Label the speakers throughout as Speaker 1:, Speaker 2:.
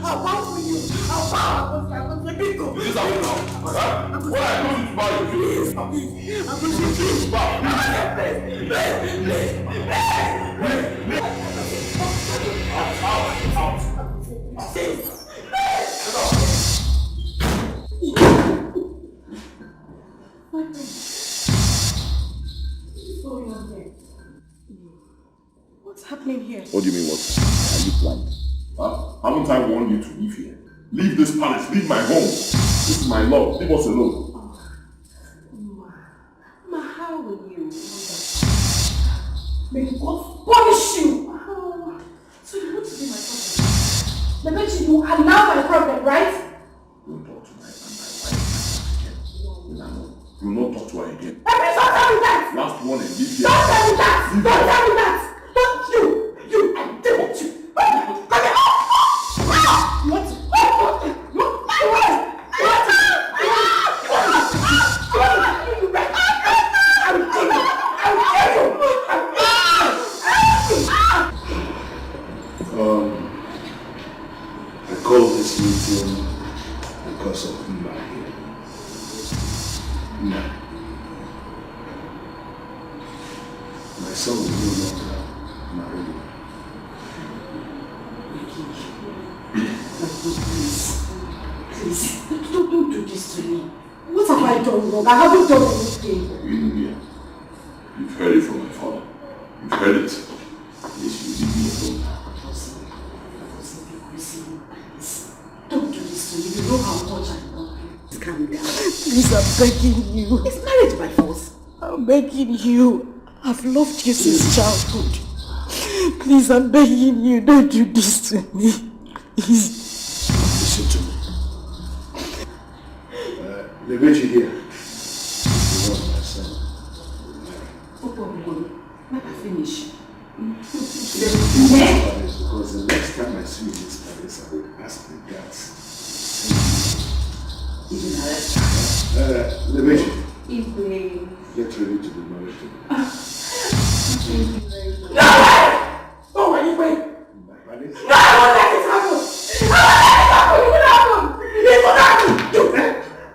Speaker 1: I'll bow for you. I'll bow. I'm going to be good.
Speaker 2: This is how you know. What I told you to buy you.
Speaker 1: Please. I'm going to please.
Speaker 2: Bow.
Speaker 1: What's happening here?
Speaker 2: What do you mean, what? Are you blind? Huh? Haven't I warned you to leave here? Leave this palace, leave my home. This is my love, leave us alone.
Speaker 1: Ma, how will you? May God punish you! So you want to be my problem? The bet you are now my problem, right?
Speaker 2: Don't talk to my wife again. No. Do not talk to her again.
Speaker 1: Every don't tell me that!
Speaker 2: Last warning, leave here.
Speaker 1: Don't tell me that! Don't tell me that! Don't you! I deal with you! Come here! You want to?
Speaker 3: I called this meeting because of Mba here. Now, my son will no longer marry me.
Speaker 1: Please, don't do this to me. What have I done wrong? I haven't done anything.
Speaker 2: You've heard it from my father. You've heard it. Please, you leave me alone.
Speaker 1: Don't do this to me. You know how much I love you. Calm down.
Speaker 4: Please, I'm begging you.
Speaker 1: Is marriage by force?
Speaker 4: I'm begging you. I've loved you since childhood. Please, I'm begging you. Don't do this to me. Please.
Speaker 3: Listen to me. The bitch here. You want my son.
Speaker 1: Let me finish.
Speaker 3: Because the next time I see you in this palace, I will ask the guards.
Speaker 1: Even arrest
Speaker 3: the bitch. Get ready to be married to me.
Speaker 1: No! Oh, wait!
Speaker 3: My palace?
Speaker 1: No, I won't let it happen! I won't let it happen! It will happen!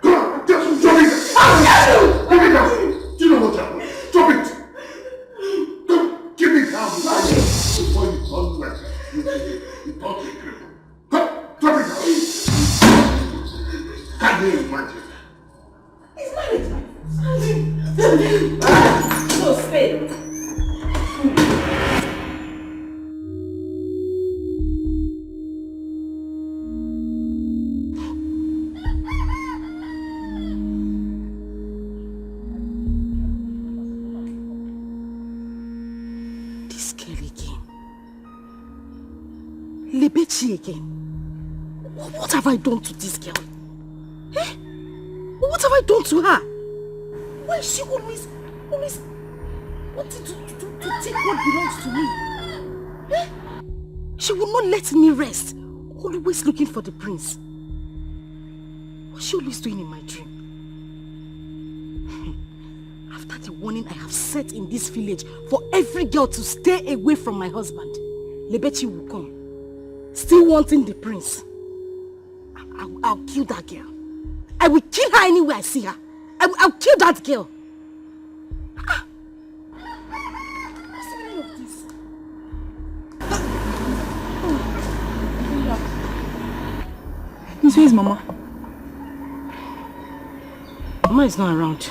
Speaker 3: Come on, just drop it!
Speaker 1: I'll get you!
Speaker 3: Give it down! Do you know what happened? Drop it! Don't give it down! Before you turn like you turn to a cripple. Come, drop it down! Can't you imagine?
Speaker 1: It's marriage, no, stay.
Speaker 4: This girl again. Lebechi again. What have I done to this girl? Eh? What have I done to her? Why is she always wanting to take what belongs to me? Eh? She will not let me rest. Always looking for the prince. What's she always doing in my dream? After the warning I have set in this village for every girl to stay away from my husband, Lebechi will come. Still wanting the prince. I'll kill that girl. I will kill her anywhere I see her. I'll kill that girl. What's the meaning of this?
Speaker 5: Miss, where is Mama?
Speaker 4: Mama is not around.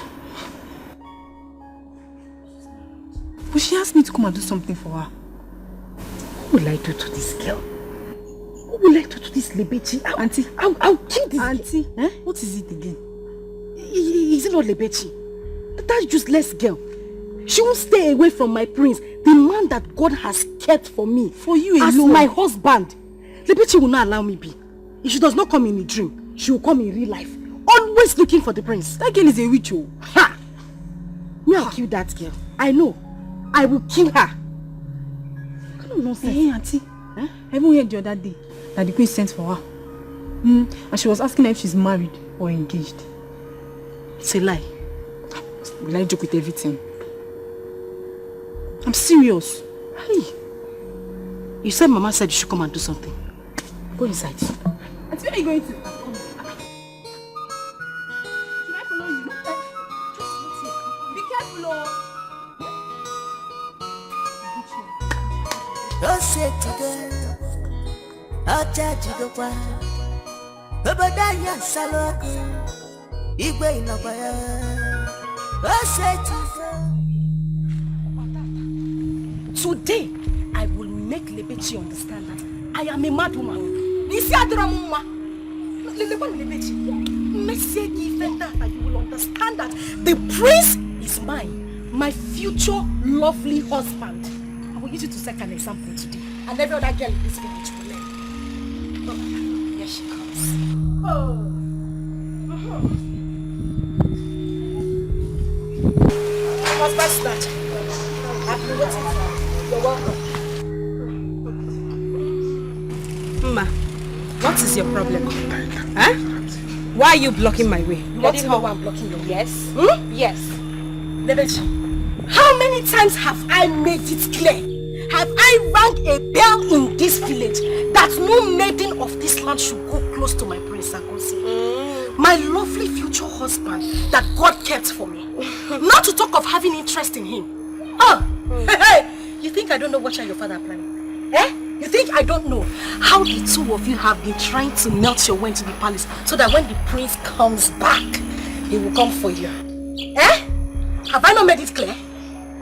Speaker 5: But she asked me to come and do something for her.
Speaker 4: What will I do to this girl? What will I do to this Lebechi?
Speaker 5: Auntie.
Speaker 4: I'll kill this
Speaker 5: Auntie,
Speaker 4: girl. Eh?
Speaker 5: What is it again?
Speaker 4: Is it not Lebechi? That useless girl. She won't stay away from my prince, the man that God has kept for me.
Speaker 5: For you alone.
Speaker 4: As my husband. Lebechi will not allow me be. If she does not come in a dream, she will come in real life. Always looking for the prince.
Speaker 5: That girl is a witch. Oh.
Speaker 4: Ha! Me, I'll kill that girl. I know. I will kill her. What kind of nonsense?
Speaker 5: Hey, Auntie. I even heard the other day that the queen sent for her. And she was asking her if she's married or engaged.
Speaker 4: It's a lie.
Speaker 5: Will I joke with everything? I'm serious.
Speaker 4: Hey. You said Mama said you should come and do something. Go inside.
Speaker 5: Auntie, where are you going to? Should I follow you? Just wait here. Be careful, oh.
Speaker 6: Don't say today, I'll charge you the one. Obadiah Saloko, Igwe Inabaya. Don't say
Speaker 4: Today, I will make Lebechi understand that I am a mad woman. Nisi Adramuma. Lebechi. Message even that you will understand that the prince is mine, my future lovely husband. I will use you to set an example today, and every other girl in this village will learn. Oh, here she comes. Oh. What's that? I've been waiting for you. You're welcome.
Speaker 5: Ma, what is your problem? Huh? Why are you blocking my way?
Speaker 4: You want to know why I'm blocking you? Yes? Yes.
Speaker 5: Lebechi,
Speaker 4: How many times have I made it clear? Have I rang a bell in this village that no maiden of this land should go close to my prince Agosi? My lovely future husband that God kept for me. Not to talk of having interest in him. You think I don't know what your father planning? You think I don't know how the two of you have been trying to melt your way into the palace so that when the prince comes back, he will come for you? Have I not made it clear?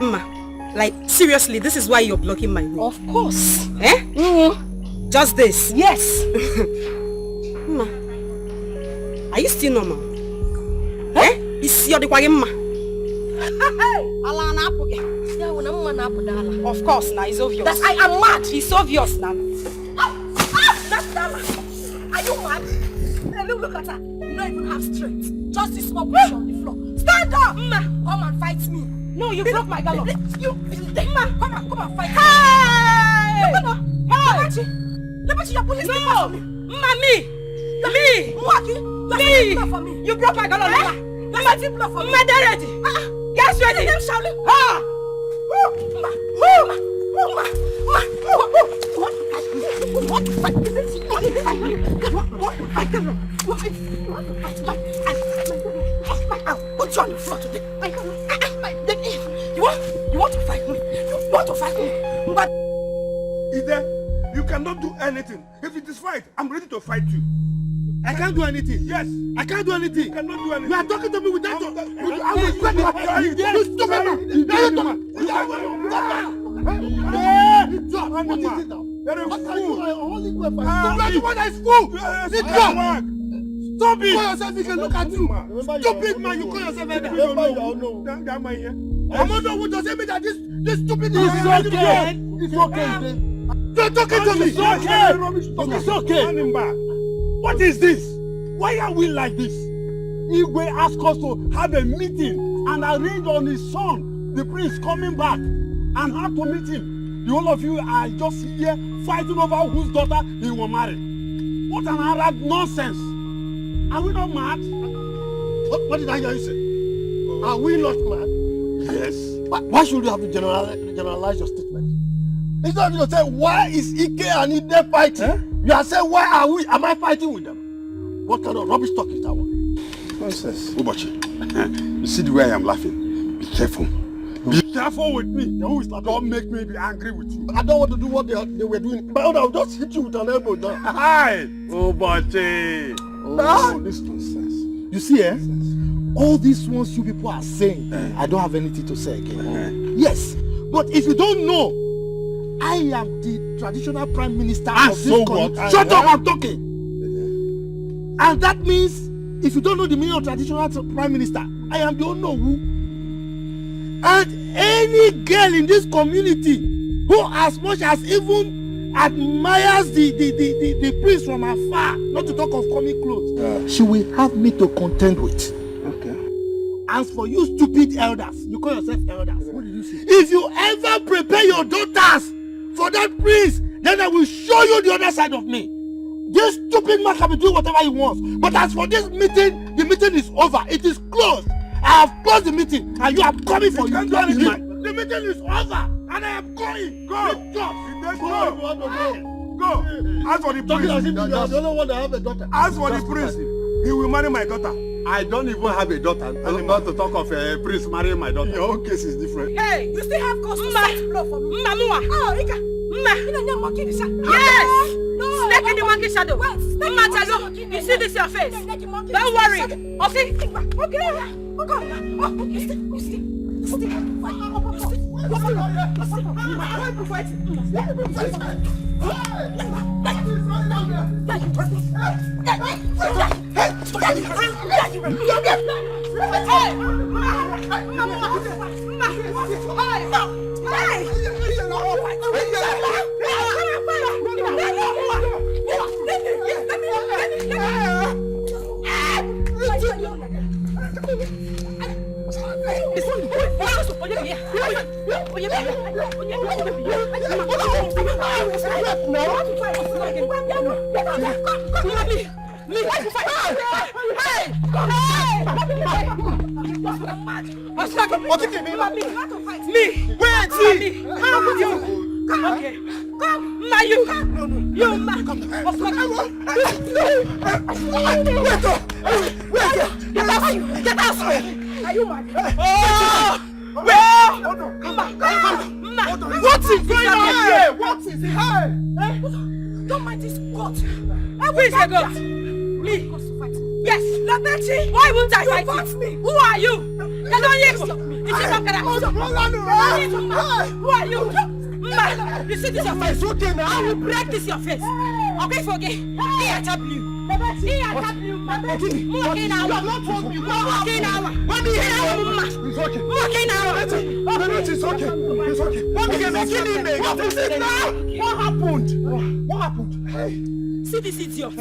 Speaker 5: Ma, like seriously, this is why you're blocking my way.
Speaker 4: Of course.
Speaker 5: Just this?
Speaker 4: Yes.
Speaker 5: Ma, are you still normal? Is your ma? Of course, now it's obvious.
Speaker 4: That I am mad.
Speaker 5: It's obvious now.
Speaker 4: That's Dala. Are you mad? Hey, look at her. You don't even have strength. Just this small push on the floor. Stand up! Come and fight me.
Speaker 5: No, you broke my gallop.
Speaker 4: You, come and fight me.
Speaker 5: Hey!
Speaker 4: Lebechi, you're pulling stick for me.
Speaker 5: Me! You broke my gallop.
Speaker 4: Lebechi, blow for me.
Speaker 5: Ready. Get ready.
Speaker 4: I'll put you on the floor today. You want to fight me? You want to fight me? But
Speaker 3: Ide, you cannot do anything. If it is fight, I'm ready to fight you. I can't do anything. Yes, I can't do anything. You cannot do anything. You are talking to me with that. I will sweat you. You stupid man. Stop it! You call yourself, you can look at you. Stupid man, you call yourself a I'm not who doesn't mean that this stupid is okay. It's okay. Don't talk to me. It's okay. It's okay. What is this? Why are we like this? Igwe asked us to have a meeting and arrange on his son, the prince, coming back, and how to meet him. The whole of you are just here fighting over whose daughter he will marry. What an Arab nonsense! Are we not mad? What did I hear you say? Are we not mad? Yes. Why should you have to generalize your statement? Instead of you say, why is Ike and Ide fighting? You are saying, why are we? Am I fighting with them? What kind of rubbish talk is that one?
Speaker 2: Nonsense. Ubachi, you see the way I am laughing? Be careful. Be careful with me.
Speaker 3: Who is laughing? Don't make me be angry with you. I don't want to do what they were doing. But I'll just hit you with an elbow now.
Speaker 2: Hi! Ubachi!
Speaker 3: Oh, this nonsense. You see, all these ones you people are saying, I don't have anything to say again. Yes, but if you don't know, I am the traditional prime minister of this country. Shut up, I'm talking. And that means, if you don't know the meaning of traditional prime minister, I am the Onowu. And any girl in this community who as much as even admires the prince from afar, not to talk of coming close, she will have me to contend with. Okay. As for you stupid elders, you call yourself elders. What did you say? If you ever prepare your daughters for that prince, then I will show you the other side of me. This stupid man can be doing whatever he wants. But as for this meeting, the meeting is over. It is closed. I have closed the meeting and you are coming for you. The meeting is over and I am going. Go. Go.
Speaker 7: Go. Ask for the
Speaker 3: Talking as if
Speaker 7: prince.
Speaker 3: you are the only one that have a daughter.
Speaker 7: Ask for the prince. He will marry my daughter.
Speaker 3: I don't even have a daughter. I'm about to talk of a prince marrying my daughter. Your own case is different.
Speaker 4: Hey, you still have cause to set blow for me. Oh, Ika. Yes! No, snake in the monkey shadow. You see this your face? Don't worry. Okay.
Speaker 3: What is going on here? What is it?
Speaker 4: Don't mind this goat. Who is the goat? Me. Yes, Labechi. Why won't I fight you? Who are you? Who are you? Ma, you see this your face? Okay, now I will break this your face. Okay, forget. He attack you. He attack you. Okay now. Okay now. It's okay. It's okay. What happened? What happened? Hey. See this idiot.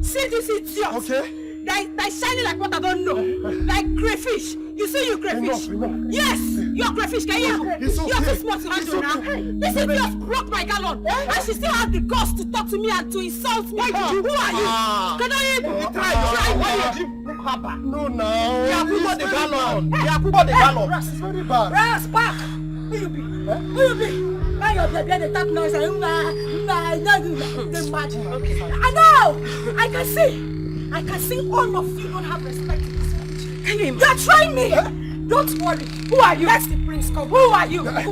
Speaker 4: See this idiot. Okay. They shining like what I don't know. Like crayfish. You see you crayfish? Yes, you're crayfish. Can you? You're too smart to handle now. This idiot broke my gallon. And she still has the guts to talk to me and to insult me. Who are you? Can I even try?
Speaker 3: No, no. You have put the gallon. You have put the gallon.
Speaker 4: Ras is very bad. Ras, back. Who you be? Who you be? Now you're the top noise. I know. I can see. I can see all of you don't have respect in this village. You're trying me! Don't worry. Who are you? Let the prince come. Who are you? As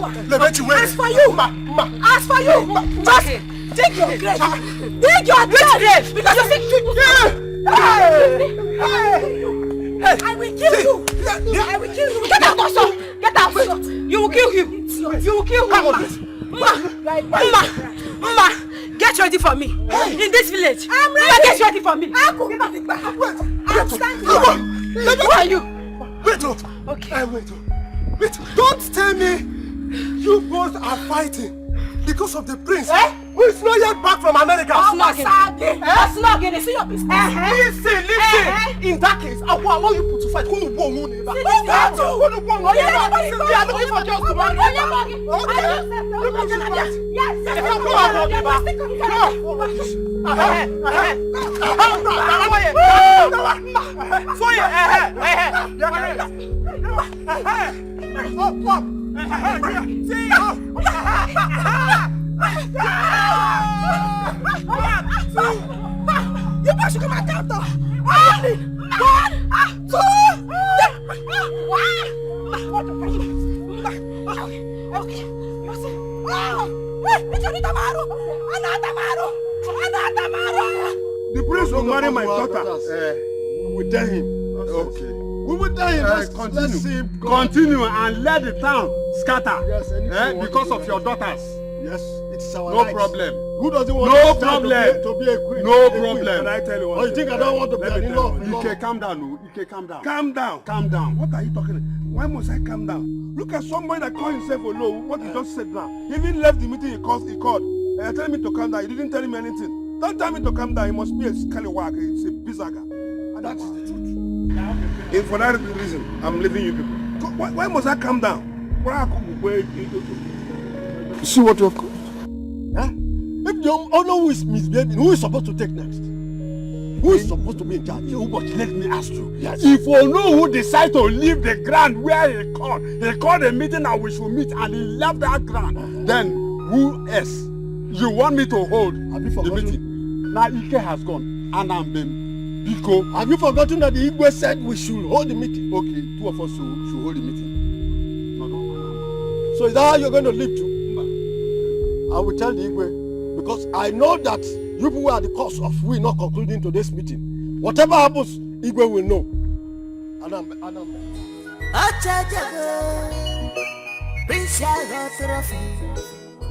Speaker 4: for you! As for you! Just dig your grave! Dig your grave! Because you think I will kill you! I will kill you! Get out also! Get out! You will kill him! You will kill him! Mama! Get ready for me. In this village. I'm ready. Get ready for me. I'm standing. Who are you?
Speaker 3: Wait.
Speaker 4: Okay.
Speaker 3: Wait. Don't tell me you both are fighting because of the prince who is not yet back from America.
Speaker 4: Snogging. See your business.
Speaker 3: Listen. In that case, I will allow you to fight. Who will go on?
Speaker 4: You guys should come and count though. 1, 2, 3. Okay.
Speaker 7: The prince will marry my daughter. We will tell him.
Speaker 3: Okay.
Speaker 7: We will tell him. Let's continue and let the town scatter.
Speaker 3: Yes,
Speaker 7: because of your daughters.
Speaker 3: Yes, it's our
Speaker 7: No
Speaker 3: rights.
Speaker 7: problem.
Speaker 3: Who doesn't want to be a queen?
Speaker 7: No problem. Can I tell you one
Speaker 3: Oh, you think I don't want to be an in-law?
Speaker 7: Ike, calm down. Ike, calm down. Calm down. What are you talking about? Why must I calm down? Look at somebody that called himself alone. What he just said now. He even left the meeting he called. And telling me to calm down. He didn't tell me anything. Don't tell me to calm down. He must be a scallywag. He's a bizaga. And that is the truth. And for that reason, I'm leaving you people. Why must I calm down?
Speaker 3: You see what you have called? Huh? If the owner who is misbehaving, who is supposed to take next? Who is supposed to be in charge? But let me ask you. Yes.
Speaker 7: If Ono who decide to leave the ground where he called a meeting and we should meet and he left that ground, then who else You want me to hold
Speaker 3: Have you
Speaker 7: the
Speaker 3: forgotten?
Speaker 7: meeting? Now Ike has gone. And I'm been Biko.
Speaker 3: Have you forgotten that the Igwe said we should hold the meeting?
Speaker 7: Okay, two of us should hold the meeting. No, no.
Speaker 3: So is that how you're going to live too? I will tell the Igwe, because I know that you people are the cause of we not concluding today's meeting. Whatever happens, Igwe will know. Adam.
Speaker 6: Prince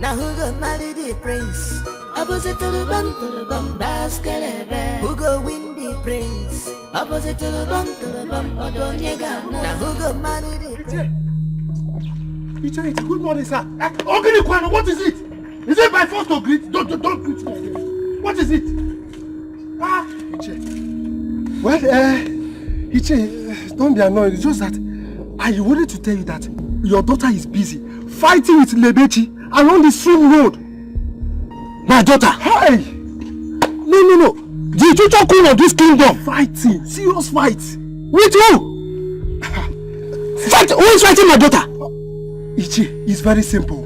Speaker 6: now who go marry the prince? Opposite to the bum, basket. Who go win the prince? Opposite to the bum, now who go marry the prince?
Speaker 3: It's good morning, sir. Okay, Kwano, what is it? Is it by force to greet? Don't greet me again. What is it? Iche.
Speaker 7: Well, Iche, don't be annoyed. It's just that I wanted to tell you that your daughter is busy fighting with Lebechi along the same road.
Speaker 3: My daughter?
Speaker 7: Hey!
Speaker 3: No. The future queen of this kingdom.
Speaker 7: Fighting. Serious fight.
Speaker 3: With who? Who is fighting my daughter?
Speaker 7: Ichi, it's very simple.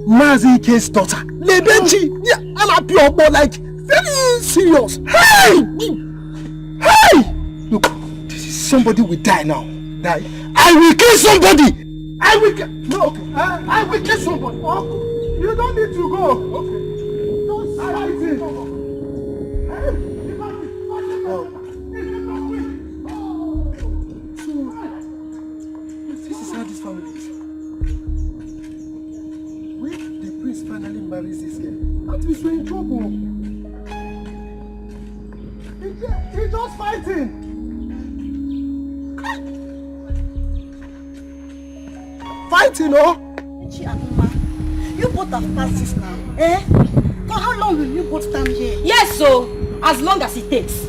Speaker 7: Mazi Ike's daughter.
Speaker 3: Lebechi.
Speaker 7: Yeah, I'm a pure boy, like, very serious.
Speaker 3: Hey!
Speaker 7: Look, this is somebody will die now. Die.
Speaker 3: I will kill somebody.
Speaker 7: I will kill. No, okay. I will kill somebody. You don't need to go. Okay. Don't fight it. So, this is how this family is. When the prince finally marries this girl, that means we're in trouble. He's just fighting. Fighting, oh?
Speaker 4: You both have passed this now, eh? For how long will you both stand here?
Speaker 5: Yes, so as long as it takes.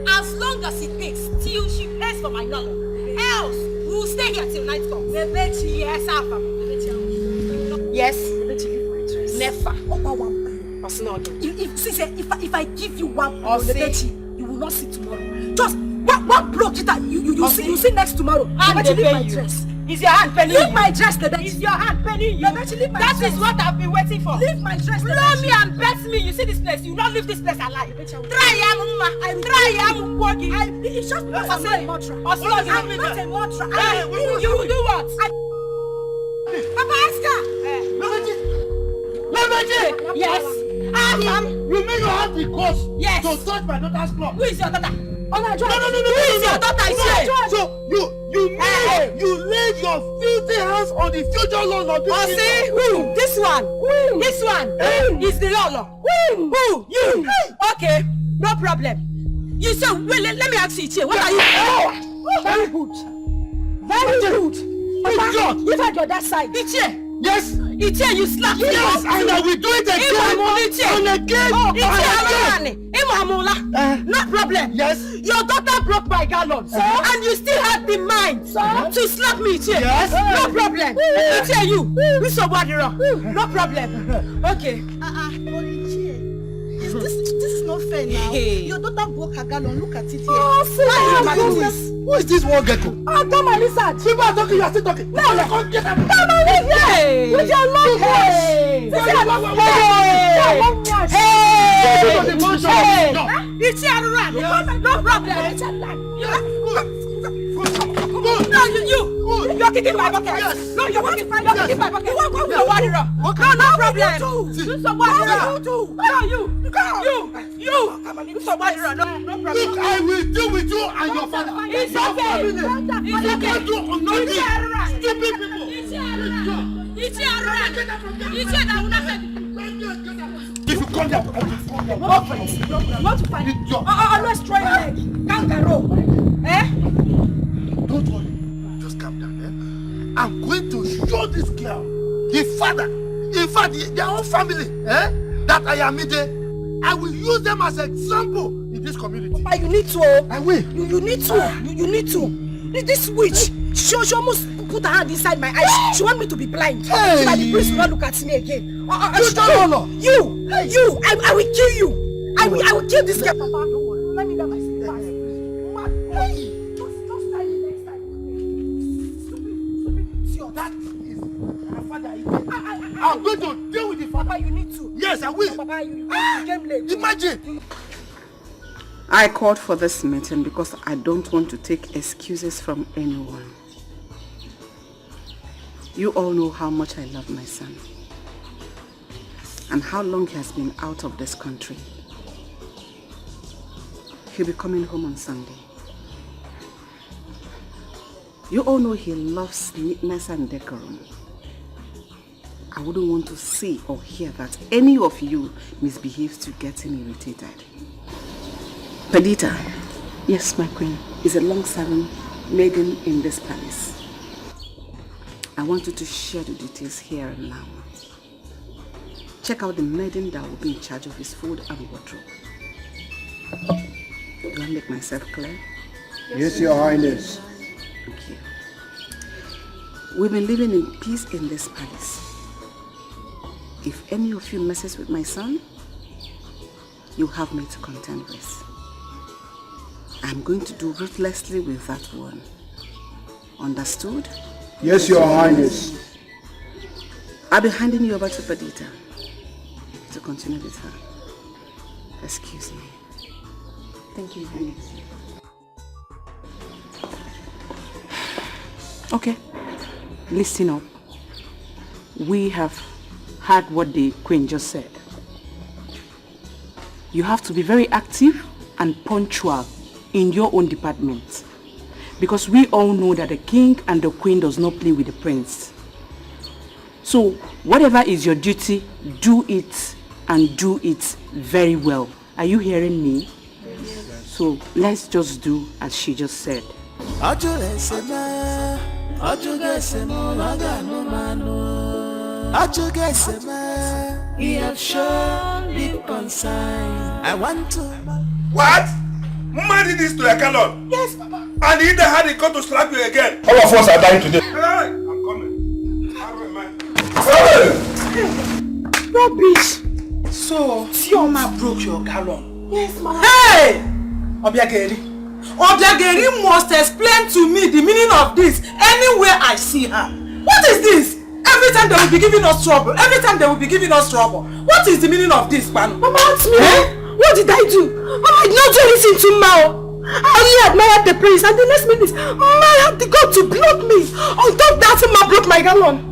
Speaker 5: As long as it takes till she pays for my number. Else, we'll stay here till night comes. Bebechi, yes, Alpha. Yes.
Speaker 4: Bebechi, give my dress.
Speaker 5: Never.
Speaker 4: If I give you one, Bebechi, you will not see tomorrow. Just one block it, you see next tomorrow. Bebechi, leave my dress.
Speaker 5: Is your hand penny?
Speaker 4: Leave my dress, Bebechi.
Speaker 5: Is your hand penny? That is what I've been waiting for.
Speaker 4: Leave my dress,
Speaker 5: Blow me and bet me. You see this place. You will not leave this place alive. Try,
Speaker 4: It's just because I'm not a mantra. I'm not a mantra.
Speaker 5: You will do what?
Speaker 4: Papa, Oscar!
Speaker 3: Lebechi!
Speaker 5: Yes.
Speaker 3: You mean you have the cause
Speaker 5: Yes.
Speaker 3: to touch my daughter's cloth?
Speaker 5: Who is your daughter?
Speaker 3: No.
Speaker 5: Who is your daughter?
Speaker 3: So you laid your filthy hands on the future Lord of this kingdom.
Speaker 5: See who? This one. This one is the Lolo. Who? You. Okay, no problem. You say, wait, let me ask you, Ichie, what are you?
Speaker 4: Very good. Very good. Papa, you've had your that side.
Speaker 5: Ichie.
Speaker 3: Yes.
Speaker 5: Ichie, you slapped me.
Speaker 3: Yes, and I will do it again. And again.
Speaker 5: No problem.
Speaker 3: Yes.
Speaker 5: Your daughter broke my gallons, and you still had the mind to slap me, Ichie.
Speaker 3: Yes.
Speaker 5: No problem. Ichie, you so bad, no problem. Okay.
Speaker 4: This is not fair now.
Speaker 5: Hey.
Speaker 4: Your daughter broke her gallon. Look at it here.
Speaker 3: Who is this one gecko?
Speaker 4: Come on, listen.
Speaker 3: People are talking, you are still talking.
Speaker 4: No.
Speaker 3: Come get up.
Speaker 5: Hey!
Speaker 4: With your long
Speaker 5: Hey! It's your run. No problem. It's your no, you're kicking my bucket.
Speaker 3: Yes.
Speaker 5: No, you're kicking my bucket. No, worry. No problem. Do some worry. No, you. Do some worry. No problem.
Speaker 3: Look, I will deal with you and your father.
Speaker 5: It's okay.
Speaker 3: You can't do nothing. Stupid people.
Speaker 5: It's your run.
Speaker 3: If you come down,
Speaker 4: What to fight? Always try your leg. Kangaroo. Eh?
Speaker 3: don't worry. Just calm down. I'm going to show this girl, the father, in fact, their own family, that I am in. I will use them as an example in this community.
Speaker 4: But you need to.
Speaker 3: I will.
Speaker 4: You need to. You need to. This witch, she almost put her hand inside my eyes. She want me to be blind.
Speaker 3: Hey.
Speaker 4: So that the priest will not look at me again.
Speaker 3: You don't know.
Speaker 4: You. I will kill you. I will kill this girl. Papa, don't worry. Let me get my sister. Hey. Just try it next time. Stupid. See, that is my father.
Speaker 3: I'm going to deal with the father.
Speaker 5: Papa, you need to.
Speaker 3: Yes, I will.
Speaker 5: Papa, you came late.
Speaker 3: Imagine.
Speaker 8: I called for this meeting because I don't want to take excuses from anyone. You all know how much I love my son and how long he has been out of this country. He'll be coming home on Sunday. You all know he loves neatness and decorum. I wouldn't want to see or hear that any of you misbehaves to get him irritated. Perdita, yes, my queen, is a long-serving maiden in this palace. I want you to share the details here and now. Check out the maiden that will be in charge of his food and wardrobe. Do I make myself clear?
Speaker 9: Yes, Your Highness.
Speaker 8: Thank you. We've been living in peace in this palace. If any of you messes with my son, you have me to contend with. I'm going to do ruthlessly with that one. Understood?
Speaker 9: Yes, Your Highness.
Speaker 8: I'll be handing you over to Perdita to continue with her. Excuse me.
Speaker 5: Thank you, Your Highness.
Speaker 10: Okay, listen up. We have heard what the Queen just said. You have to be very active and punctual in your own department, because we all know that the King and the Queen does not play with the Prince. So whatever is your duty, do it, and do it very well. Are you hearing me? Yes. So let's just do as she just said.
Speaker 6: He have shown deep concern. I want to.
Speaker 7: What? Mama did this to Ekalon?
Speaker 5: Yes, Papa.
Speaker 7: And he either had a gun to slap you again.
Speaker 2: All of us are dying today.
Speaker 7: Hey, I'm coming. How am I?
Speaker 2: Hey!
Speaker 1: Rubbish. So, Sioma broke your gallon.
Speaker 5: Yes, Mama.
Speaker 1: Hey! Obiageri. Obiageri must explain to me the meaning of this anywhere I see her. What is this? Every time they will be giving us trouble. Every time they will be giving us trouble. What is the meaning of this, Manu?
Speaker 5: Mama, ask me. What did I do? Mama, I did not do anything to Mao. I only admired the prince, and the next minute, Ma had the God to block me. On top that, Ma broke my gallon.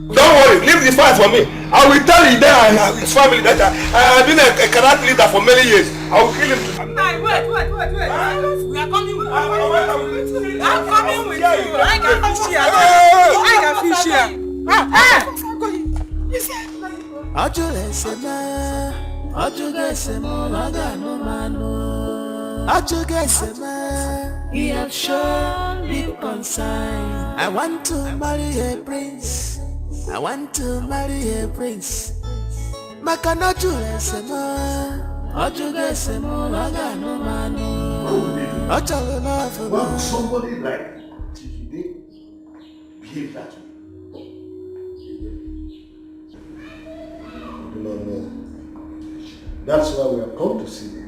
Speaker 2: Don't worry, leave this fight for me. I will tell you there and his family that I have been a cadet leader for many years. I will kill him.
Speaker 1: Wait. We are coming with you. I'm coming with you. I can fish here. I can fish here.
Speaker 6: He have shown deep concern. I want to marry a prince. I want to marry a prince. But
Speaker 3: somebody like Chifide behave that way? No. That's why we have come to see you.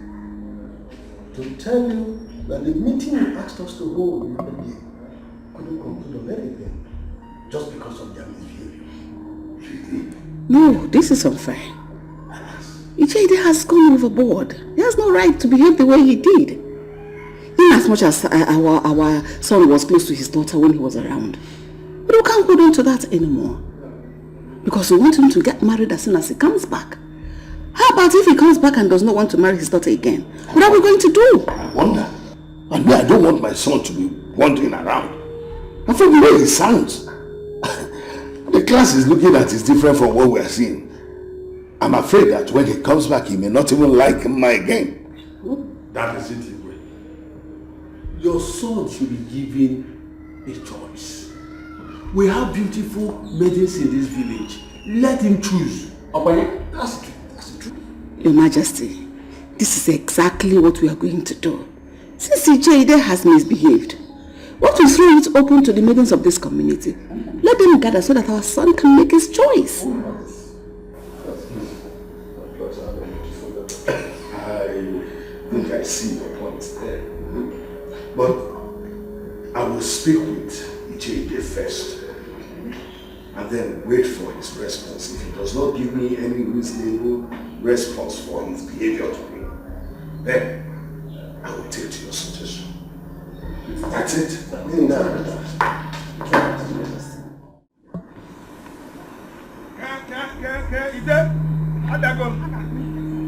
Speaker 3: To tell you that the meeting you asked us to hold the other day couldn't conclude on anything just because of their misbehavior.
Speaker 8: No, this is unfair. Ijede has gone overboard. He has no right to behave the way he did. In as much as our son was close to his daughter when he was around. But we can't hold on to that anymore. Because we want him to get married as soon as he comes back. How about if he comes back and does not want to marry his daughter again? What are we going to do?
Speaker 3: I wonder. And me, I don't want my son to be wandering around. And from the way he sounds, the class is looking at is different from what we are seeing. I'm afraid that when he comes back, he may not even like him again.
Speaker 2: That is it, Igwe.
Speaker 11: Your son should be given a choice. We have beautiful maidens in this village. Let him choose. That's the truth.
Speaker 8: Your Majesty, this is exactly what we are going to do. Since Ijede has misbehaved, what we throw it open to the maidens of this community. Let them gather so that our son can make his choice.
Speaker 3: I think I see your point there. But I will speak with Ijede first.
Speaker 12: and then wait for his response. If he does not give me any reasonable response for his behavior to me, then I will take to your suggestion. That's it.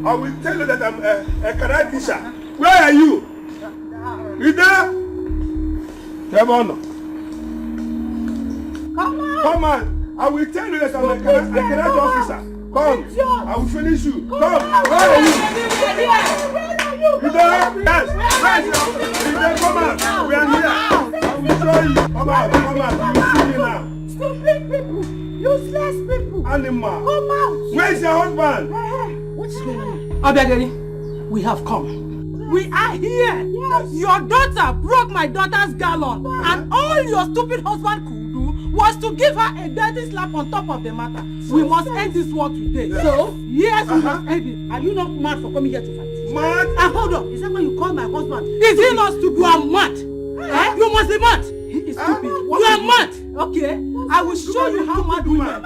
Speaker 7: I will tell you that I'm a karate teacher. Where are you? Ida? Come on. Come on. I will tell you that I'm a karate officer. Come. I will finish you. Come. Where are you? Ida? Yes. Ida, come on. We are here. I will show you. Come on. You see me now.
Speaker 4: Stupid people. Useless people.
Speaker 7: Animal.
Speaker 4: Come out.
Speaker 7: Where's your husband?
Speaker 4: What's going on?
Speaker 1: Obiageli, we have come. We are here. Yes. Your daughter broke my daughter's gallon, and all your stupid husband could do was to give her a dirty slap on top of the matter. We must end this war today.
Speaker 4: Yes.
Speaker 1: So, yes, we must end it. Are you not mad for coming here to fight?
Speaker 7: Mad?
Speaker 1: Hold on. Is that why you call my husband? Is he not stupid? You are mad. You must be mad. He is stupid. You are mad. Okay? I will show you how mad we are.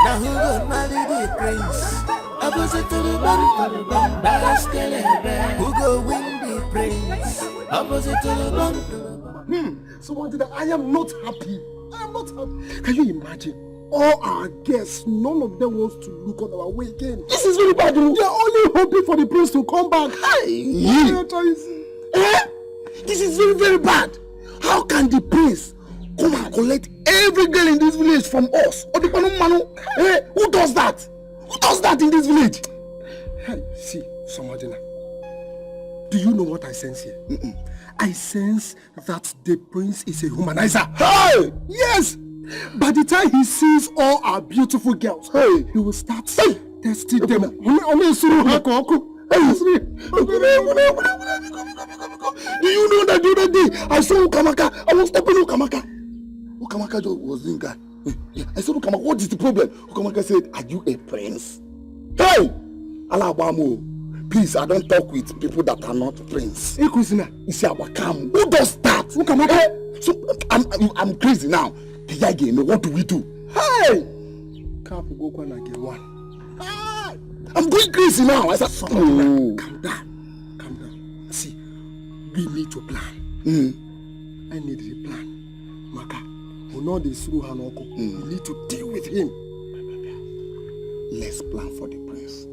Speaker 6: Now who will marry the prince? Opposite to the bum, who go win the prince? Opposite to the bum.
Speaker 3: So what did I am not happy. I am not happy. Can you imagine? All our guests, none of them wants to look on our way again. This is very bad. They are only hoping for the prince to come back. This is very, very bad. How can the prince come and collect every girl in this village from us? Who does that? Who does that in this village? Hey, see, Somadina. Do you know what I sense here? I sense that the prince is a humanizer. Hey! Yes! By the time he sees all our beautiful girls, he will start testing them. Do you know that the other day I saw Ukamaka? I was stepping Ukamaka. Ukamaka was doing that. I said, Ukamaka, what is the problem? Ukamaka said, are you a prince? Hey! Alabamo. Please, I don't talk with people that are not prince. Hey, Kusina. Who does that? Ukamaka. So, I'm crazy now. What do we do? Hey! I'm going crazy now. I said, calm down. See, we need to plan. I need a plan. Maka, we know this through Hanoko. We need to deal with him. Let's plan for the prince.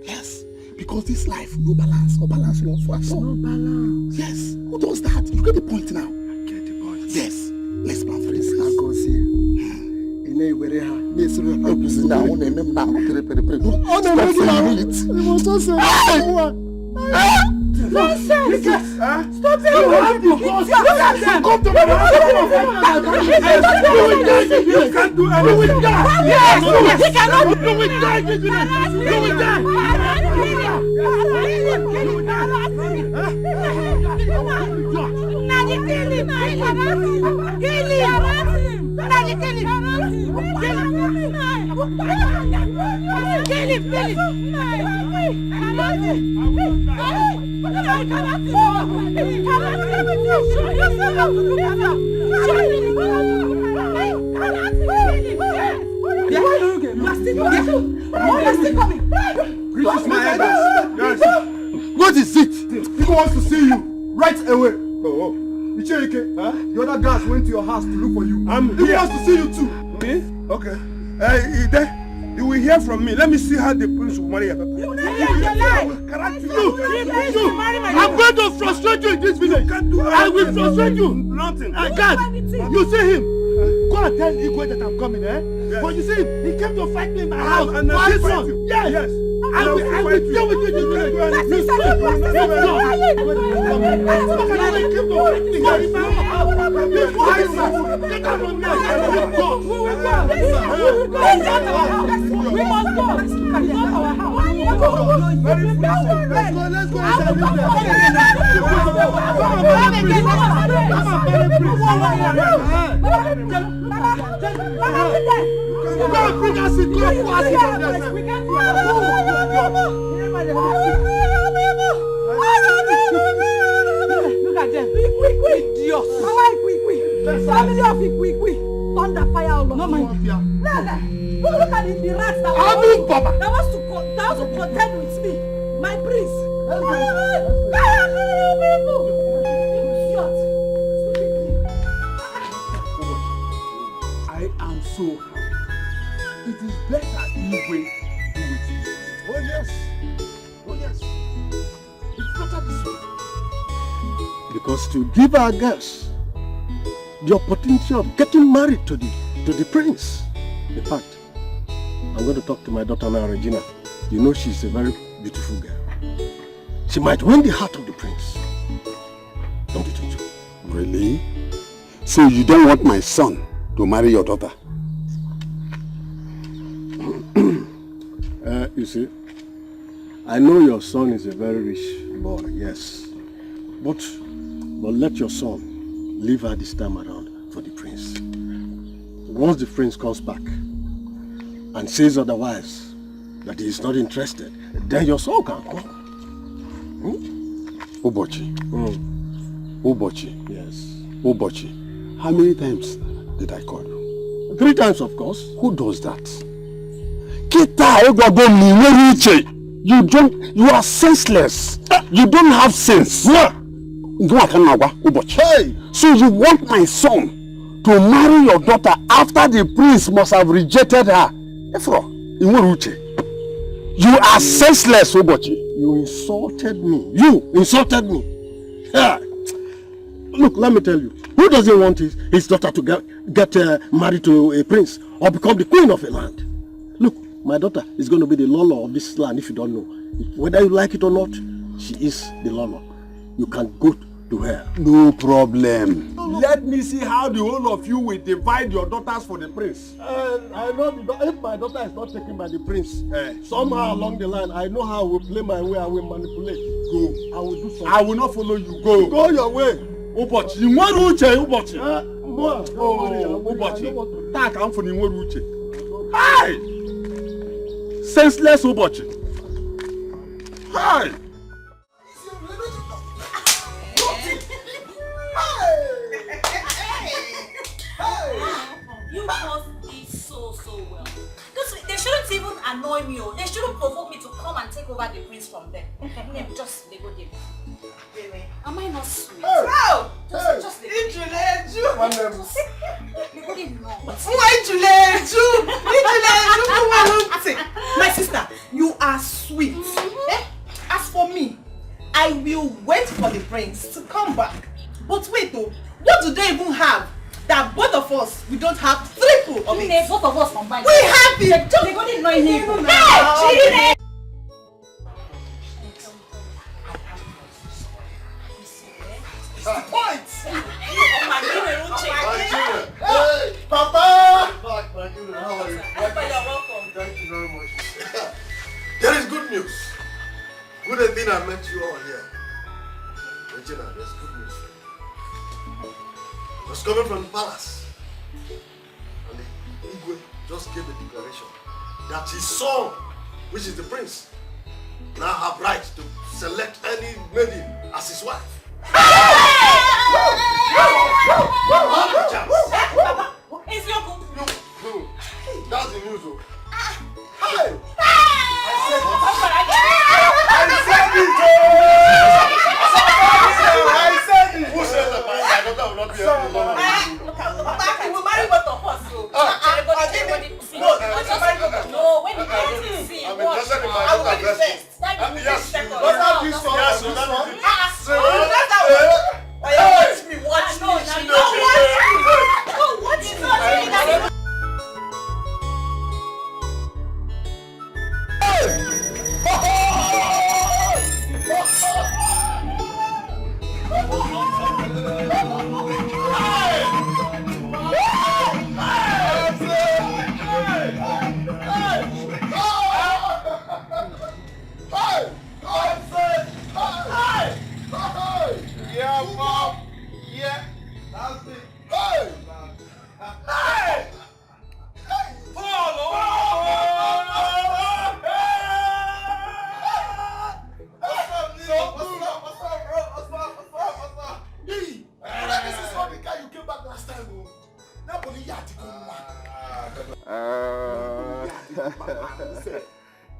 Speaker 3: Yes, because this life, no balance. No balance lost for us. No balance. Yes, who does that? You get the point now. I get the point. Yes, let's plan for this. I go see.
Speaker 4: Nonsense! Stop it!
Speaker 7: Come to me! You can't do anything! You will die!
Speaker 4: Yes! You cannot!
Speaker 7: You will die! You will die! What is it? People want to see you right away. Icheke, the other guys went to your house to look for you. He wants to see you too. Me? Okay. You will hear from me. Let me see how the prince will marry your daughter. I'm going to frustrate you in this village. I will frustrate you. Nothing. I can't. You see him? Go and tell Igwe that I'm coming, Yes. But you see him? He came to fight me in my house. And I will fight you. Yes. I will deal with you in this village.
Speaker 5: Look at them. Quick. Idiot. Family of it, quick. Thunder fire all of no mind. Look at the rats that wants to contend with me. My prince.
Speaker 11: I am so happy. It is better if we do it. Oh yes. It's better this way.
Speaker 3: Because to give our girls the opportunity of getting married to the prince. In fact, I'm going to talk to my daughter now, Regina. You know she's a very beautiful girl. She might win the heart of the prince. Don't you think so?
Speaker 7: Really? So you don't want my son to marry your daughter?
Speaker 3: You see, I know your son is a very rich boy, yes. But let your son leave her this time around for the prince. Once the prince comes back and says otherwise, that he is not interested, then your son can come.
Speaker 7: Ubochi. Ubochi.
Speaker 3: Yes.
Speaker 7: Ubochi. How many times did I call you?
Speaker 3: 3 times, of course.
Speaker 7: Who does that? You are senseless. You don't have sense. Hey! So you want my son to marry your daughter after the prince must have rejected her? You are senseless, Ubochi.
Speaker 3: You insulted me. You insulted me. Yeah. Look, let me tell you. Who doesn't want his daughter to get married to a prince or become the queen of a land? Look, my daughter is going to be the Lolo of this land if you don't know. Whether you like it or not, she is the Lolo. You can go to her.
Speaker 7: No problem.
Speaker 11: Let me see how the whole of you will divide your daughters for the prince.
Speaker 3: I know if my daughter is not taken by the prince, somehow along the line, I know how I will play my way, I will manipulate. Go. I will do something.
Speaker 11: I will not follow you. Go.
Speaker 3: Go your way.
Speaker 11: Ubochi. Inweru uche, Ubochi.
Speaker 3: Ubochi.
Speaker 11: Tak am for inweru uche. Hi! Senseless Ubochi. Hi!
Speaker 5: You both did so well. They shouldn't even annoy me. They shouldn't provoke me to come and take over the prince from them. Just they go there. Am I not sweet?
Speaker 1: Oh!
Speaker 5: Just
Speaker 1: Ijule. My sister, you are sweet. As for me, I will wait for the prince to come back. But wait though, what do they even have? That both of us, we don't have triple of it.
Speaker 5: Both of us combined.
Speaker 1: We have it.
Speaker 5: They got it knowing you.
Speaker 1: Hey, point.
Speaker 12: Hey, Papa! My children, how are you?
Speaker 1: Papa, you're welcome.
Speaker 12: Thank you very much. There is good news. Good thing I met you all here. Regina, there's good news. I was coming from the palace. And the Igwe just gave a declaration that his son, which is the prince, now have right to select any maiden as his wife.
Speaker 5: It's your book.
Speaker 12: No, that's the news.
Speaker 1: Hey!
Speaker 12: I said it! Who said that my daughter will not be able to love me?
Speaker 1: Papa, he will marry both of us.
Speaker 5: No, when you get to see,
Speaker 12: I'm interested in my
Speaker 1: I will
Speaker 12: daughter
Speaker 1: be
Speaker 12: dressing.
Speaker 1: first.
Speaker 12: Yes,
Speaker 1: Second.
Speaker 12: let's have this one. Yes, let's have this one.
Speaker 1: Watch me.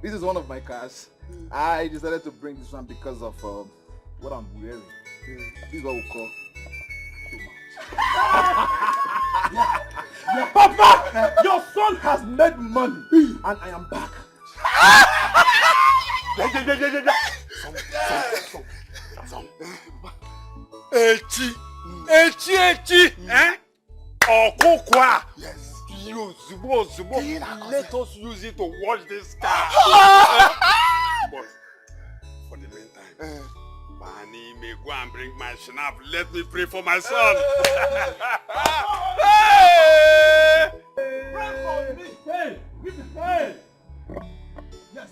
Speaker 13: This is one of my cars. I decided to bring this one because of what I'm wearing. This is what we call too much.
Speaker 7: Papa! Your son has made money and I am back.
Speaker 14: Echi, eh? Okokwa. Yes. Let us use it to wash this car. But for the meantime, Bani may go and bring my shnap. Let me pray for my son. Hey!
Speaker 7: Pray for me. Hey, give me hey. Yes.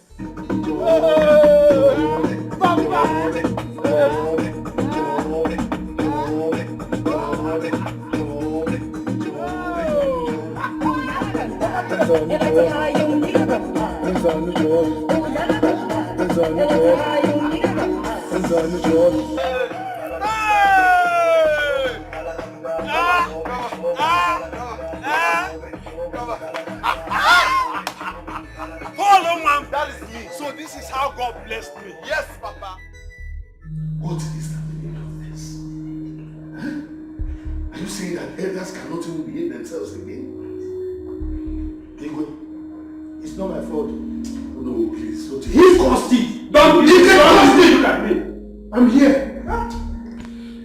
Speaker 14: Hold on, man. That is me. So this is how God blessed me. Yes, Papa.
Speaker 12: What is the meaning of this? Huh? Are you saying that elders cannot even behave themselves again? It's not my fault. Oh, no, please. Don't. He caused it. Don't look at me. I'm here.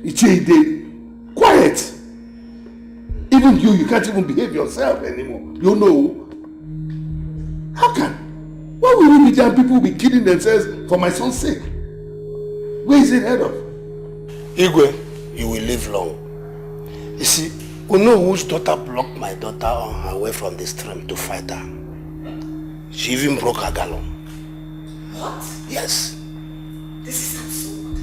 Speaker 12: Ichide, quiet. Even you can't even behave yourself anymore. You know. How can? Why will we be there and people will be killing themselves for my son's sake? Where is it head of?
Speaker 15: Igwe, you will live long. You see, we know whose daughter blocked my daughter on her way from the stream to fight her. She even broke her gallon.
Speaker 4: What?
Speaker 15: Yes.
Speaker 4: This is absurd.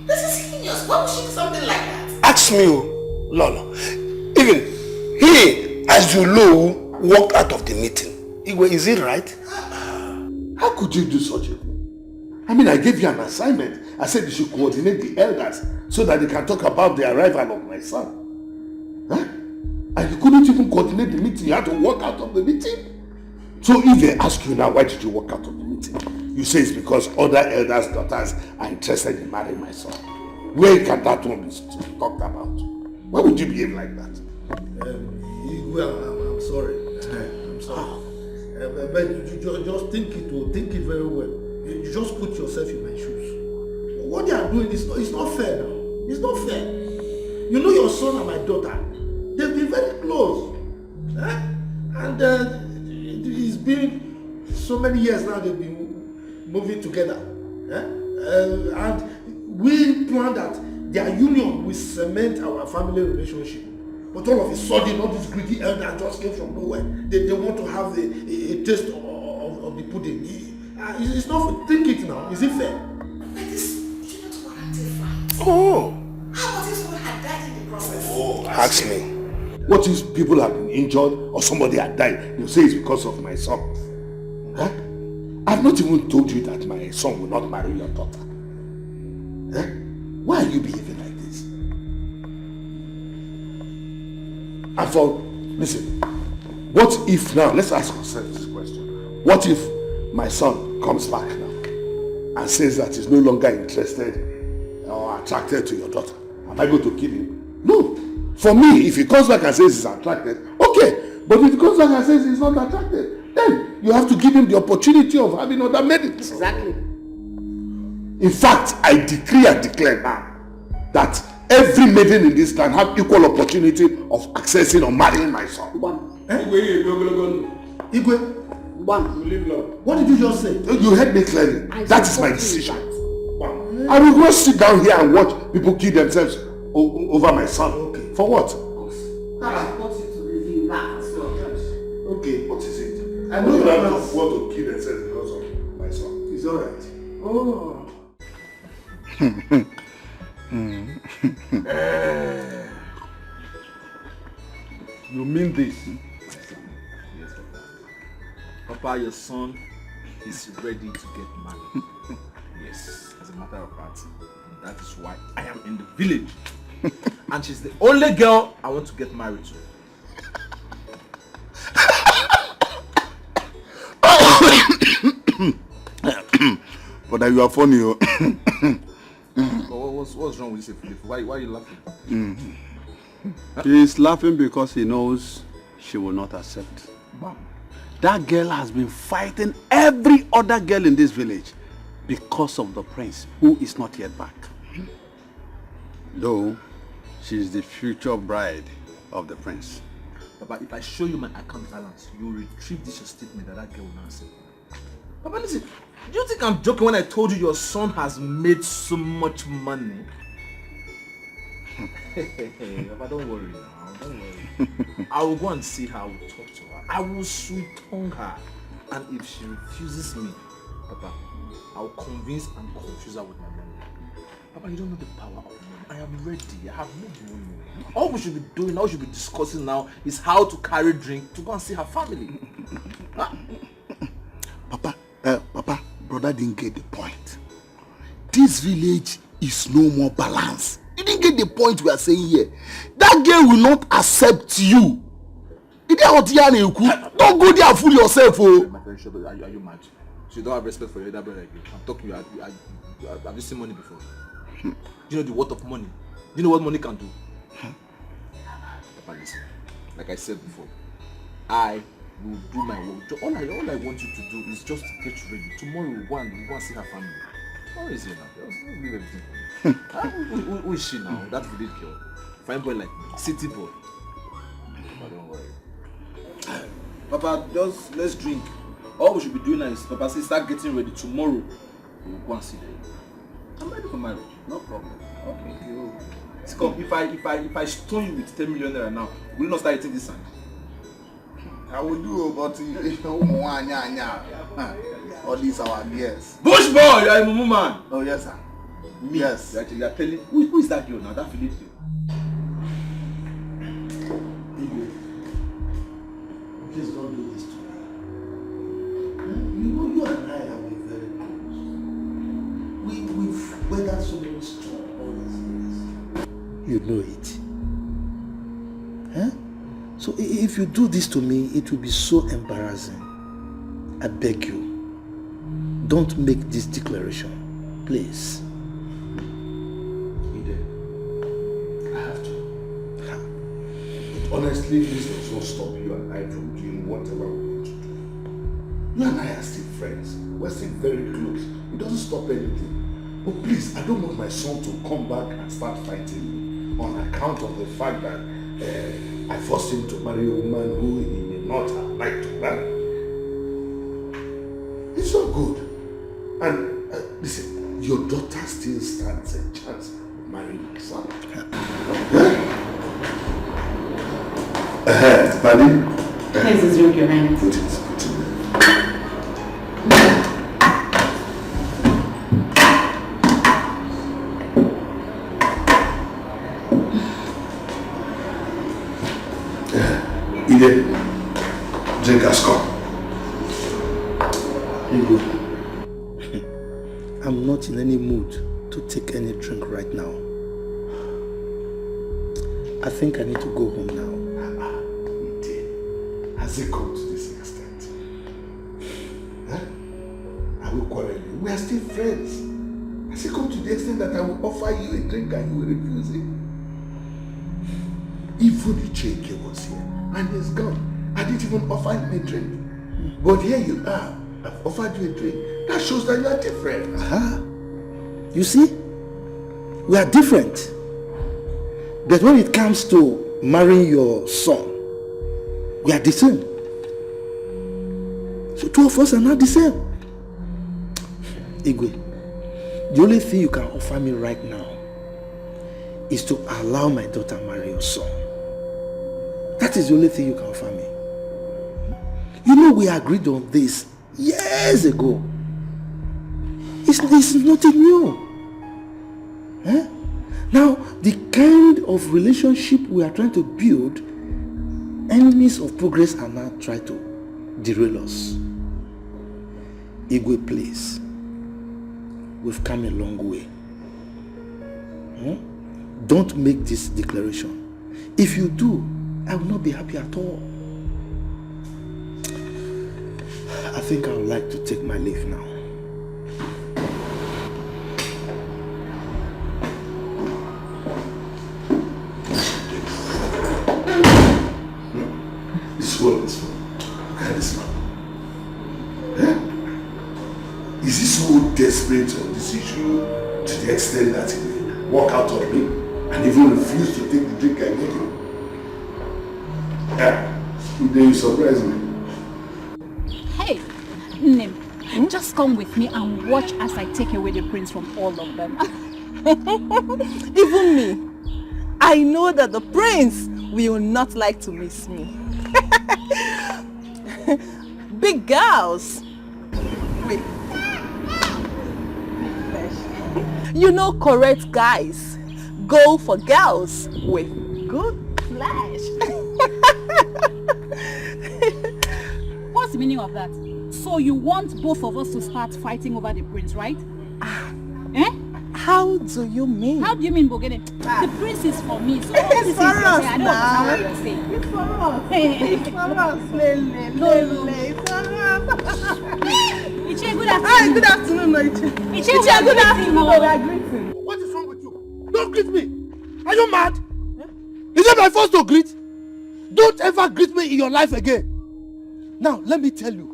Speaker 4: This is heinous. Why would she do something like that?
Speaker 15: Ask me, Lolo. Even he, as you know, walked out of the meeting. Igwe, is it right?
Speaker 12: How could you do such a thing? I mean, I gave you an assignment. I said you should coordinate the elders so that they can talk about the arrival of my son. Huh? And you couldn't even coordinate the meeting. You had to walk out of the meeting. So if they ask you now, why did you walk out of the meeting? You say it's because other elders' daughters are interested in marrying my son. Where can that one be talked about? Why would you behave like that?
Speaker 3: Well, I'm sorry. I'm sorry. But you just think it very well. You just put yourself in my shoes. What they are doing is not fair now. It's not fair. You know your son and my daughter, they've been very close. And it's been so many years now they've been moving together. And we planned that their union will cement our family relationship. But all of a sudden, all these greedy elders just came from nowhere. They want to have a taste of the pudding. It's not, think it now. Is it fair?
Speaker 4: But this shouldn't warrant a fight.
Speaker 15: Oh.
Speaker 4: How about if someone had died in the process?
Speaker 15: Oh, ask me.
Speaker 12: What if people have been injured or somebody had died? You say it's because of my son. Huh? I've not even told you that my son will not marry your daughter. Huh? Why are you behaving like this? And listen, what if now, let's ask ourselves this question. What if my son comes back now and says that he's no longer interested or attracted to your daughter? Am I going to kill him? No. For me, if he comes back and says he's attracted, okay. But if he comes back and says he's not attracted, then you have to give him the opportunity of having other maidens.
Speaker 8: Exactly.
Speaker 12: In fact, I decree and declare now that every maiden in this land have equal opportunity of accessing or marrying my son. Igwe. What did you just say? You heard me clearly. That is my decision. I will go sit down here and watch people kill themselves over my son. Okay. For what?
Speaker 8: I want you to review that as well.
Speaker 12: Okay, what is it? I know you don't want to kill themselves because of my son. It's alright. Oh.
Speaker 11: You mean this? Yes, Papa. Papa, your son is ready to get married. Yes, as a matter of fact, that is why I am in the village. And she's the only girl I want to get married to.
Speaker 7: Brother, you are funny. Oh.
Speaker 13: What's wrong with this? Why are you laughing?
Speaker 7: He is laughing because he knows she will not accept.
Speaker 13: Bam.
Speaker 7: That girl has been fighting every other girl in this village because of the prince, who is not yet back. Though, she is the future bride of the prince.
Speaker 13: Papa, if I show you my account balance, you will retrieve this your statement that girl will not accept. Papa, listen, do you think I'm joking when I told you your son has made so much money? Papa, don't worry now, don't worry. I will go and see her, I will talk to her, I will sweet-tongue her, and if she refuses me, Papa, I will convince and confuse her with my money. Papa, you don't know the power of money. I am ready, I have no money. All we should be doing, all we should be discussing now is how to carry drink to go and see her family.
Speaker 3: Papa, brother didn't get the point. This village is no more balanced. You didn't get the point we are saying here. That girl will not accept you. Don't go there and fool yourself. Oh.
Speaker 13: My friend, are you mad? So you don't have respect for your elder brother again. I'm talking to you. Have you seen money before? Do you know the worth of money? Do you know what money can do? Papa, listen. Like I said before, I will do my work. All I want you to do is just to get ready. Tomorrow we'll go and see her family. What is it now? Just leave everything. Who is she now? That village girl. Fine boy like me. City boy. Papa, don't worry. Papa, just let's drink. All we should be doing now is Papa say start getting ready. Tomorrow we'll go and see them. I'm ready for marriage. No problem. Okay. Come, if I stone you with 10 million naira now, will you not start eating this sand?
Speaker 7: I will do, but all these our years.
Speaker 13: Bush boy, you are a mumu man.
Speaker 7: Oh yes, sir.
Speaker 13: Me, yes. You are telling who is that girl now? That village girl.
Speaker 15: Please don't do this to me. You know you and I have been very close. We've weathered so many storms all these years. You know it. Huh? So if you do this to me, it will be so embarrassing. I beg you, don't make this declaration, please.
Speaker 12: I have to. But honestly, this does not stop you and I from doing whatever we want to do. You and I are still friends. We're still very close. It doesn't stop anything. But please, I don't want my son to come back and start fighting me on account of the fact that I forced him to marry a woman who he may not have liked to marry. It's not good. And listen, your daughter still stands a chance of marrying my son. Buddy?
Speaker 8: Here's his drink, Your Highness.
Speaker 12: Put it. Drink has come.
Speaker 15: I'm not in any mood to take any drink right now. I think I need to go home now.
Speaker 12: Has it come to this extent? Huh? I will quarrel you. We are still friends. Has it come to the extent that I will offer you a drink and you will refuse it? Even the Cheke was here and he's gone. I didn't even offer him a drink. But here you are. I've offered you a drink. That shows that you are different.
Speaker 15: You see? We are different. But when it comes to marrying your son, we are the same. So two of us are not the same. Igwe, the only thing you can offer me right now is to allow my daughter marry your son. That is the only thing you can offer me. You know we agreed on this years ago. It's nothing new. Huh? Now, the kind of relationship we are trying to build, enemies of progress are now trying to derail us. Igwe, please. We've come a long way. Don't make this declaration. If you do, I will not be happy at all. I think I would like to take my leave now.
Speaker 12: Look at this man. Eh? Is he so desperate on this issue to the extent that he will walk out on me and even refuse to take the drink I gave him? Yeah, today you surprise me.
Speaker 16: Hey, Nim, just come with me and watch as I take away the prince from all of them.
Speaker 5: Even me. I know that the prince will not like to miss me. Big girls. Wait. You know correct guys go for girls with good flesh.
Speaker 16: What's the meaning of that? So you want both of us to start fighting over the prince, right? Eh?
Speaker 5: How do you mean?
Speaker 16: How do you mean, Bogene? The prince is for me, so all this is for us. I don't understand what you're saying.
Speaker 5: It's for us. It's for us. It's for us.
Speaker 16: Iche, good afternoon.
Speaker 5: Good afternoon, Iche.
Speaker 16: Iche, good afternoon.
Speaker 3: What is wrong with you? Don't greet me. Are you mad? Is it my fault to greet? Don't ever greet me in your life again. Now, let me tell you.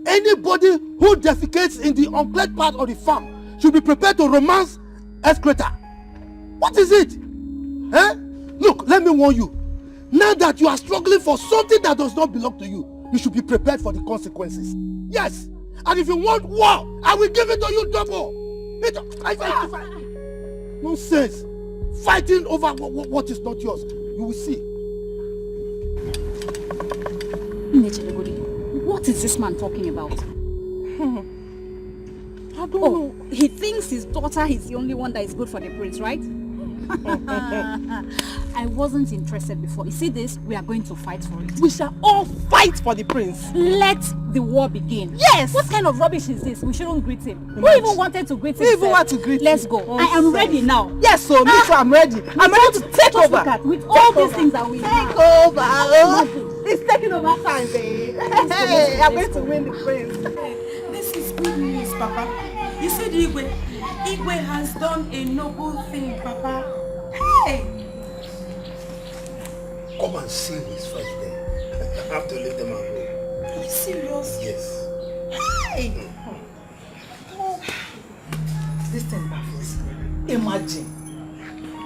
Speaker 3: Anybody who defecates in the uncleared part of the farm should be prepared to romance excreta. What is it? Eh? Look, let me warn you. Now that you are struggling for something that does not belong to you, you should be prepared for the consequences. Yes. And if you want war, I will give it to you double. Nonsense. Fighting over what is not yours. You will see.
Speaker 16: What is this man talking about?
Speaker 5: I don't know.
Speaker 16: He thinks his daughter is the only one that is good for the prince, right? I wasn't interested before. You see this? We are going to fight for it.
Speaker 5: We shall all fight for the prince.
Speaker 16: Let the war begin.
Speaker 5: Yes!
Speaker 16: What kind of rubbish is this? We shouldn't greet him. Who even wanted to greet him?
Speaker 5: Who even want to greet him?
Speaker 16: Let's go. I am ready now.
Speaker 5: Yes, so me too, I'm ready. I'm ready to take over.
Speaker 16: With all these things that we have.
Speaker 5: Take over. It's taking over time, babe. Hey, I'm going to win the prince.
Speaker 1: This is good news, Papa. You see the Igwe? Igwe has done a noble thing, Papa. Hey!
Speaker 3: Come and see his fight there. I have to leave them alone.
Speaker 1: Are you serious?
Speaker 3: Yes.
Speaker 1: Hey! Oh. This thing baffles me. Imagine.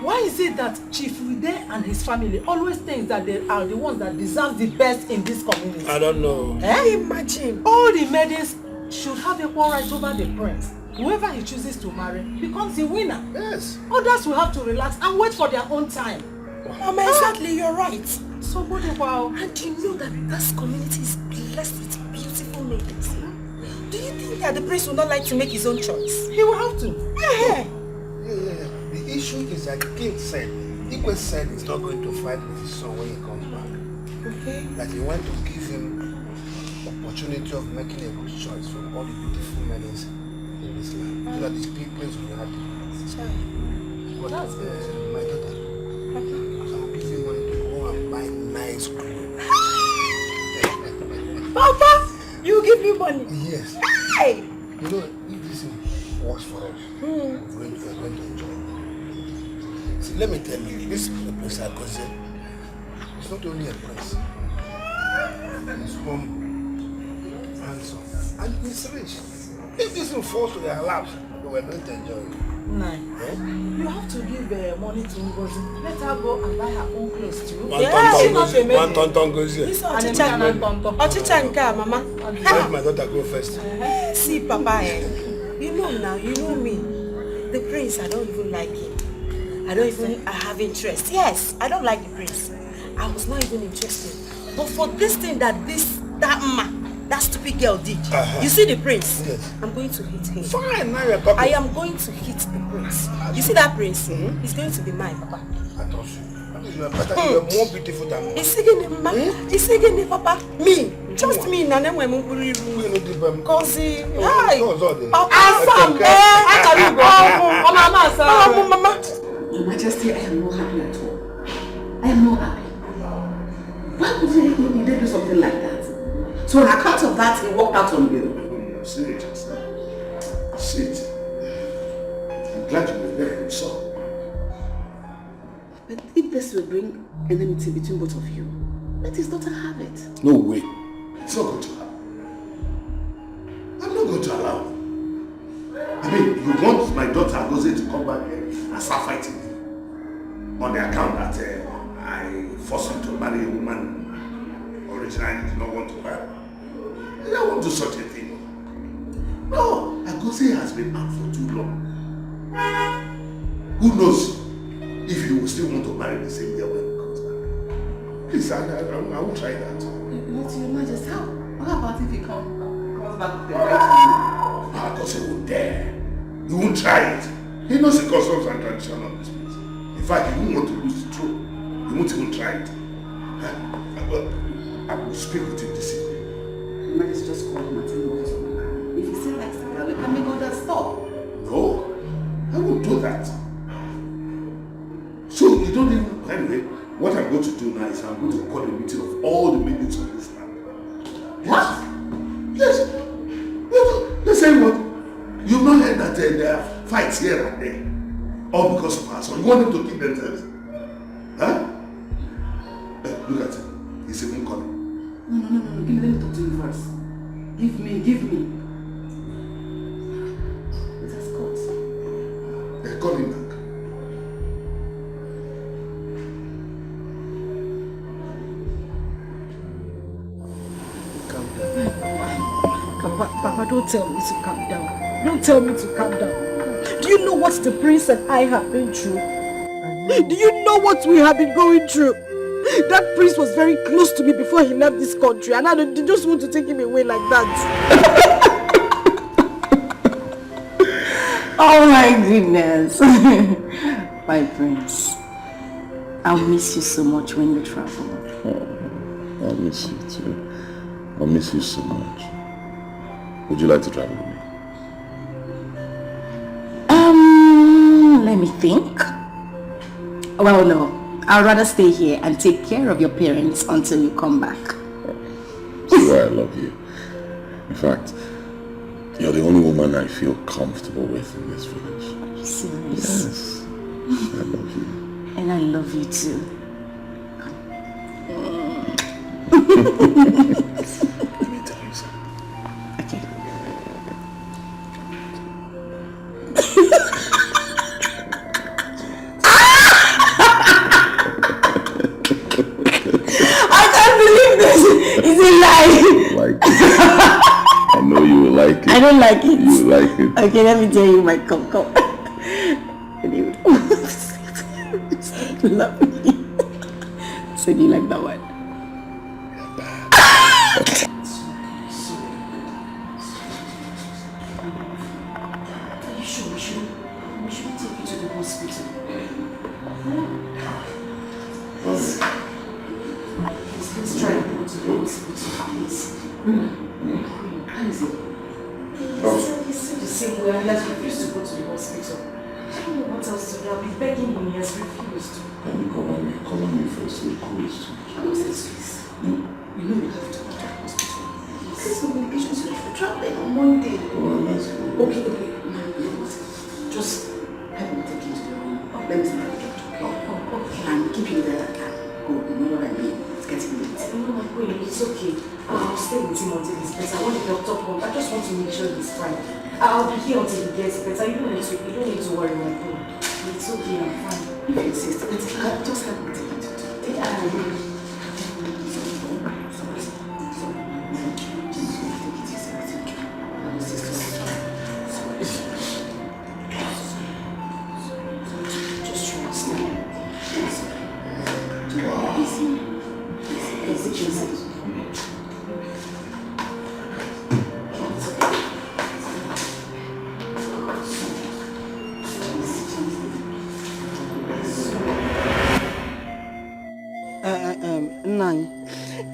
Speaker 1: Why is it that Chief Ude and his family always think that they are the ones that deserve the best in this community?
Speaker 3: I don't know.
Speaker 1: Imagine. All the maidens should have equal rights over the prince. Whoever he chooses to marry becomes the winner.
Speaker 3: Yes.
Speaker 1: Others will have to relax and wait for their own time.
Speaker 4: Mama, exactly, you're right.
Speaker 1: So good, wow.
Speaker 4: And you know that this community is blessed with beautiful maidens. Do you think that the prince will not like to make his own choice?
Speaker 1: He will have to.
Speaker 3: Yeah. The issue is that the king said, Igwe said he's not going to fight with his son when he comes back.
Speaker 4: Okay.
Speaker 3: That he wants to give him opportunity of making a good choice from all the beautiful maidens in this land. So that these people will be happy. But
Speaker 1: that's good.
Speaker 3: My daughter, I'll give you money to go and buy nice clothes.
Speaker 4: Papa, you give me money?
Speaker 3: Yes.
Speaker 4: Hey!
Speaker 3: You know, if this works for us, we're going to enjoy it. See, let me tell you, this prince Agozie is not only a prince. He's humble, handsome, and he's rich. If this thing falls to their laps, we're going to enjoy it.
Speaker 1: You have to give money to Ngozi. Let her go and buy her own clothes too.
Speaker 3: One tonton goes here.
Speaker 4: This Ochicha Nka, Mama.
Speaker 3: Let my daughter go first.
Speaker 4: See, Papa, you know now, you know me. The prince, I don't even like him. I don't even have interest. Yes, I don't like the prince. I was not even interested. But for this thing that stupid girl did, you see the prince?
Speaker 3: Yes.
Speaker 4: I'm going to hit him.
Speaker 3: Fine, now you're talking.
Speaker 4: I am going to hit the prince. You see that prince? He's going to be mine, Papa.
Speaker 3: I trust you. You are better, you are more beautiful than me.
Speaker 4: He's singing him, He's singing him, Papa. Me. Trust me, Nana, when we will. Cause he. Hi.
Speaker 8: Mama. Your Majesty, I am not happy at all. I am not happy. Why would he do something like that? So on account of that, he walked out on you.
Speaker 12: Sit it, sit. I'm glad you were there, so.
Speaker 8: But if this will bring enmity between both of you, let his daughter have it.
Speaker 12: No way. It's not going to happen. I'm not going to allow it. I mean, you want my daughter Agose to come back here and start fighting me on the account that I forced him to marry a woman originally did not want to marry. I won't do such a thing. No, Agose has been out for too long. Who knows if he will still want to marry the same girl when he comes back. Please, I won't try that.
Speaker 8: Not your Majesty, how? What about if he comes back with the right woman?
Speaker 12: No, Agose won't dare. He won't try it. He knows the customs and tradition of this place. In fact, he won't want to lose the throne. He won't even try it. I will speak with him this evening.
Speaker 8: Your Majesty, just call him and tell him what is going on. If he still likes it, we can make all that stop.
Speaker 12: No, I won't do that. So you don't even, anyway, what I'm going to do now is I'm going to call a meeting of all the maidens of this land. What? Yes. They say what? You've not heard that there are fights here and there. All because of us. So you want them to kill themselves? Huh? Look at him. He's even calling.
Speaker 8: No. Give me, let me talk to you first. Give me. It has got.
Speaker 12: They're coming back.
Speaker 4: Calm down. Papa, don't tell me to calm down. Don't tell me to calm down. Do you know what the prince and I have been through? Do you know what we have been going through? That prince was very close to me before he left this country, and I just want to take him away like that.
Speaker 8: Oh my goodness. My prince, I'll miss you so much when you travel.
Speaker 2: Oh, I'll miss you too. I'll miss you so much. Would you like to travel with me?
Speaker 8: Let me think. Well, no. I'd rather stay here and take care of your parents until you come back.
Speaker 2: See why I love you. In fact, you're the only woman I feel comfortable with in this village.
Speaker 8: Are you serious?
Speaker 2: Yes. I love you.
Speaker 8: And I love you too.
Speaker 2: Let me tell you something.
Speaker 8: Okay. It's a lie.
Speaker 2: Like it. I know you will like it.
Speaker 8: I don't like it.
Speaker 2: You will like it.
Speaker 8: Okay, let me tell you my come. Love me. So do you like that one? Are you sure we should take you to the hospital? Let's try and go to the hospital, please. How is it? He said the same way, and he has refused to go to the hospital. I don't know what else to do. I'll be begging him, he has refused.
Speaker 2: Can you call on me first? We're close.
Speaker 8: Please. You know you have to go to the hospital. This will be patients. We're traveling on Monday.
Speaker 2: Well, let's go.
Speaker 8: Okay. Just help me take you to the room. Let me see what I can do. Okay. And keep you there. Go. You know what I mean? It's getting late. No, it's okay. I'll stay with him until he's better. I want the doctor home. I just want to make sure he's fine. I'll be here until he gets better. You don't need to worry, my friend. It's okay, I'm fine. If you insist, just help me take it to just trust me. Easy.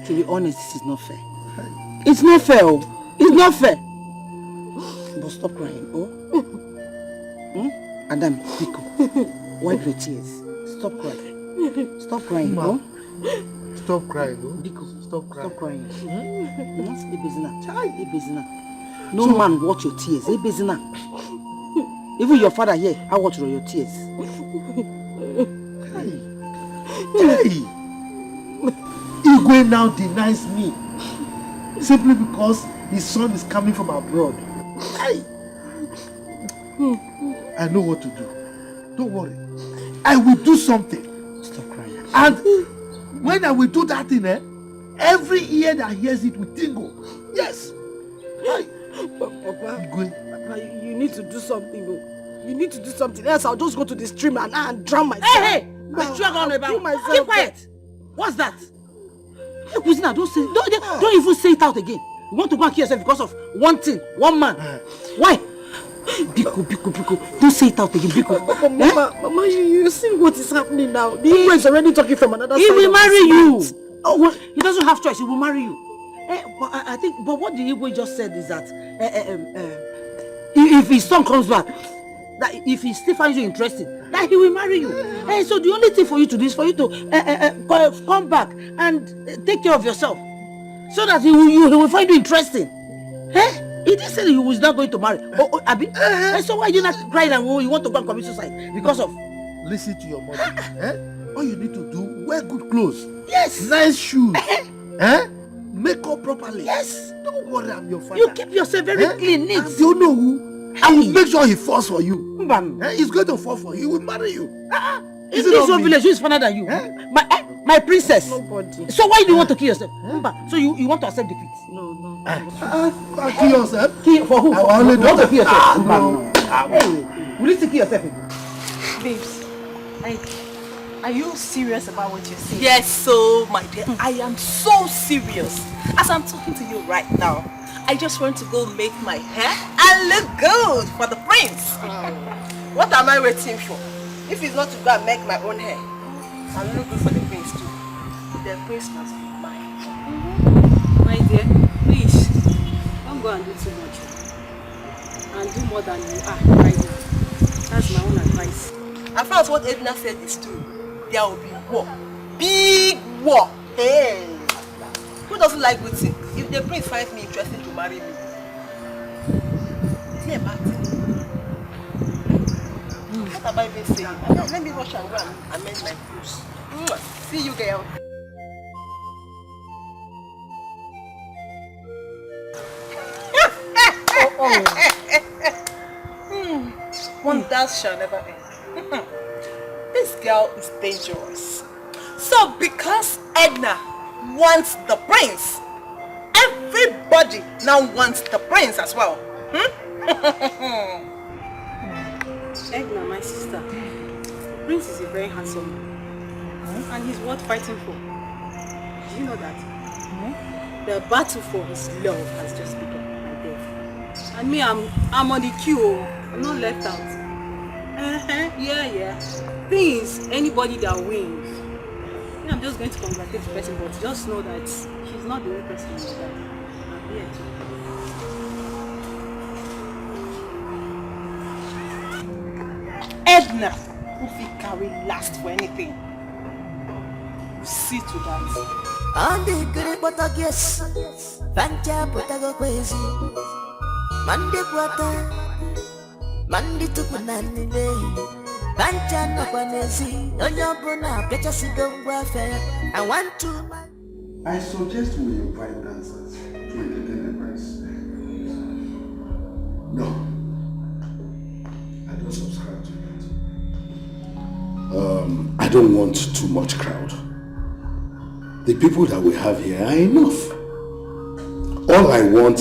Speaker 4: To be honest, this is not fair. It's not fair. It's not fair. But stop crying, oh? Adam, Pico, wipe your tears. Stop crying. Stop crying, oh?
Speaker 3: Stop crying, oh?
Speaker 4: Pico, stop crying. No man watch your tears. Even your father here, I watch your tears.
Speaker 3: Hey! Igwe now denies me. simply because his son is coming from abroad. I know what to do. Don't worry. I will do something.
Speaker 15: Stop crying.
Speaker 3: And when I will do that thing, every ear that hears it will tingle. Yes.
Speaker 4: Papa, you need to do something. You need to do something else. I'll just go to the stream and drown myself.
Speaker 10: Hey! Keep quiet. What's that? Hey, Kuzina, don't even say it out again. You want to go and kill yourself because of one thing, one man. Why? Biko. Don't say it out again, Biko.
Speaker 4: Mama, you see what is happening now. The Igbo is already talking from another side.
Speaker 10: He will marry you. Oh, well, he doesn't have choice. He will marry you. But what the Igbo just said is that if his son comes back, that if he still finds you interesting, that he will marry you. So the only thing for you to do is for you to come back and take care of yourself, so that he will find you interesting. He didn't say that he was not going to marry. Abi? So why you not crying and you want to go and commit suicide because of?
Speaker 3: Listen to your mother. All you need to do, wear good clothes.
Speaker 10: Yes.
Speaker 3: Nice shoes. Make up properly.
Speaker 10: Yes.
Speaker 3: Don't worry, I'm your father.
Speaker 10: You keep yourself very clean, neat.
Speaker 3: And you know who? I will make sure he falls for you. He's going to fall for you. He will marry you.
Speaker 10: In this one village, who is finer than you? My princess.
Speaker 4: Nobody.
Speaker 10: So why do you want to kill yourself? So you want to accept defeat?
Speaker 4: No.
Speaker 3: Kill yourself?
Speaker 10: Kill for who?
Speaker 3: I will only
Speaker 10: you want to kill yourself?
Speaker 3: No.
Speaker 10: Hey, will you still kill yourself again?
Speaker 5: Babes, are you serious about what you're saying?
Speaker 1: Yes, so my dear, I am so serious. As I'm talking to you right now, I just want to go make my hair and look good for the prince.
Speaker 4: What am I waiting for? If it's not to go and make my own hair, I'll look good for the prince too. The prince must be mine.
Speaker 16: My dear, please, don't go and do too much. And do more than you are right now. That's my own advice.
Speaker 4: As far as what Edna said is true, there will be war. Big war. Hey. Who doesn't like good things? If the prince finds me interesting to marry me, is he a bad thing? What have I been saying? Let me rush and go and amend my clothes. See you, girl. Wonders shall never end. This girl is dangerous.
Speaker 1: So because Edna wants the prince, everybody now wants the prince as well.
Speaker 16: Egna, my sister, Prince is a very handsome man. And he's worth fighting for. Do you know that? The battle for his love has just begun, my dear. And me, I'm on the queue. I'm not left out. Yeah. Things, anybody that wins. Yeah, I'm just going to congratulate the person, but just know that she's not the only person in your life. I'm here too.
Speaker 1: Edna, if he carry last for anything, you see to that.
Speaker 6: On the good but I guess Fancha but I go crazy. Monday quarter Monday to Kunani Fancha no panesi on your bona better see go welfare. I want to.
Speaker 12: I suggest we invite dancers to entertain the prince. No, I don't subscribe to that. I don't want too much crowd. The people that we have here are enough. All I want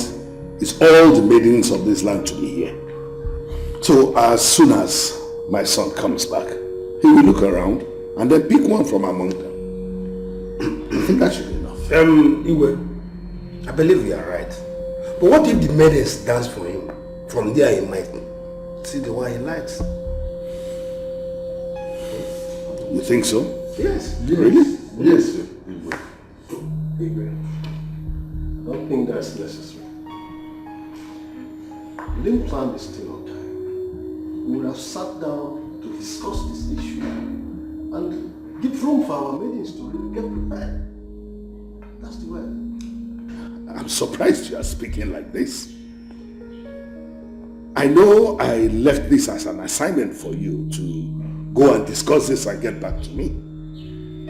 Speaker 12: is all the maidens of this land to be here. So as soon as my son comes back, he will look around and then pick one from among them. I think that should be enough.
Speaker 11: Iwe, I believe you are right. But what if the maidens dance for him? From there he might see the one he likes.
Speaker 12: You think so?
Speaker 11: Yes.
Speaker 12: Really?
Speaker 11: Yes. Igwe, I don't think that's necessary. We didn't plan this thing on time. We would have sat down to discuss this issue and give room for our maidens to really get prepared. That's the way.
Speaker 12: I'm surprised you are speaking like this. I know I left this as an assignment for you to go and discuss this and get back to me.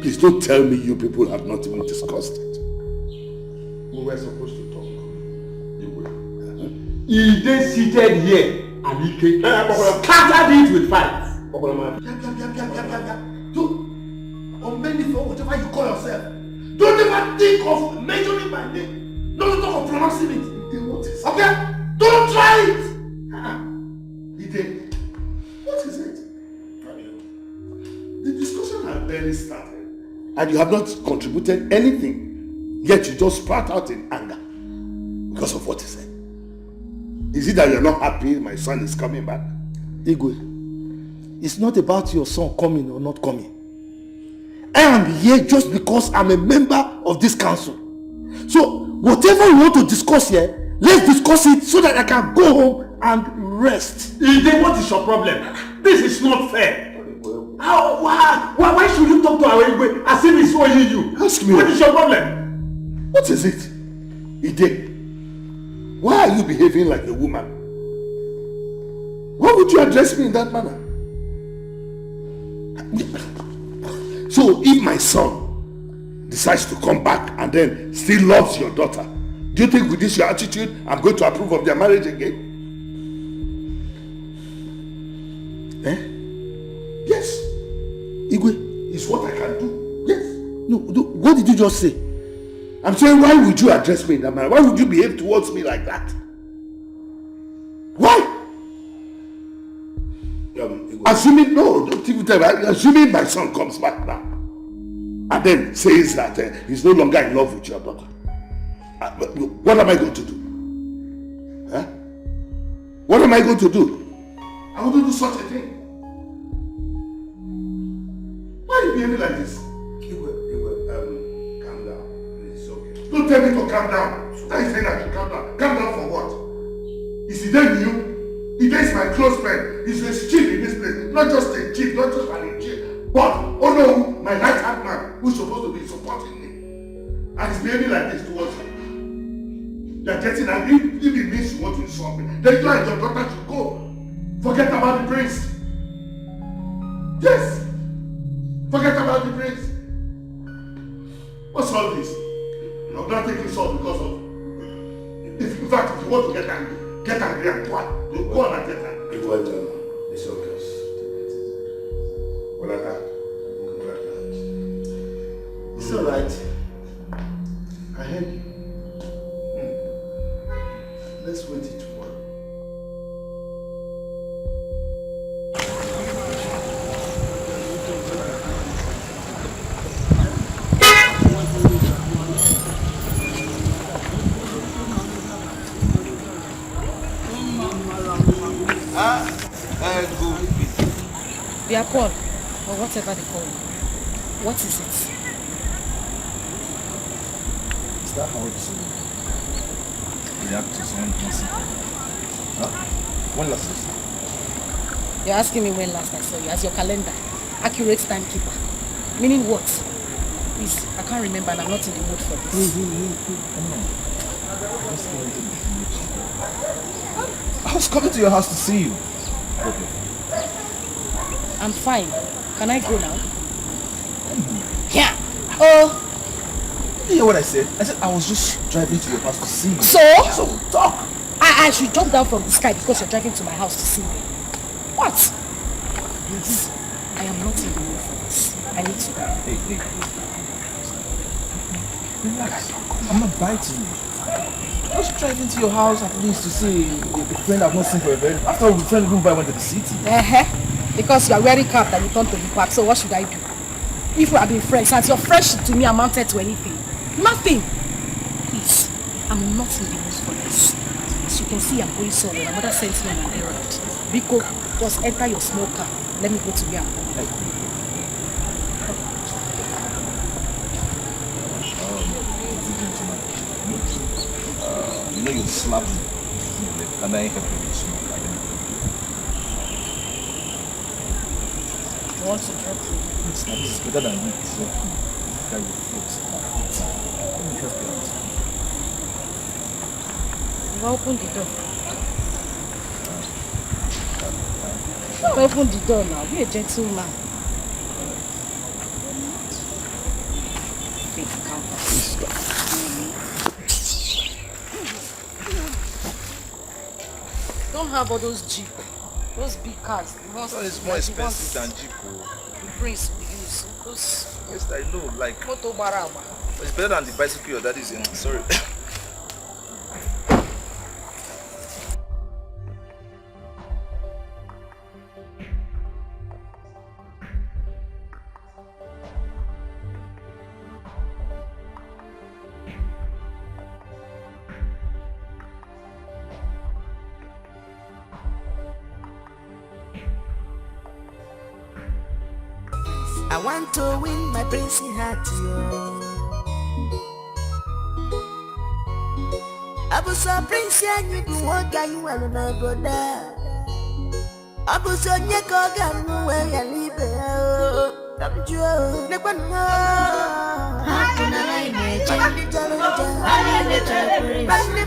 Speaker 12: Please don't tell me you people have not even discussed it.
Speaker 11: We were supposed to talk. He then seated here and he came scattered it with fight.
Speaker 3: Don't bend it for whatever you call yourself. Don't ever think of mentioning my name. Don't talk of pronouncing it. Okay? Don't try it!
Speaker 12: Ide, what is it? The discussion had barely started. And you have not contributed anything. Yet you just sprout out in anger. Because of what he said. Is it that you're not happy my son is coming back?
Speaker 3: Igwe, it's not about your son coming or not coming. I am here just because I'm a member of this council. So, whatever you want to discuss here, let's discuss it so that I can go home and rest.
Speaker 11: Ide, what is your problem? This is not fair. Why should you talk to our Igwe as if he's owing you?
Speaker 12: Ask me.
Speaker 11: What is your problem?
Speaker 12: What is it? Ide, why are you behaving like a woman? Why would you address me in that manner? So if my son decides to come back and then still loves your daughter, do you think with this your attitude I'm going to approve of their marriage again? Yes.
Speaker 3: Igwe,
Speaker 12: it's what I can do. Yes.
Speaker 3: No, what did you just say?
Speaker 12: I'm saying, why would you address me in that manner? Why would you behave towards me like that? Why? Assuming, no, don't even tell me. Assuming my son comes back now and then says that he's no longer in love with your daughter. What am I going to do? Huh? What am I going to do? I want to do such a thing. Why are you behaving like this?
Speaker 3: Calm down. It's okay.
Speaker 12: Don't tell me to calm down. Why are you saying I should calm down? Calm down for what? Is he then you? He is my close friend. He's a chief in this place. Not just a chief, not just an chief. But, oh no, my right-hand man who's supposed to be supporting me. And he's behaving like this towards me. You're getting angry. If it means you want to insult me, then you and your daughter should go. Forget about the prince. Yes. Forget about the prince. What's all this? I'm not taking salt because of... In fact, if you want to get angry and what? Go on and get angry.
Speaker 3: It was it's okay. It's alright. I heard you. Let's wait it tomorrow.
Speaker 4: They are called, or whatever they call it. What is it?
Speaker 13: Is that how to react to someone missing? Huh? When last you saw?
Speaker 4: You're asking me when last I saw you, as your calendar. Accurate timekeeper. Meaning what? Please, I can't remember and I'm not in the mood for this.
Speaker 13: I was coming to your house to see you. Okay.
Speaker 4: I'm fine. Can I go now? Yeah. Oh.
Speaker 13: You hear what I said? I said I was just driving to your house to see you.
Speaker 4: So?
Speaker 13: So talk.
Speaker 4: I should jump down from the sky because you're driving to my house to see me. What? Please. I am not in the mood for this. I need to go.
Speaker 13: Hey. Relax. I'm not biting you. I was driving to your house at least to see a friend I've not seen for a very long time. After all, the friend who went to the city.
Speaker 4: Because you are wearing cap and you turn to the back, so what should I do? If we have been friends, and your friendship to me amounted to anything. Nothing. Please, I'm not in the mood for this. As you can see, I'm going somewhere. My mother sent me on an errand. Biko, just enter your small car. Let me go to where I'm going.
Speaker 13: You know you slapped me. And I ain't happy with smoke.
Speaker 4: You want to drop me?
Speaker 13: It's not. It's better than me. So, carry your foot. Let me help you out.
Speaker 4: You open the door. Don't open the door now. Be a gentleman. don't have all those Jeep. Those big cars.
Speaker 13: It's more expensive than Jeep.
Speaker 4: The Prince will use. Those...
Speaker 13: Yes, I know. Like,
Speaker 4: Moto Baraba.
Speaker 13: it's better than the bicycle your daddy's in. Sorry.
Speaker 6: I want to win my princey heart, yo. I was a prince and you do what you want to go there. I was on your car, where you live. I'm Joe. Never know. How can I manage? I'm the challenger. I'm the challenger. I'm the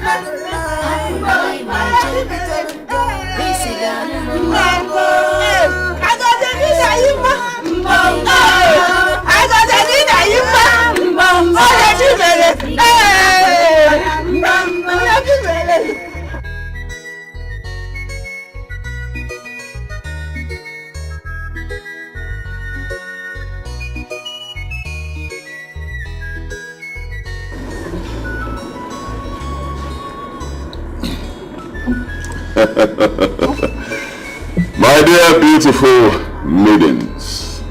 Speaker 2: My dear beautiful maidens,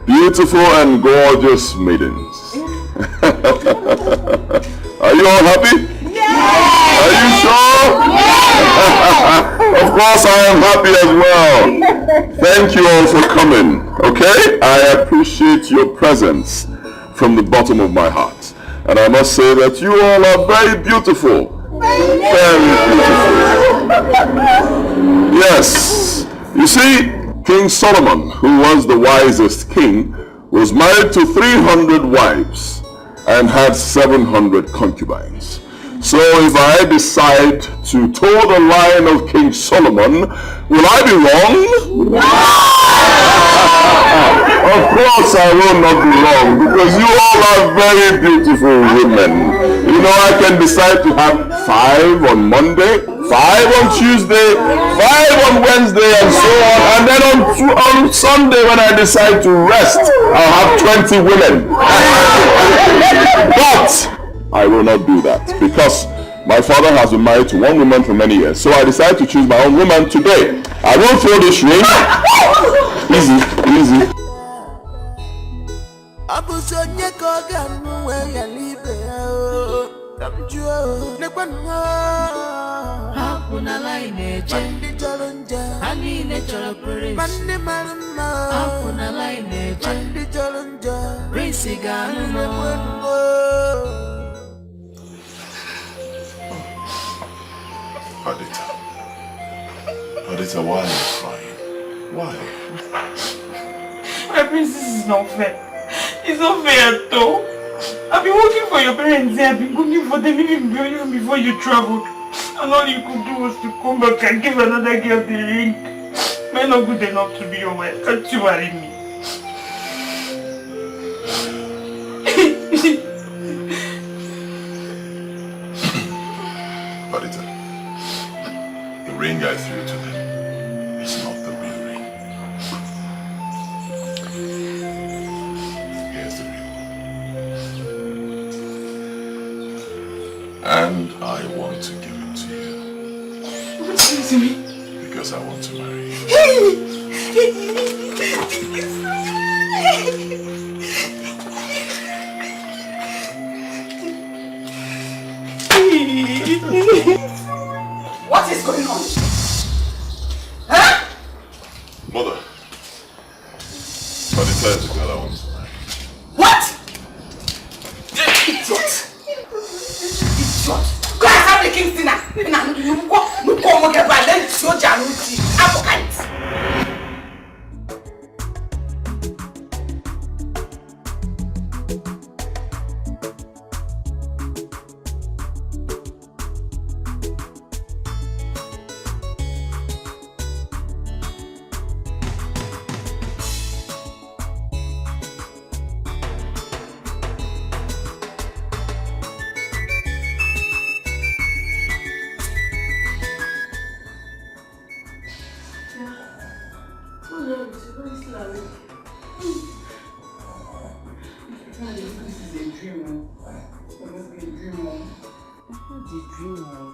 Speaker 2: beautiful and gorgeous maidens, are you all happy? Yeah. Are you sure? Yeah. Of course I am happy as well. Thank you all for coming, okay? I appreciate your presence from the bottom of my heart. And I must say that you all are very beautiful. Very beautiful. Yes. You see, King Solomon, who was the wisest king, was married to 300 wives and had 700 concubines. So if I decide to toe the line of King Solomon, will I be wrong? No! Of course I will not be wrong, because you all are very beautiful women. You know, I can decide to have 5 on Monday, 5 on Tuesday, 5 on Wednesday, and so on. And then on Sunday, when I decide to rest, I'll have 20 women. But I will not do that, because my father has been married to one woman for many years. So I decided to choose my own woman today. I will throw this ring. Easy, easy. Adita, why are you crying? Why?
Speaker 10: My princess is not fair. It's not fair at all. I've been working for your parents here. I've been cooking for them even before you traveled. And all you could do was to come back and give another girl the ring. Men not good enough to be your wife. Can't you marry me?
Speaker 2: Adita, the ring I threw to them is not the real ring. Here's the ring. And I want to give it to you.
Speaker 10: What do you to me?
Speaker 2: Because I want to marry you.
Speaker 1: What is going on? Huh?
Speaker 2: Mother, Adita is the girl I want to marry.
Speaker 1: What? Idiot! Idiot! Go and have the king's dinner.
Speaker 8: No.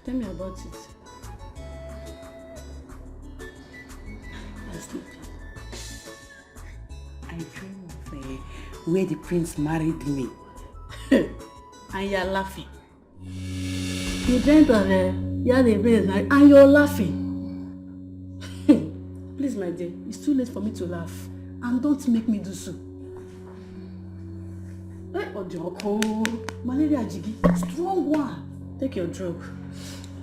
Speaker 8: Tell me about it. I dream of where the prince married me. And you're laughing. You dreamt of you're the prince and you're laughing. Please, my dear, it's too late for me to laugh. And don't make me do so. Malaria jiggy, strong one. Take your drug.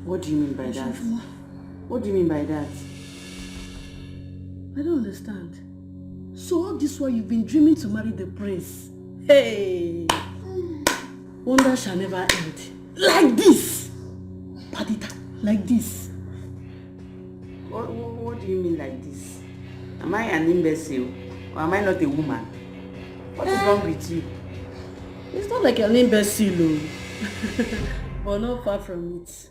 Speaker 10: What do you mean by that? What do you mean by that?
Speaker 8: I don't understand. So all this while you've been dreaming to marry the prince. Hey! Wonder shall never end. Like this! Padita, like this.
Speaker 10: What do you mean like this? Am I an imbecile? Or am I not a woman? What is wrong with you?
Speaker 8: It's not like an imbecile, but not far from it.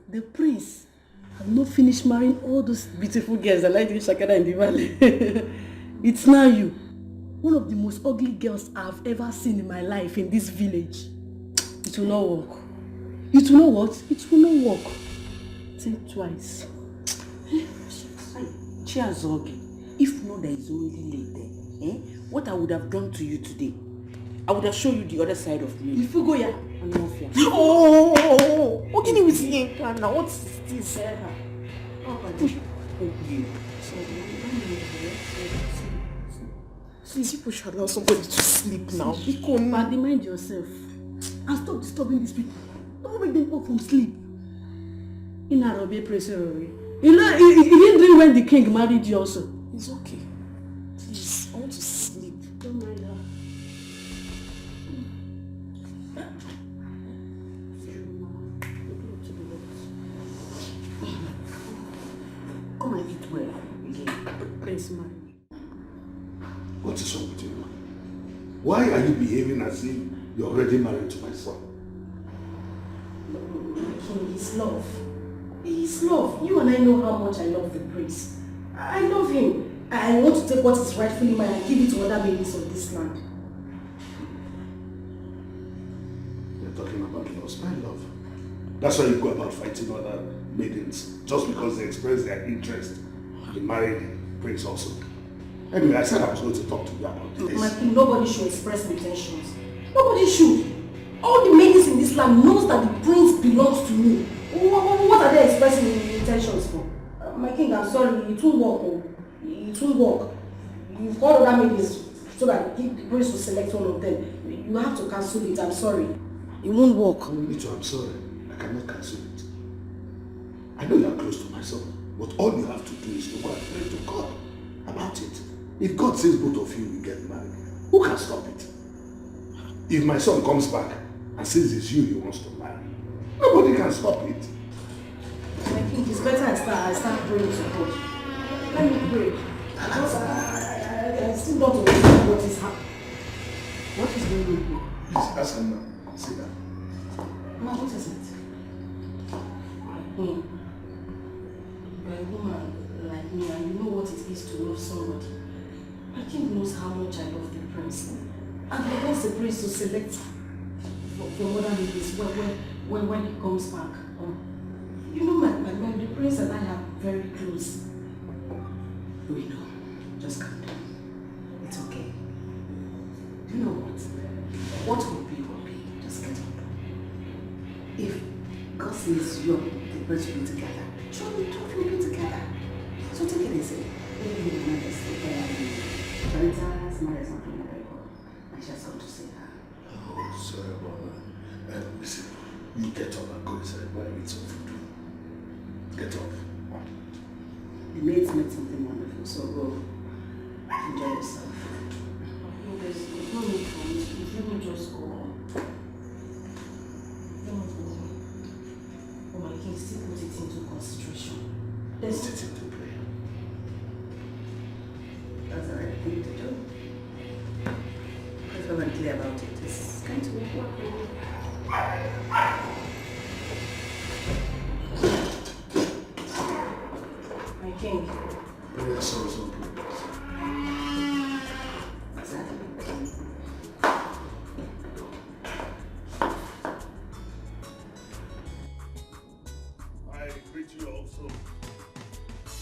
Speaker 8: The prince has not finished marrying all those beautiful girls that like doing shakara in the valley. It's now you. One of the most ugly girls I've ever seen in my life in this village. It will not work. It will not what? It will not work. Think twice.
Speaker 10: Chiazogi, if not there is already late there, what I would have done to you today, I would have shown you the other side of me.
Speaker 8: If you go here,
Speaker 10: I'm not fair.
Speaker 8: Oh, what can you see now? What is this?
Speaker 1: Please, people should allow somebody to sleep now.
Speaker 8: Paddy, mind yourself. And stop disturbing these people. Don't make them up from sleep. In Arabi, praise Arabi. You know, he didn't dream when the king married you also.
Speaker 1: It's okay. Please, I want to sleep.
Speaker 8: Don't mind her.
Speaker 10: Come and eat well again.
Speaker 8: Prince married.
Speaker 12: What is wrong with you? Why are you behaving as if you're already married to my son?
Speaker 8: His love. His love. You and I know how much I love the prince. I love him. I want to take what is rightfully mine and give it to other babies of this land.
Speaker 12: You're talking about loss. My love. That's why you go about fighting other maidens just because they express their interest in marrying the prince also. Anyway, I said I was going to talk to you about this.
Speaker 8: My king, nobody should express intentions. Nobody should. All the maidens in this land knows that the prince belongs to me. What are they expressing intentions for? My king, I'm sorry, it won't work. It won't work. You've got other maidens so that the prince will select one of them. You have to cancel it, I'm sorry. It won't work.
Speaker 12: Me too, I'm sorry. I cannot cancel it. I know you're close to my son, but all you have to do is to go and pray to God about it. If God says both of you will get married, who can stop it? If my son comes back and says it's you he wants to marry, nobody can stop it.
Speaker 8: I think it's better I start praying to God. Let me pray. Because I still don't understand what is happening. What is going on here?
Speaker 12: Please, ask him now. Sit down.
Speaker 8: Ma, what is it? You're a woman like me and you know what it is to love somebody. My king knows how much I love the prince. And he wants the prince to select from other ladies when he comes back. You know, the prince and I are very close.
Speaker 10: We know. Just calm down. It's okay. You know what? What will be will be. Just get up. If God says you the birds will be together, surely two will be together. So take it easy. Marita, Samara is not doing very well. I just want to say that.
Speaker 12: Oh, sorry about that. Listen, you get up and go inside while I eat some food. Get up.
Speaker 10: The maids made something wonderful, so go enjoy yourself.
Speaker 8: No, there's no need for me. Let me just go. Oh my king, still put it into consideration.
Speaker 12: Let's put it into prayer.
Speaker 10: That's the right thing to do. Because we're clear about it. It's going to work.
Speaker 8: My king.
Speaker 12: Yeah, sorry.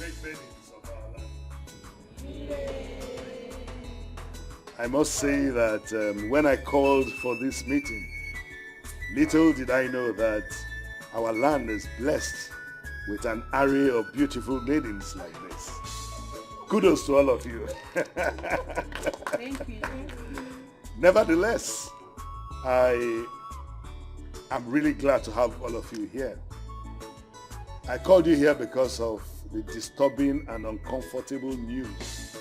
Speaker 7: great maidens of our land. I must say that when I called for this meeting, little did I know that our land is blessed with an array of beautiful maidens like this. Kudos to all of you.
Speaker 16: Thank you.
Speaker 7: Nevertheless, I am really glad to have all of you here. I called you here because of the disturbing and uncomfortable news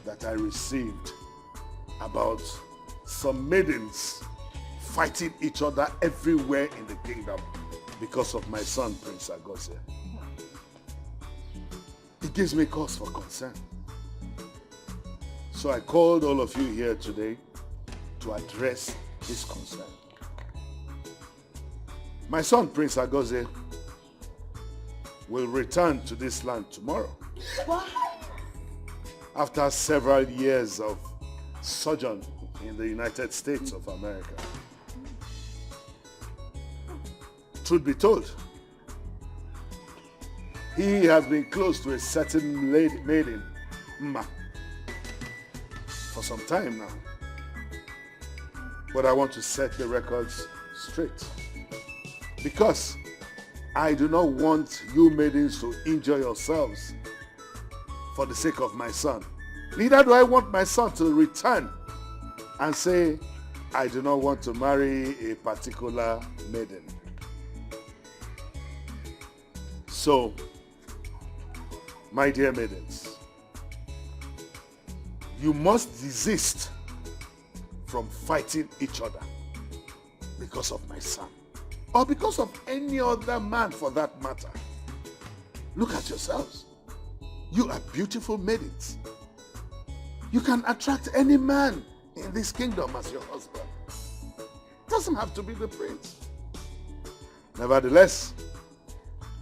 Speaker 7: that I received about some maidens fighting each other everywhere in the kingdom because of my son, Prince Agose. It gives me cause for concern. So I called all of you here today to address this concern. My son, Prince Agose, will return to this land tomorrow.
Speaker 16: What?
Speaker 7: After several years of sojourn in the United States of America. Truth be told, he has been close to a certain maiden, Mma, for some time now. But I want to set the records straight. Because I do not want you maidens to injure yourselves for the sake of my son. Neither do I want my son to return and say, I do not want to marry a particular maiden. So, my dear maidens, you must desist from fighting each other because of my son, or because of any other man for that matter. Look at yourselves. You are beautiful maidens. You can attract any man in this kingdom as your husband. Doesn't have to be the prince. Nevertheless,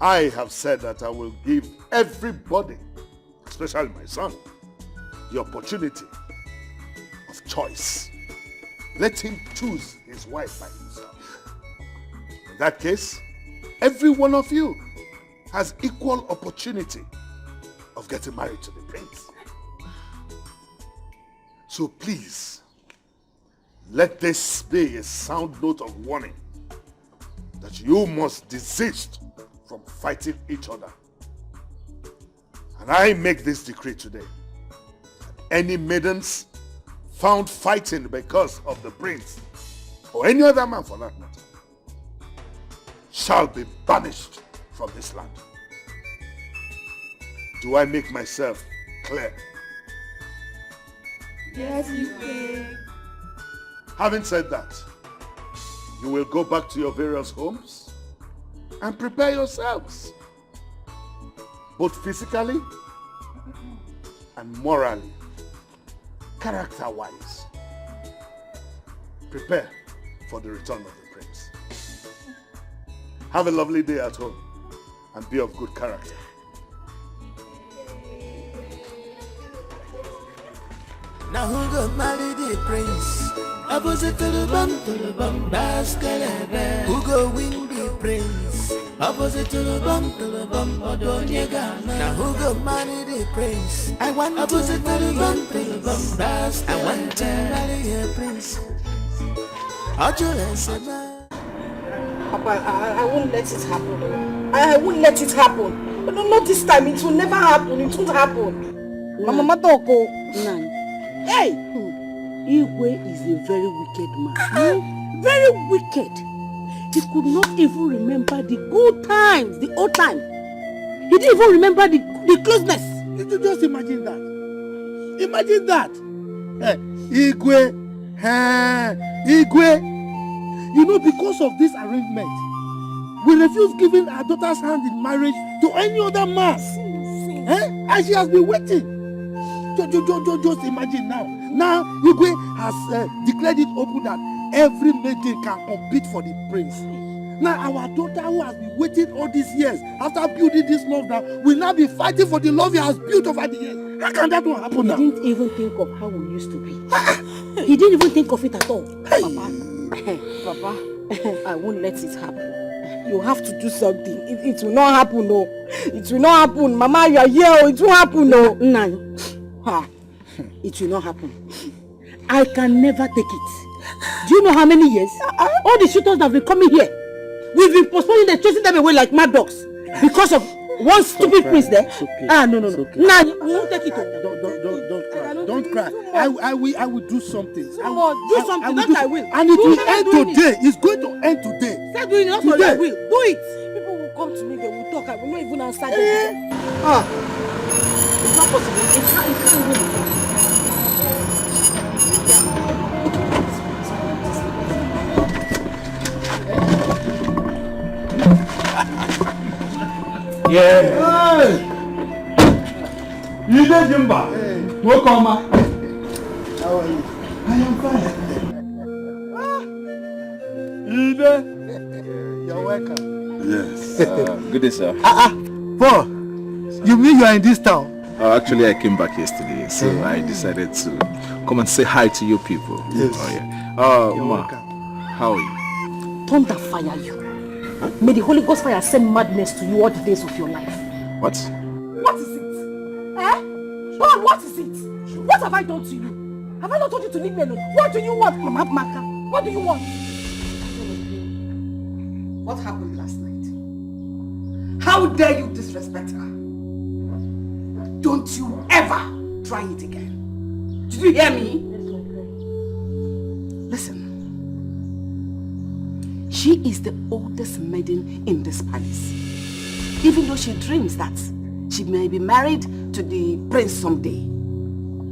Speaker 7: I have said that I will give everybody, especially my son, the opportunity of choice. Let him choose his wife by himself. In that case, every one of you has equal opportunity of getting married to the prince. So please, let this be a sound note of warning that you must desist from fighting each other. And I make this decree today. Any maidens found fighting because of the prince, or any other man for that matter, shall be banished from this land. Do I make myself clear?
Speaker 16: Yes, you can.
Speaker 7: Having said that, you will go back to your various homes and prepare yourselves, both physically and morally, character-wise. Prepare for the return of the prince. Have a lovely day at home and be of good character.
Speaker 6: Now who go marry the prince? Opposite to the bum, basket. Who go win the prince? Opposite to the bum, Odonyega. Now who go marry the prince? I want opposite to the bum, basket. I want to marry a prince.
Speaker 4: Papa, I won't let it happen. I won't let it happen. But not this time. It will never happen. It won't happen.
Speaker 10: Mama Matoko. Nan. Hey! Igwe is a very wicked man. Very wicked. He could not even remember the good times, the old time. He didn't even remember the closeness.
Speaker 3: Did you just imagine that? Imagine that. Igwe. Igwe. You know, because of this arrangement, we refuse giving our daughter's hand in marriage to any other man. And she has been waiting. Just imagine now. Now, Igwe has declared it open that every maiden can compete for the prince. Now, our daughter who has been waiting all these years after building this love now will now be fighting for the love he has built over the years. How can that one happen now?
Speaker 10: He didn't even think of how we used to be. He didn't even think of it at all.
Speaker 4: Papa, I won't let it happen.
Speaker 5: You have to do something. It will not happen, no. It will not happen. Mama, you are here. It will happen, no.
Speaker 4: No. It will not happen. I can never take it. Do you know how many years? All the shooters that have been coming here, we've been postponing them, chasing them away like mad dogs because of one stupid prince there.
Speaker 3: Okay.
Speaker 4: No. No, you won't take it.
Speaker 3: Don't cry. I will do something.
Speaker 4: Do something, that I will.
Speaker 3: And it will end today. It's going to end today.
Speaker 4: Start doing it, that's what I will. Do it. People will come to me, they will talk. I will not even answer them. It's not possible. It can't even.
Speaker 11: Yeah. Hey! Ide Jimba. Welcome.
Speaker 3: How are you?
Speaker 11: I am fine. Ide.
Speaker 3: You're welcome.
Speaker 13: Yes. Good day, sir.
Speaker 3: Paul, you mean you are in this town?
Speaker 13: Actually, I came back yesterday, so I decided to come and say hi to you people.
Speaker 3: Yes.
Speaker 13: Oh, yeah.
Speaker 3: You're
Speaker 13: Ma,
Speaker 3: welcome.
Speaker 13: how are you?
Speaker 4: Thunder fire you. May the Holy Ghost fire send madness to you all the days of your life.
Speaker 13: What?
Speaker 4: What is it? Paul, what is it? What have I done to you? Have I not told you to leave me alone? What do you want, Mama Maka? What do you want?
Speaker 8: What happened last night? How dare you disrespect her? Don't you ever try it again. Did you hear me? Listen. She is the oldest maiden in this palace. Even though she dreams that she may be married to the prince someday.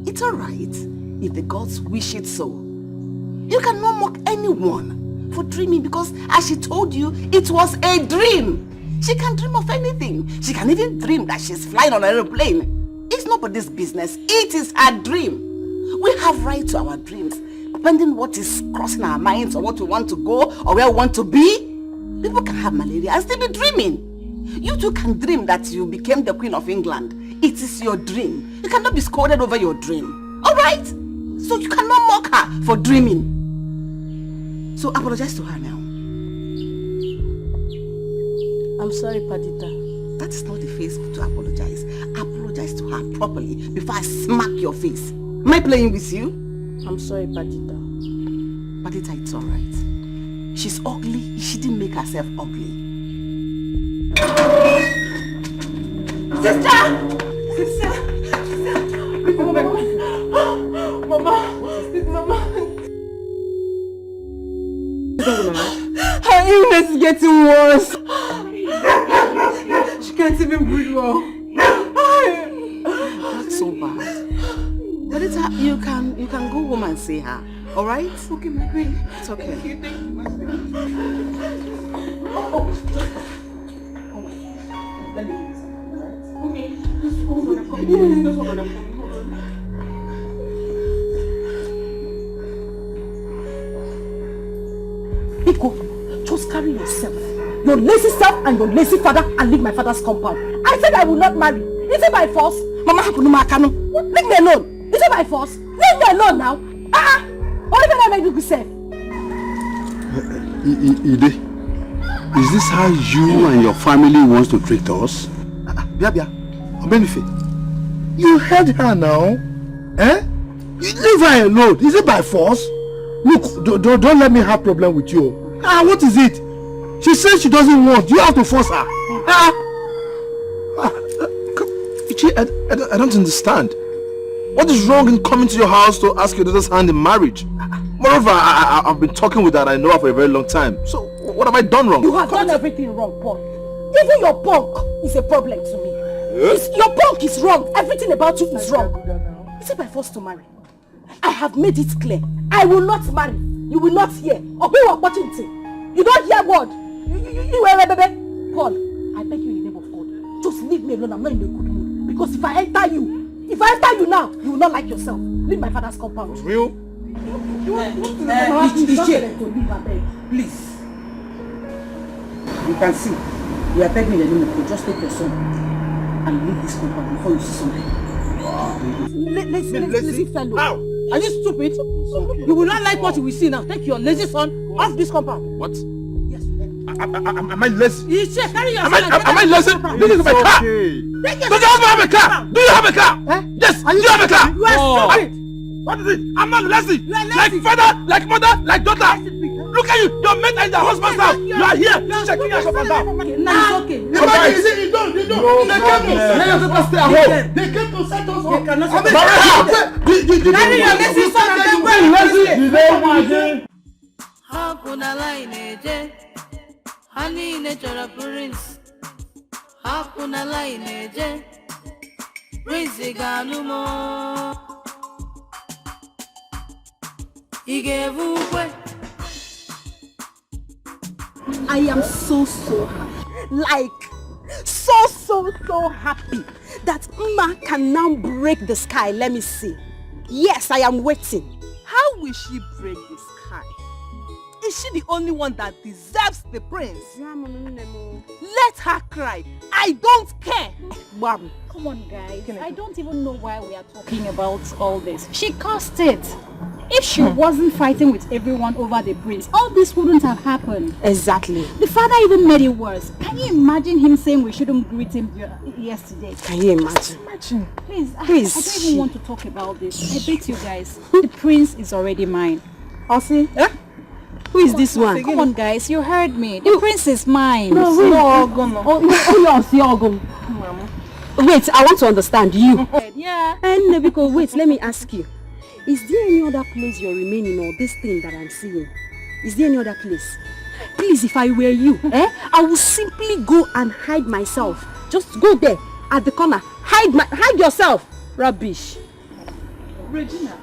Speaker 8: It's alright if the gods wish it so. You cannot mock anyone for dreaming because, as she told you, it was a dream. She can dream of anything. She can even dream that she's flying on an aeroplane. It's nobody's business. It is her dream. We have right to our dreams. Depending what is crossing our minds or what we want to go or where we want to be, people can have malaria and still be dreaming. You too can dream that you became the Queen of England. It is your dream. You cannot be scolded over your dream. Alright? So you cannot mock her for dreaming. So apologize to her now.
Speaker 4: I'm sorry, Padita.
Speaker 8: That is not the face to apologize. Apologize to her properly before I smack your face. Am I playing with you?
Speaker 4: I'm sorry, Padita.
Speaker 8: Padita, it's alright. She's ugly. She didn't make herself ugly. Sister!
Speaker 5: Mama. Her illness is getting worse. She can't even breathe well.
Speaker 8: Not so bad. But it's you can go home and see her. All right?
Speaker 5: Okay, my queen.
Speaker 8: It's okay.
Speaker 5: Thank you, my queen.
Speaker 8: Let me do this.
Speaker 5: Okay. Just hold on. Just hold on.
Speaker 4: Biko, just carry yourself, your lazy self and your lazy father, and leave my father's compound. I said I will not marry. Is it by force? Mama, leave me alone. Is it by force? Leave me alone now. What if I make you safe?
Speaker 11: Ide, is this how you and your family wants to treat us?
Speaker 3: Bia, Obenife, you heard her now. You leave her alone. Is it by force? Look, don't let me have problem with you. What is it? She says she doesn't want. You have to force her.
Speaker 13: I don't understand. What is wrong in coming to your house to ask your daughter's hand in marriage? Moreover, I've been talking with her and I know her for a very long time. So, what have I done wrong?
Speaker 4: You have done everything wrong, Paul. Even your punk is a problem to me. Your punk is wrong. Everything about you is wrong. Is it by force to marry? I have made it clear. I will not marry. You will not hear. Obey what watching thing. You don't hear word. You baby. Paul, I beg you in the name of God. Just leave me alone. I'm not in a good mood. Because if I enter you now, you will not like yourself. Leave my father's compound.
Speaker 11: Real?
Speaker 8: Please. You can see. You are begging the name of God. Just take your son and leave this compound before you see something.
Speaker 4: Lazy fellow. How? Are you stupid? You will not like what you will see now. Take your lazy son off this compound.
Speaker 13: What?
Speaker 4: Yes.
Speaker 11: Am I lazy?
Speaker 5: Carry
Speaker 11: Am I lazy? This is my car. Does your husband have a car? Do you have a car? Yes. Do you have a car?
Speaker 5: You are stupid.
Speaker 11: What is it? I'm not lazy. Like father, like mother, like daughter. Look at you. Your mate and your husband's house. You are here checking us up and down.
Speaker 5: Now it's okay.
Speaker 3: You don't. They came to stay at home. They came to set us up. Carry your lazy son and then go.
Speaker 6: Hakuna line eje, hani nechora prince. Hakuna line eje, prince ganumo. Igevukwe.
Speaker 4: I am so happy. Like, so happy that Mma can now break the sky. Let me see. Yes, I am waiting.
Speaker 5: How will she break the sky? Is she the only one that deserves the prince? Let her cry. I don't care.
Speaker 4: Mom.
Speaker 17: Come on, guys. I don't even know why we are talking about all this. She caused it. If she wasn't fighting with everyone over the prince, all this wouldn't have happened.
Speaker 4: Exactly.
Speaker 17: The father even made it worse. Can you imagine him saying we shouldn't greet him yesterday?
Speaker 4: Can you imagine?
Speaker 17: Please, I don't even want to talk about this. I beg you guys, the prince is already mine.
Speaker 4: Osi? Who is this one?
Speaker 17: Come on, guys, you heard me. The prince is mine.
Speaker 4: Wait, I want to understand you.
Speaker 17: Yeah.
Speaker 4: And Nebiko, wait, let me ask you. Is there any other place you're remaining or this thing that I'm seeing? Is there any other place? Please, if I were you, I would simply go and hide myself. Just go there at the corner. Hide yourself. Rubbish.
Speaker 5: Regina,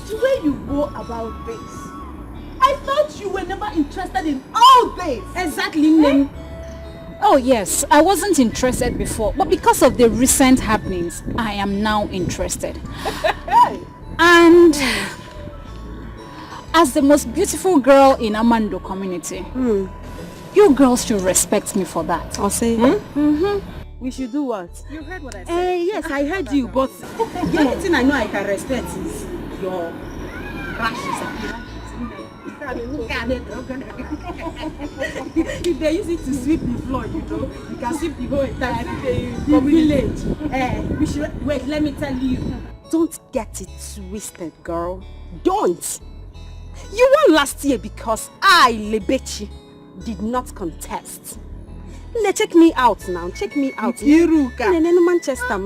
Speaker 5: the way you go about this, I thought you were never interested in all this.
Speaker 4: Exactly.
Speaker 17: Oh yes, I wasn't interested before, but because of the recent happenings, I am now interested. And as the most beautiful girl in Amando community, you girls should respect me for that.
Speaker 4: I'll say. We should do what?
Speaker 5: You heard what I said.
Speaker 4: Yes, I heard you, but the only thing I know I can respect is your rashes. If they use it to sweep the floor, you can sweep the whole entire the village. We should wait. Let me tell you. Don't get it twisted, girl. Don't. You won last year because I, Lebechi, did not contest. Check me out now. Check me out. Manchester.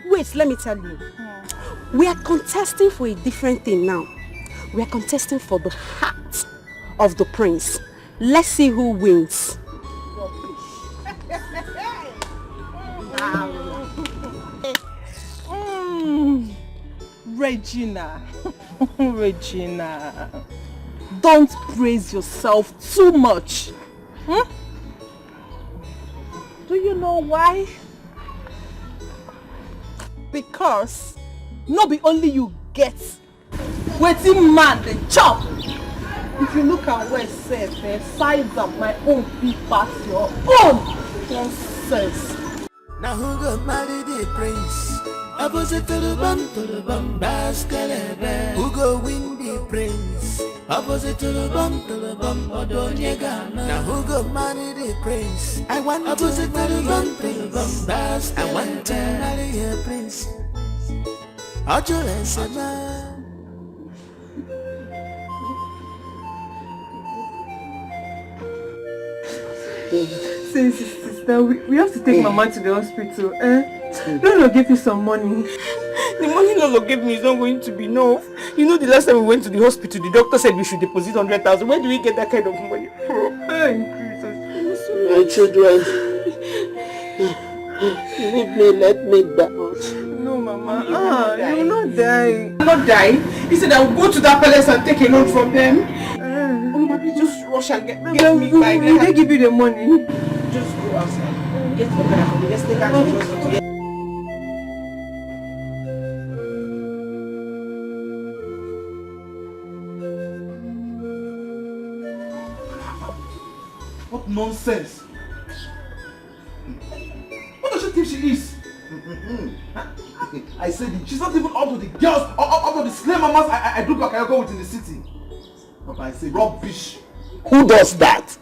Speaker 4: Wait, let me tell you. We are contesting for a different thing now. We are contesting for the heart of the prince. Let's see who wins.
Speaker 5: Regina. Regina. Don't praise yourself too much. Do you know why? Because not be only you get waiting man the chop. If you look at where it says the size of my own big past your own nonsense.
Speaker 6: Now who got married the prince? Opposite to the bum, baskelebe. Who go win the prince? Opposite to the bum, odonyega. Now who go marry the prince? I want opposite to the bum, baskelebe. I want to marry a prince.
Speaker 5: Sister, we have to take Mama to the hospital. Lolo gave you some money.
Speaker 15: The money Lolo gave me is not going to be enough. You know, the last time we went to the hospital, the doctor said we should deposit 100,000. Where do we get that kind of money from? My children, leave me, let me die.
Speaker 5: No, Mama. You will not die.
Speaker 15: You will not die? He said I will go to that palace and take a loan from them. Just rush and get me by.
Speaker 5: Will they give you the money?
Speaker 15: Just go outside. Get for me. Let's take her to the hospital.
Speaker 11: What nonsense! What does she think she is? I said it. She's not even up to the girls, up to the slave mamas I do bakayoko with in the city. Papa, I said rubbish.
Speaker 15: Who does that?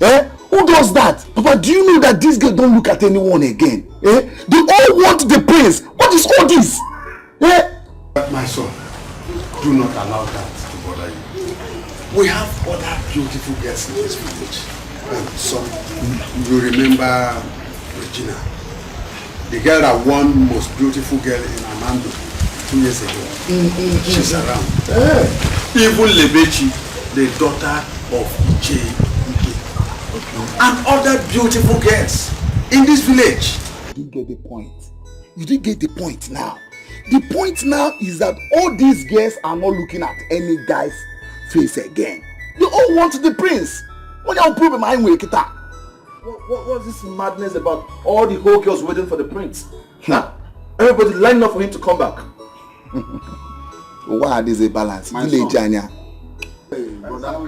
Speaker 15: Eh? Who does that? Papa, do you know that these girls don't look at anyone again? Eh? They all want the prince. What is all this? Eh?
Speaker 7: My son, do not allow that to bother you. We have other beautiful girls in this village. Son, you remember Regina? The girl that won most beautiful girl in Amando 2 years ago. She's around. Even Lebechi, the daughter of Ije, and other beautiful girls in this village.
Speaker 15: You didn't get the point. You didn't get the point now. The point now is that all these girls are not looking at any guy's face again. They all want the prince. What y'all prove my way, Kita?
Speaker 11: What's this madness about all the whole girls waiting for the prince? Huh? Everybody lining up for him to come back.
Speaker 15: Why is a balance? Village, Anya.
Speaker 3: Hey, brother,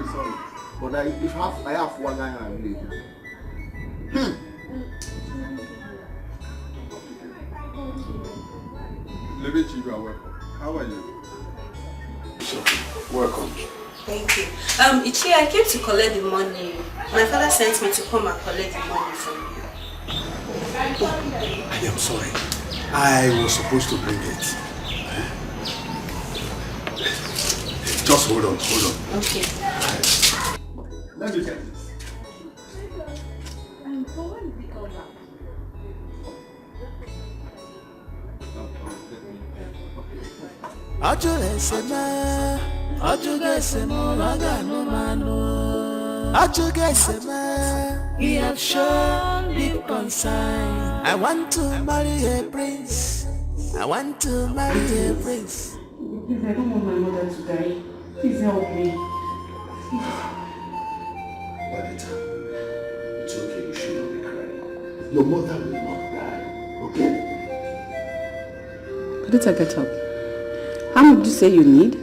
Speaker 3: if I have one guy in my village.
Speaker 7: Lebechi, you are welcome. How are you? Welcome.
Speaker 16: Thank you. Ichi, I came to collect the money. My father sent me to come and collect the money from you.
Speaker 7: I am sorry. I was supposed to bring it. Just hold on.
Speaker 16: Okay.
Speaker 7: Let me get this.
Speaker 6: He has shown deep concern. I want to marry a prince. I want to marry a prince.
Speaker 10: Please, I don't want my mother to die. Please help me.
Speaker 12: Badita, it's okay, you should not be crying. Your mother will not die, okay?
Speaker 8: Badita, get up. How much did you say you need?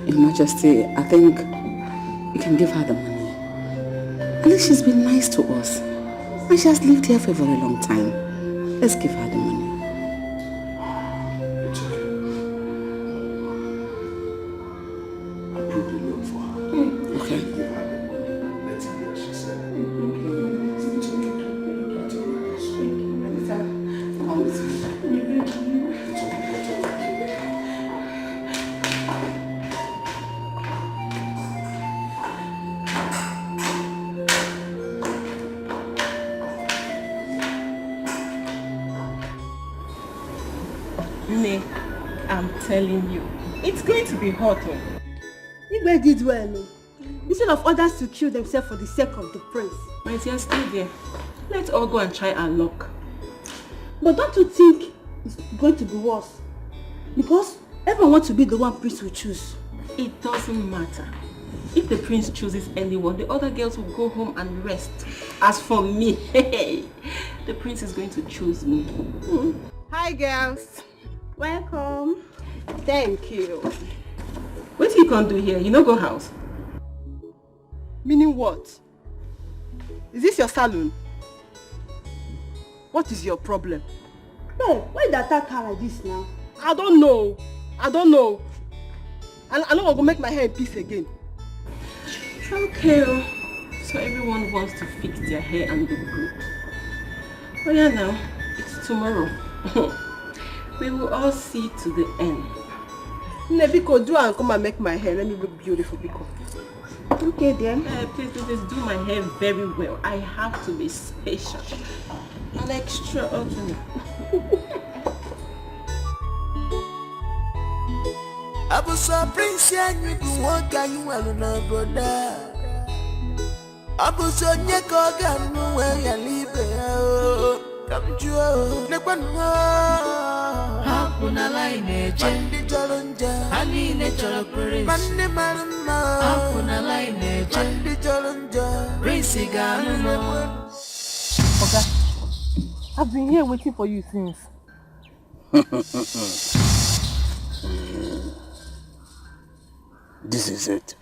Speaker 8: Your Majesty, I think you can give her the money. At least she's been nice to us. And she has lived here for a very long time. Let's give her the money.
Speaker 12: It's okay. I proved the loan for her.
Speaker 8: Okay.
Speaker 12: Give her the money. Let's hear what she said. It's okay. That's all right.
Speaker 5: Nay, I'm telling you, it's going to be hot.
Speaker 18: Igwe did well. Instead of others to kill themselves for the sake of the prince.
Speaker 10: My dear, stay there. Let's all go and try our luck.
Speaker 18: But don't you think it's going to be worse? Because everyone wants to be the one prince will choose.
Speaker 10: It doesn't matter. If the prince chooses anyone, the other girls will go home and rest. As for me, the prince is going to choose me.
Speaker 18: Hi girls. Welcome. Thank you.
Speaker 10: What you can do here? You no go house?
Speaker 18: Meaning what? Is this your salon? What is your problem? No, why did I attack her like this now? I don't know. And I'm not going to make my hair in peace again.
Speaker 10: Okay. So everyone wants to fix their hair and look good. Oh yeah, now it's tomorrow. We will all see to the end.
Speaker 18: Nebiko, do and come and make my hair. Let me look beautiful, Biko. Okay then.
Speaker 10: Please do my hair very well. I have to be special and extraordinary.
Speaker 6: I was a prince and you do what you want to know, brother. I was a nyakogan where you live. Come to Hakuna line Chandi Jalunja Hani Natural Prince Mandi Marama Hakuna line Chandi Jalunja Prince Gano.
Speaker 5: Okay, I've been here waiting for you since.
Speaker 11: This is it.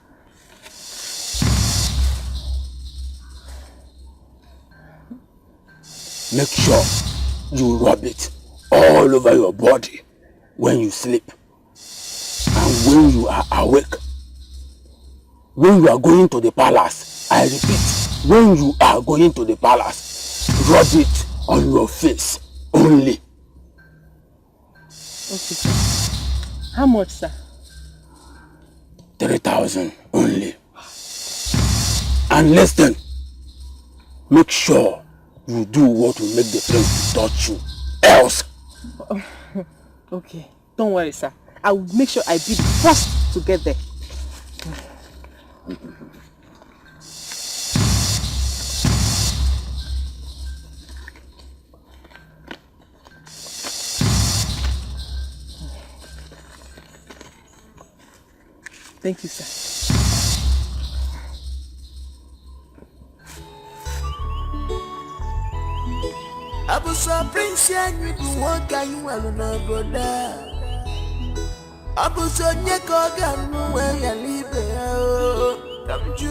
Speaker 11: Make sure you rub it all over your body when you sleep. And when you are awake, when you are going to the palace, I repeat, when you are going to the palace, rub it on your face only.
Speaker 10: Okay, sir. How much, sir?
Speaker 11: 3,000 only. And listen, make sure you do what will make the prince touch you. Else.
Speaker 10: Okay, don't worry, sir. I will make sure I be the first to get there. Thank you, sir.
Speaker 6: Abuso prince and you want you alone brother. Abuso nyeko ganu where you live. Come to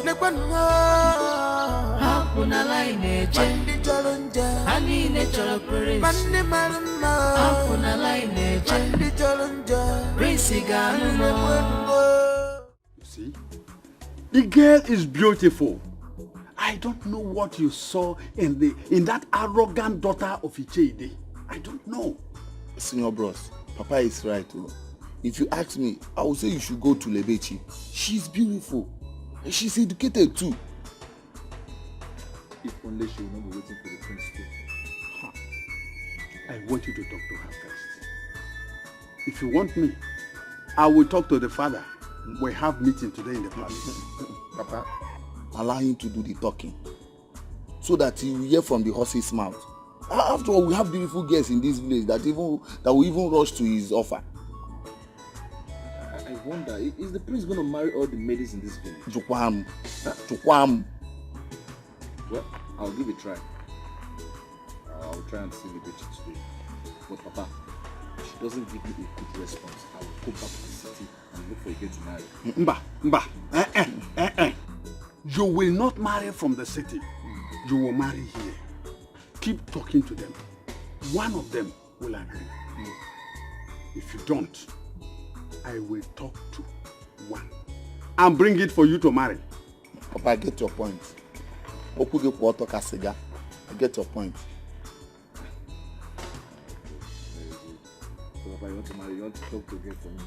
Speaker 6: Nepano. Hakuna line Mandi Jalunja. Hani natural prince. Mandi Marama. Hakuna line Mandi Jalunja. Prince Ganu.
Speaker 7: You see, the girl is beautiful. I don't know what you saw in that arrogant daughter of Ichede. I don't know.
Speaker 19: Senior bros, Papa is right. If you ask me, I would say you should go to Lebechi. She's beautiful. And she's educated too.
Speaker 13: If only she will not be waiting for the prince too.
Speaker 7: I want you to talk to her first. If you want me, I will talk to the father. We have meeting today in the palace.
Speaker 19: Papa, allow him to do the talking so that he will hear from the horse's mouth. After all, we have beautiful girls in this village that will even rush to his offer.
Speaker 13: I wonder, is the prince going to marry all the maidens in this village?
Speaker 19: Chukwam.
Speaker 13: Well, I'll give it a try. I'll try and see the bitch today. But Papa, if she doesn't give me a good response, I will go back to the city and look for a girl to marry.
Speaker 7: Mba. You will not marry from the city. You will marry here. Keep talking to them. One of them will agree. If you don't, I will talk to one and bring it for you to marry.
Speaker 19: Papa, I get your point. I get your point.
Speaker 13: So Papa, you want to marry? You want to talk to a girl for me?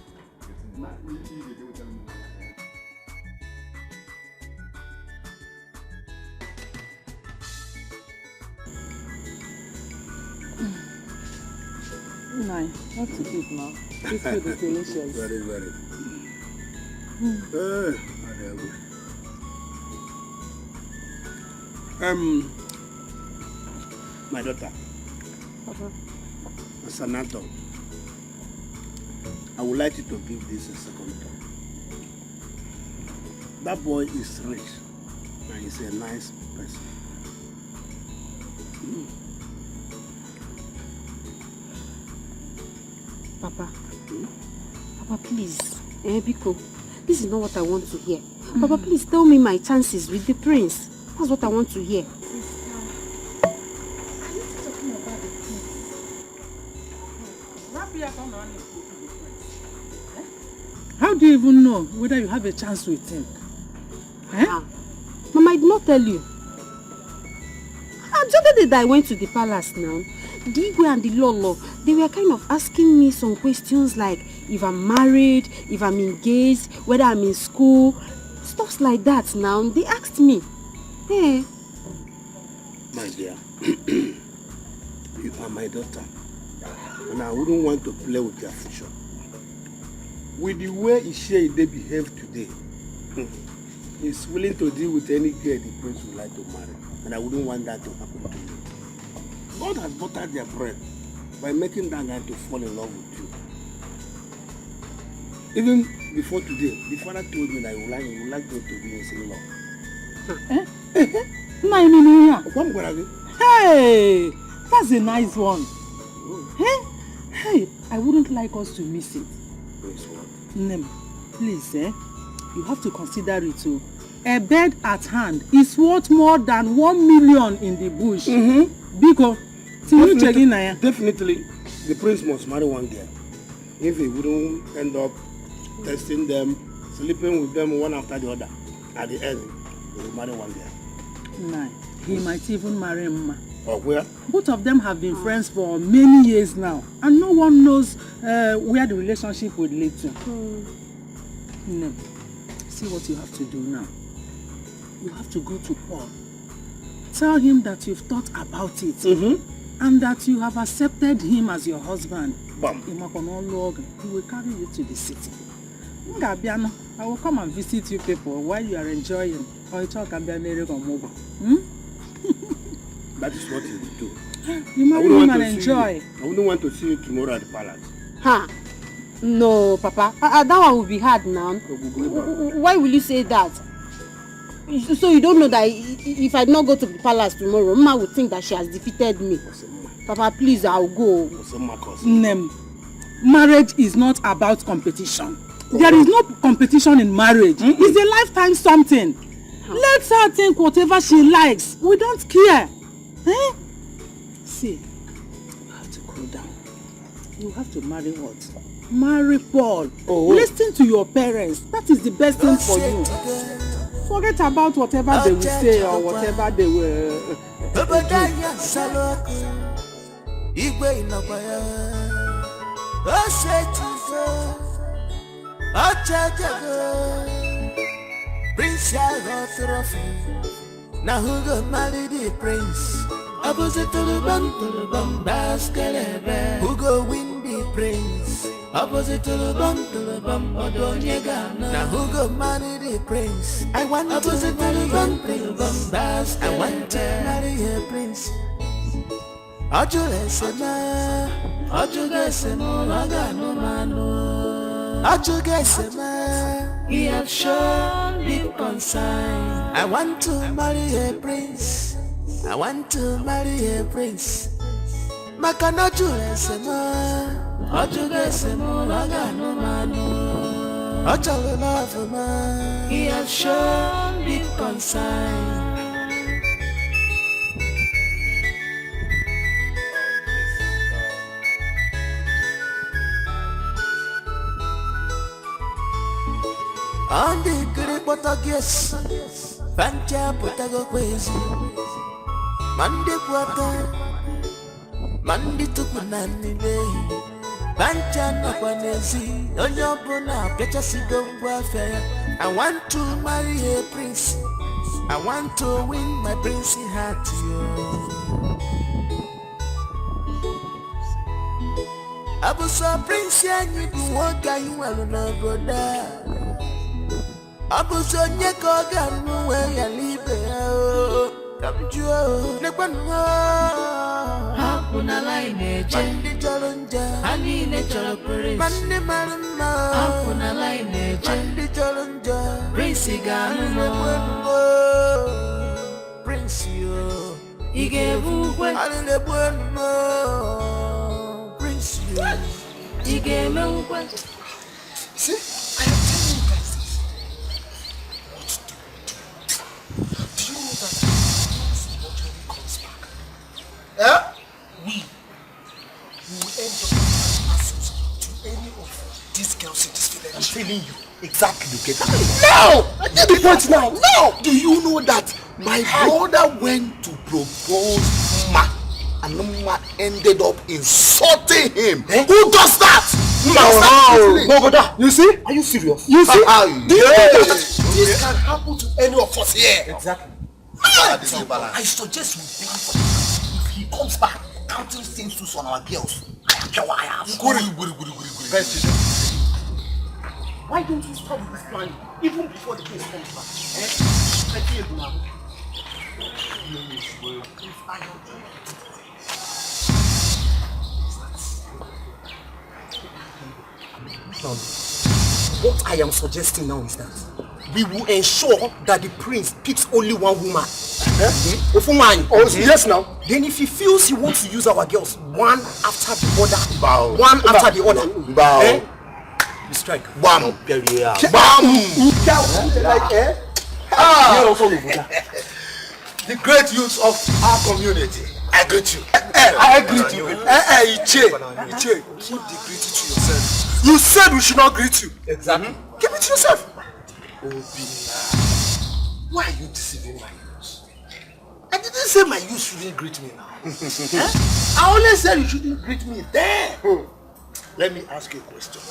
Speaker 10: Nine, not to eat now. This food is delicious.
Speaker 7: Very, very. My daughter.
Speaker 10: Papa.
Speaker 7: As an adult, I would like you to give this a second thought. That boy is rich and he's a nice person.
Speaker 4: Papa. Papa, please. Biko, this is not what I want to hear. Papa, please tell me my chances with the prince. That's what I want to hear.
Speaker 10: How do you even know whether you have a chance with him?
Speaker 4: Mama, I did not tell you. The other day that I went to the palace now, the Igwe and the Lolo, they were kind of asking me some questions like if I'm married, if I'm engaged, whether I'm in school, stuff like that now. They asked me. Hey.
Speaker 7: My dear, you are my daughter, and I wouldn't want to play with your future. With the way Ishie behave today, he's willing to deal with any girl the prince would like to marry, and I wouldn't want that to happen to you. God has buttered their bread by making that guy to fall in love with you. Even before today, the father told me that he would like me to be his in-law.
Speaker 10: Hey, that's a nice one. Hey, I wouldn't like us to miss it.
Speaker 7: Miss what?
Speaker 10: Nem, please, you have to consider it too. A bed at hand is worth more than 1 million in the bush. Because,
Speaker 7: definitely, the prince must marry one girl. If he wouldn't end up testing them, sleeping with them one after the other, at the end, he will marry one girl.
Speaker 10: Nah, he might even marry Mma.
Speaker 7: Or where?
Speaker 10: Both of them have been friends for many years now, and no one knows where the relationship would lead to. No. See what you have to do now. You have to go to Paul. Tell him that you've thought about it, and that you have accepted him as your husband. He will carry you to the city. I will come and visit you people while you are enjoying.
Speaker 7: That is what he will do.
Speaker 10: You marry him and enjoy.
Speaker 7: I wouldn't want to see you tomorrow at the palace.
Speaker 18: Ha! No, Papa. That one will be hard now. Why will you say that? So you don't know that if I don't go to the palace tomorrow, Mama would think that she has defeated me. Papa, please, I'll go.
Speaker 10: Nem, marriage is not about competition. There is no competition in marriage. It's a lifetime something. Let her think whatever she likes. We don't care. See, you have to cool down. You have to marry what? Marry Paul. Listen to your parents. That is the best thing for you. Forget about whatever they will say or whatever they will
Speaker 6: Prince now who go marry the prince? Opposite to the bum, baskelebe. Who go win the prince? Opposite to the bum, odonyega. Now who go marry the prince? I want opposite to the bum, baskelebe. I want to marry a prince. Ojugesema, agano mano. Ojugesema, he have shown deep concern. I want to marry a prince. I want to marry a prince. Makano Ojugesema, agano mano. Ojule love man, he have shown deep concern. On the great Portuguese, Pancha Potago Quays, Mandi Quata, Mandi Tupunani Bay, Pancha Napanesi, Onyopona, Petasigo Warfare. I want to marry a prince. I want to win my princely heart. I was a prince, and you do what you will not go there. Abusonye koga nuwe ya libe Kamjua Nekwanwa Hakuna line Mandi jalonja Hanine chalopere Mandi maruma Hakuna line Mandi jalonja Prince Ganuno Prince yo Ige vukwe Hanine buenumo Prince yo Ige meukwe
Speaker 3: See? We will end up ourselves to any of these girls in this village. I'm telling you. Exactly, you get it. No! I get the point now. No! Do you know that my brother went to propose Ma and Ma ended up insulting him? Who does that? No, brother. You see? Are you serious? You see? Do you know that this can happen to any of us here? Exactly. I suggest we plan for this. If he comes back counting things on our girls, I have. Why don't you stop this plan even before the case comes back? I feel now. What I am suggesting now is that we will ensure that the prince picks only one woman. Oh, yes now.
Speaker 15: Then if he feels he wants to use our girls one after the other,
Speaker 3: Bow.
Speaker 15: one after the other,
Speaker 3: Bow.
Speaker 15: we strike.
Speaker 3: Bam.
Speaker 15: Bam.
Speaker 3: The great youth of our community. I greet you. I greet you. Iche. Keep the greeting to yourself. You said we should not greet you.
Speaker 15: Exactly.
Speaker 3: Keep it to yourself. Why are you deceiving my youth? I didn't say my youth shouldn't greet me now. I only said you shouldn't greet me there. Let me ask you a question.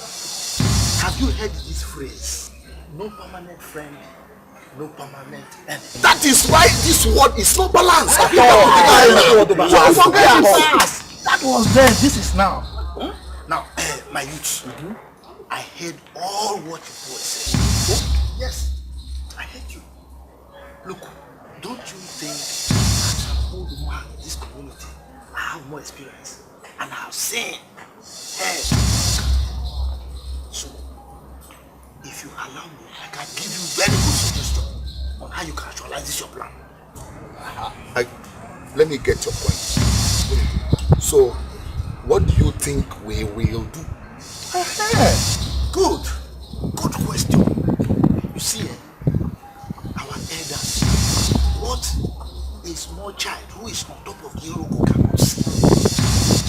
Speaker 3: Have you heard this phrase? No permanent friend, no permanent enemy. That is why this word is not balanced. So forget the past. That was then, this is now. Now, my youth, I heard all what you boys said. Yes, I heard you. Look, don't you think as an old man in this community, I have more experience and I have seen. So, if you allow me, I can give you very good suggestion on how you can actualize this your plan. Let me get your point. So, what do you think we will do? Good question. You see, our elders, what a small child who is on top of the Iroko cannot see,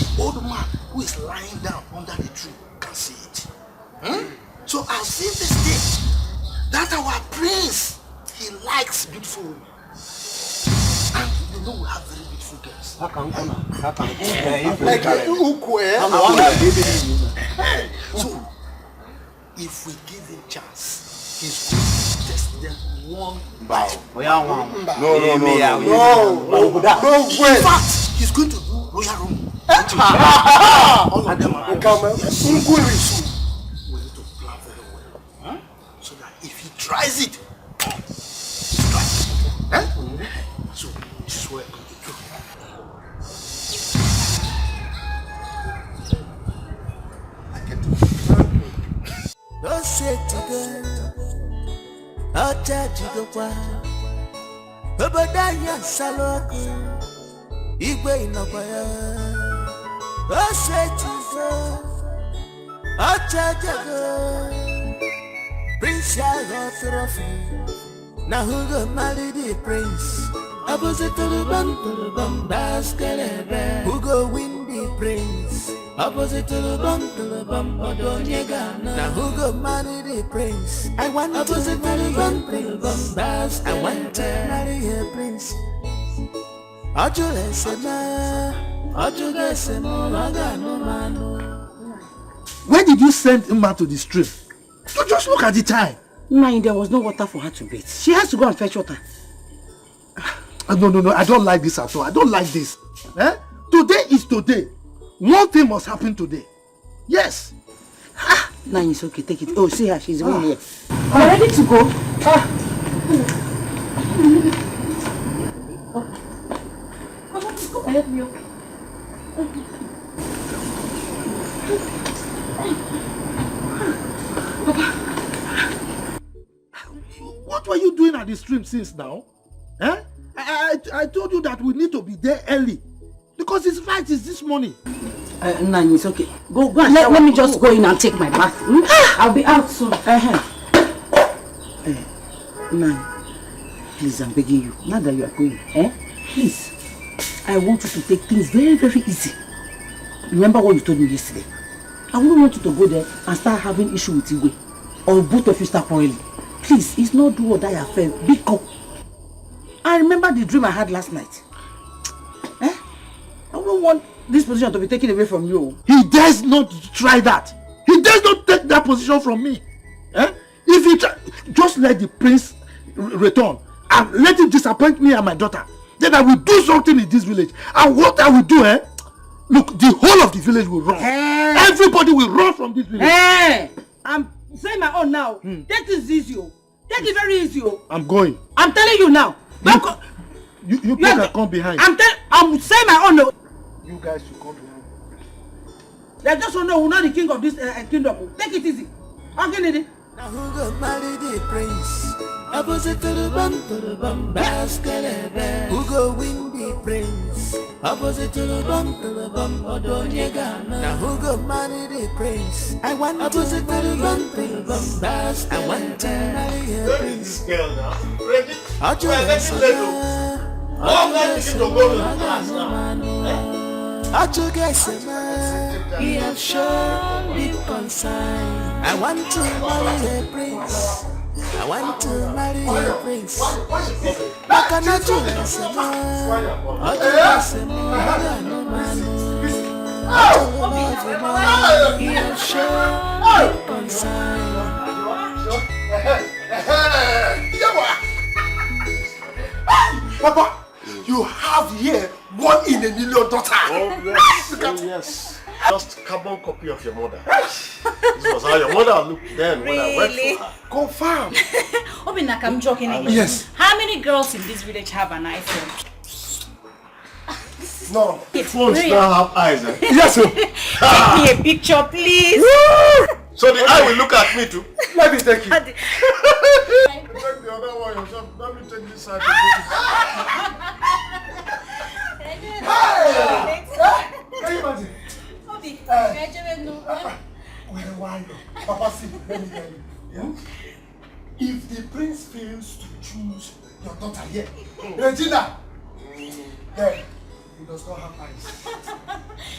Speaker 3: the old man who is lying down under the tree can see it. So I've seen this thing that our prince, he likes beautiful women. And you know we have very beautiful girls. So if we give him chance, he's going to test them one by one. No. In fact, he's going to do royal room. All of them are yes. So we need to plan very well. So that if he tries it, strike. So this is what I'm going to do.
Speaker 6: Don't say to go, I'll charge you the one. Obadiah Saloku, Igwe Inobaya. Don't say to go, I'll charge you the Prince Trophy. Now who go marry the prince? Opposite to the bum, basket. Who go win the prince? Opposite to the bum, Odonyega. Now who go marry the prince? I want opposite to the bum, basket. I want to marry a prince.
Speaker 3: Where did you send Emma to the stream? You just look at the time.
Speaker 10: Nine, there was no water for her to bathe. She has to go and fetch water.
Speaker 3: No, I don't like this at all. I don't like this. Today is today. One thing must happen today. Yes.
Speaker 10: Nine, it's okay. Take it. Oh, see her. She's going here. Are you ready to go?
Speaker 17: Help me, okay?
Speaker 3: What were you doing at the stream since now? I told you that we need to be there early. Because his flight is this morning.
Speaker 10: Nani, it's okay. Go and let me just go in and take my bath. I'll be out soon. Nani, please, I'm begging you. Now that you are going, please. I want you to take things very, very easy. Remember what you told me yesterday. I wouldn't want you to go there and start having issue with Igwe. Or both of you start quarreling. Please, it's not do or die affair. Be calm. I remember the dream I had last night. I don't want this position to be taken away from you.
Speaker 3: He dares not try that. He dares not take that position from me. If he just let the prince return and let him disappoint me and my daughter, then I will do something in this village. And what I will do, look, the whole of the village will run. Everybody will run from this village.
Speaker 5: I'm saying my own now. Take this easy. Take it very easy.
Speaker 3: I'm going.
Speaker 5: I'm telling you now.
Speaker 3: You can come behind.
Speaker 5: I'm saying my own.
Speaker 3: You guys should come behind.
Speaker 5: They just don't know who's not the king of this kingdom. Take it easy. Okay, Nidi.
Speaker 6: Now who go marry the prince? Opposite to the bum, baskelebe. Who go win the prince? Opposite to the bum, odonyega. Now who go marry the prince? I want opposite to the bum, baskelebe. I want to marry a prince.
Speaker 12: Girl now.
Speaker 6: I'll just he have shown me concern. I want to marry a prince. I want to marry a prince. I cannot do this. He have shown me concern.
Speaker 3: Papa, you have here 1 in a million daughter.
Speaker 12: Oh yes, oh, yes. Just carbon copy of your mother. This was how your mother looked then when I went for her.
Speaker 3: Confirm.
Speaker 17: Obinak, I'm joking again.
Speaker 3: Yes.
Speaker 17: How many girls in this village have an iPhone?
Speaker 3: No.
Speaker 12: Phones now have eyes. Eh?
Speaker 3: Yes, sir.
Speaker 17: Take me a picture, please.
Speaker 12: So the eye will look at me too.
Speaker 3: Let me take you.
Speaker 12: Take the other one yourself. Let me take this side.
Speaker 3: Hey! Can you imagine? Papa, see, let me tell you. Yeah? If the prince fails to choose your daughter here, Regina, then he does not have eyes.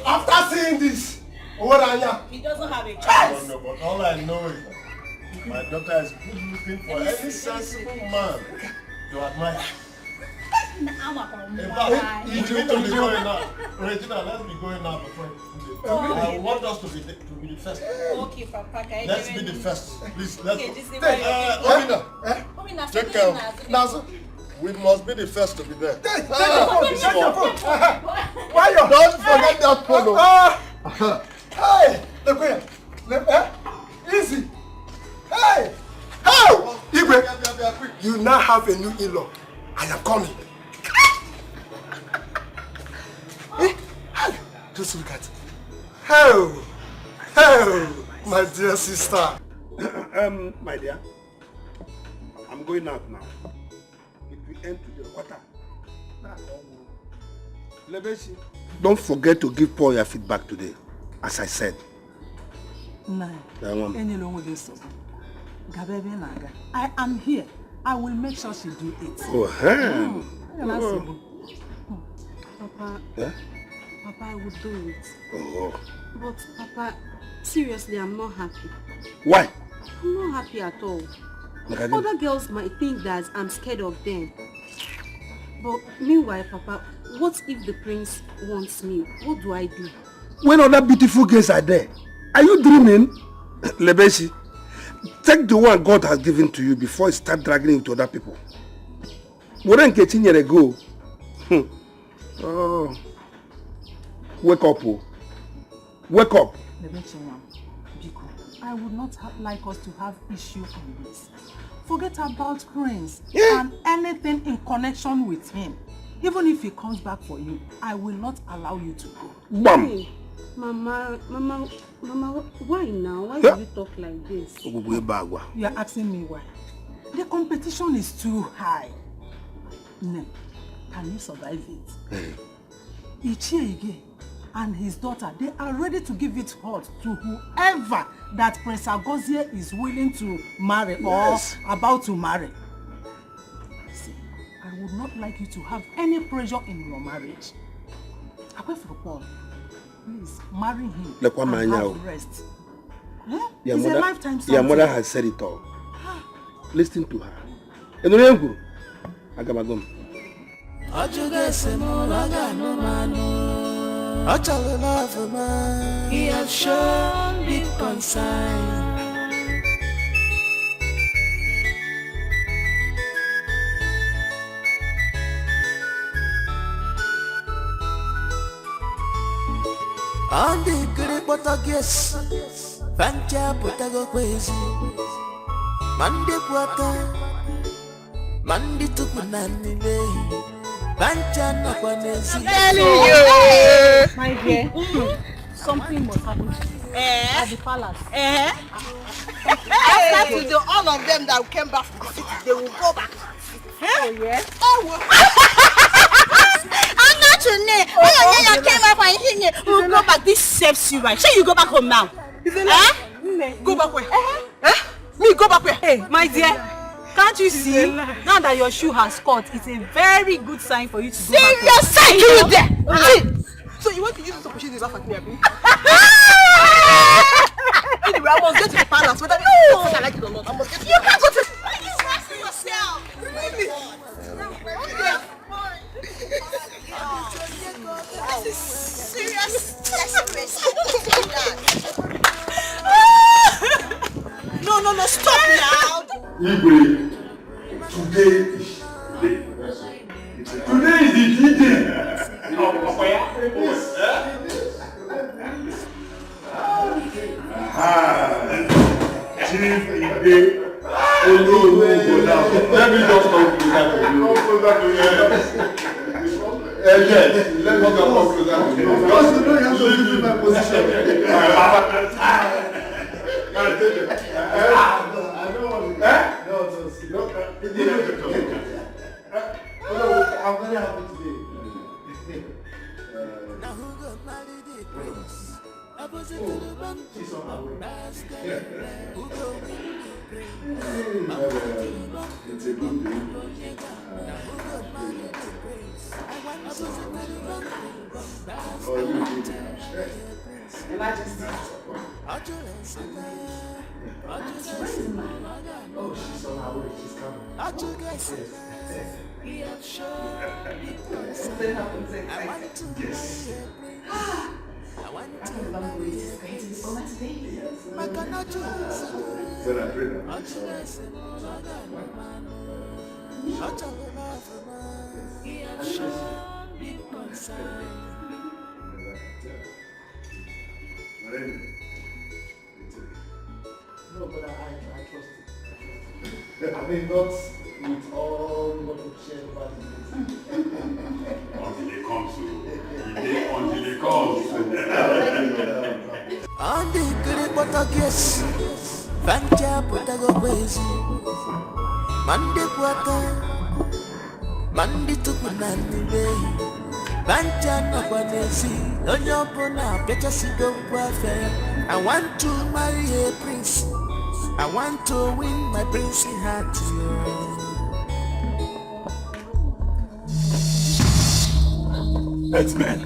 Speaker 3: After seeing this,
Speaker 17: He doesn't have a choice.
Speaker 12: Oh, no, but all I know is my daughter is good looking for any sensible man to admire. In fact, you need to be going out. Regina, let's be going out before I want us to be the first.
Speaker 17: Okay, Papa.
Speaker 12: Let's be the first. Please, let's
Speaker 17: Okay,
Speaker 12: go.
Speaker 17: this is why
Speaker 12: Omina, take care. Nazo, we must be the first to be there.
Speaker 3: Take your phone. Why you?
Speaker 12: Don't forget that photo.
Speaker 3: Hey, look here. Easy. Hey. How? Igwe, you now have a new in-law. I am coming. Just look at it. Oh, my dear sister.
Speaker 7: My dear, I'm going out now. If we end today, quarter. Don't forget to give Paul your feedback today, as I said.
Speaker 5: I am here. I will make sure she do it.
Speaker 7: Oh,
Speaker 18: Papa,
Speaker 7: yeah?
Speaker 18: Papa, I would do it.
Speaker 7: Oh.
Speaker 18: But Papa, seriously, I'm not happy.
Speaker 7: Why?
Speaker 18: I'm not happy at all. Other girls might think that I'm scared of them. But meanwhile, Papa, what if the prince wants me? What do I do?
Speaker 7: When other beautiful girls are there, are you dreaming? Lebeshi, take the one God has given to you before you start dragging it to other people. Wouldn't get in here ago. Oh. Wake up, oh. Wake up.
Speaker 5: I would not like us to have issue on this. Forget about Prince and anything in connection with him. Even if he comes back for you, I will not allow you to go.
Speaker 7: Bam!
Speaker 18: Hey, Mama, why now? Why do you talk like this?
Speaker 5: You are asking me why. The competition is too high. No, can you survive it? Ichiege and his daughter, they are ready to give it hot to whoever that Prince Agozie is willing to marry or about to marry. See, I would not like you to have any pressure in your marriage. Apart from Paul, please marry him and have rest. It's a lifetime something.
Speaker 7: Your mother has said it all. Listen to her.
Speaker 6: He has shown big concern. On the great Portuguese, Fancha Potago crazy. Mandi Puata, Mandi Tupunani, Fancha Napanesi.
Speaker 17: My dear, something must happen at the palace.
Speaker 18: After to all of them that came back from the city, they will go back.
Speaker 5: Oh, yes?
Speaker 18: I'm not your name. Oh, you came up and here. We'll go back. This saves you, right? Shall you go back home now?
Speaker 1: Go back where? Me go back where?
Speaker 5: Hey, my dear, can't you see? Now that your shoe has caught, it's a very good sign for you to go back.
Speaker 18: Serious sign, you there?
Speaker 1: So you want to use this opportunity to laugh at me, Abi? Anyway, I must get to the palace. Whether I like it or not, I must get to the palace. You can't go to the palace. Yourself. Really?
Speaker 18: This is serious desperation. No, stop now.
Speaker 14: Igwe, today is the day. Today is the day. Chief Igwe. Oh no, now. Let me just come closer to you. Yes, let me come closer to you. Because you know you have to leave my position. I don't want to. No. I'm very happy today. She's on her way. It's a good day.
Speaker 8: Majesty.
Speaker 14: Oh, she's on her way. She's coming.
Speaker 8: Something happened so exciting.
Speaker 14: Yes.
Speaker 8: I love the way this is going to be over today.
Speaker 14: But I pray that no, but I trust it. I mean, not with all what we share about it. Until it comes to until it comes.
Speaker 6: On the good Portuguese, Vanja Potagoesi, Mande Quaka, Mandi Tupunani, Vanja Nabanesi, Onyopona, Petasigo Quafe. I want to marry a prince. I want to win my princely heart.
Speaker 14: Headsman!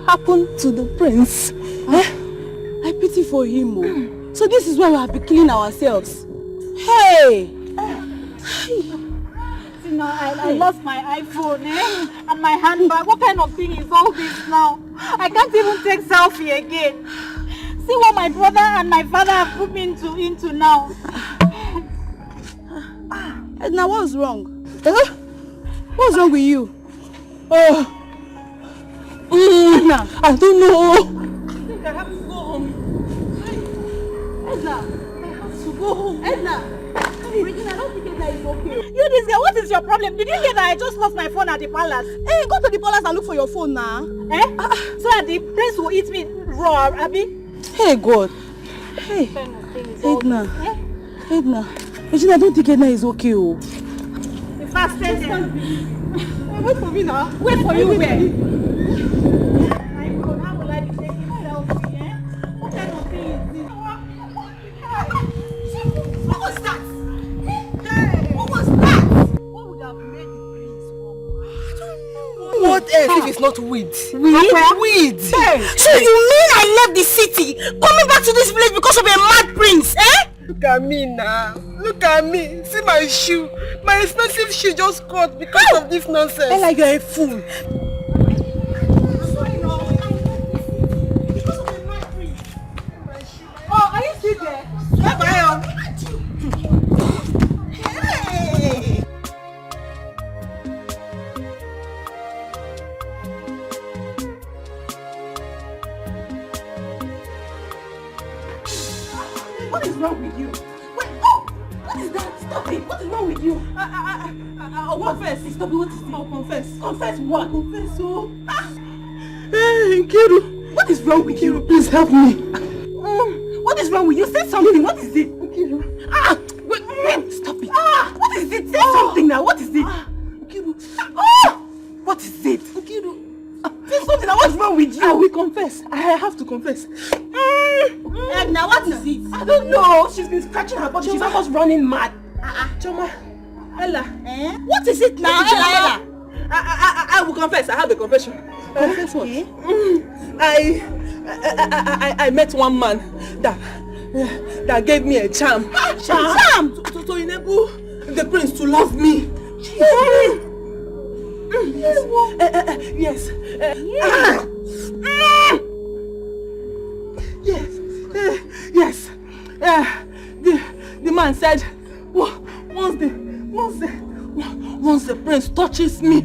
Speaker 18: Happened to the prince. I pity for him. So this is why we have been killing ourselves. Hey!
Speaker 17: You know, I lost my iPhone and my handbag. What kind of thing is all this now? I can't even take selfie again. See what my brother and my father have put me into now.
Speaker 18: Now what's wrong? What's wrong with you? Edna, I don't know.
Speaker 17: I think I have to go home. Edna, I have to go home. Edna, Regina, I don't think Edna is okay. You this girl, what is your problem? Did you hear that I just lost my phone at the palace?
Speaker 18: Hey, go to the palace and look for your phone now.
Speaker 17: So that the prince will eat me raw, Abby?
Speaker 18: Hey, God. Hey, Edna. Edna. Regina, I don't think Edna is okay.
Speaker 17: The fastest. Wait for me now. Wait for you where? How will I be taking selfie, What kind of thing is this? What was that? What was that? What would have made the prince walk? I don't know.
Speaker 1: What else if it's not weed? Weed!
Speaker 18: Hey. So you mean I left the city, coming back to this village because of a mad prince,
Speaker 5: Look at me now. Look at me. See my shoe. My expensive shoe just caught because of this nonsense.
Speaker 4: Ella, you're a fool.
Speaker 5: Oh, are you still there? Bye-bye. Hey!
Speaker 10: What is wrong with you? Wait, oh! What is that? Stop it! What is wrong with you? I'll confess. Stop it, what is it? I'll confess. Confess what? Confess, oh!
Speaker 4: Hey, Nkiru!
Speaker 10: What is wrong with you?
Speaker 4: Please help me.
Speaker 10: What is wrong with you? Say something. What is it? Nkiru. Wait, stop it. What is it? Say something now. What is it?
Speaker 4: Nkiru.
Speaker 10: What is it?
Speaker 4: Nkiru.
Speaker 10: Say something now. What's wrong with you?
Speaker 4: I will confess. I have to confess.
Speaker 10: Now what is it? I don't know. She's been scratching her body. She's almost running mad.
Speaker 4: Choma. Ella.
Speaker 10: What is it now? Ella.
Speaker 4: I will confess. I have a confession. Confess what? I met one man that gave me a charm.
Speaker 10: Charm?
Speaker 4: To enable the prince to love me. Yes. Yes. The man said once the prince touches me,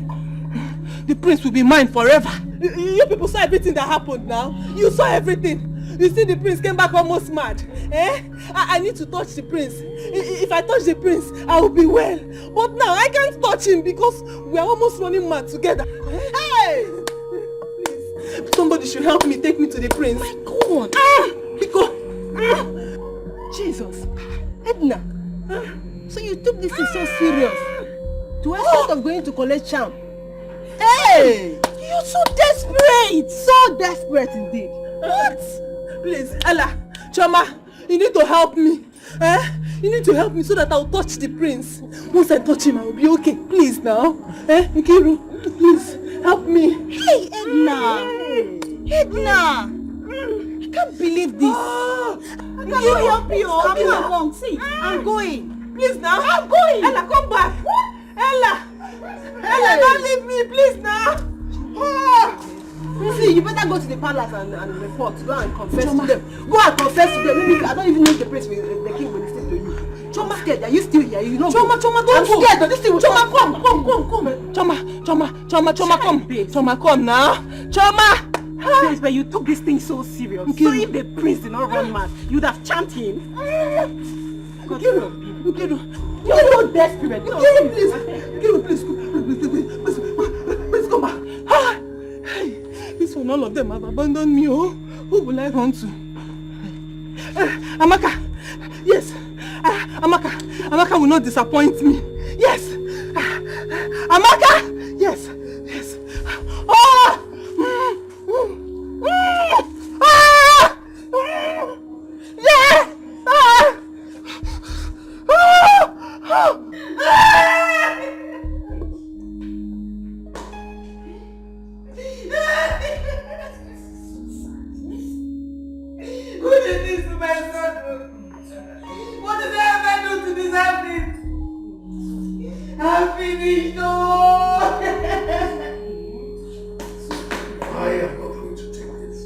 Speaker 4: the prince will be mine forever. You people saw everything that happened now. You saw everything. You see the prince came back almost mad. I need to touch the prince. If I touch the prince, I will be well. But now I can't touch him because we are almost running mad together. Hey! Please, somebody should help me, take me to the prince.
Speaker 10: My God!
Speaker 4: Because
Speaker 10: Jesus! Edna! So you took this thing so serious? To extent of going to collect charm? Hey! You're so desperate! So desperate indeed.
Speaker 4: What? Please, Ella, Choma, you need to help me. You need to help me so that I'll touch the prince. Once I touch him, I will be okay. Please now. Nkiru, please, help me.
Speaker 10: Hey, Edna! Edna! I can't believe this. I can't help you. Come along. See, I'm going.
Speaker 4: Please now.
Speaker 10: I'm going.
Speaker 4: Ella, come back. Ella, don't leave me, please now.
Speaker 10: See, you better go to the palace and report. Go and confess to them. Go and confess to them. Maybe I don't even know if the prince will, the king will listen to you. Choma, I'm scared. Are you still here? You know.
Speaker 4: Choma, don't
Speaker 10: I'm
Speaker 4: go.
Speaker 10: scared. This thing will
Speaker 4: Choma, come. Choma, come. Choma, come now. Choma.
Speaker 10: Yes, but you took this thing so serious. Okay. So if the prince did not run mad, you'd have charmed him. Nkiru, you're so desperate.
Speaker 4: Nkiru, please come back. Hey, this one, all of them have abandoned me. Oh, who will I run to? Amaka, yes. Amaka will not disappoint me. Yes. Amaka, yes. Oh! Yeah!
Speaker 5: Who did this to my son? What did I ever do to deserve this? I'm finished. Oh!
Speaker 12: I am not going to take this.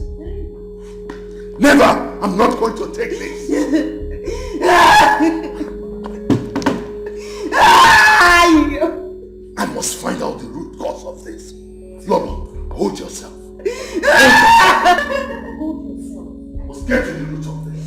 Speaker 12: Never! I'm not going to take this. I must find out the root cause of this. Lolo, hold yourself. Hold yourself. I must get to the root of this.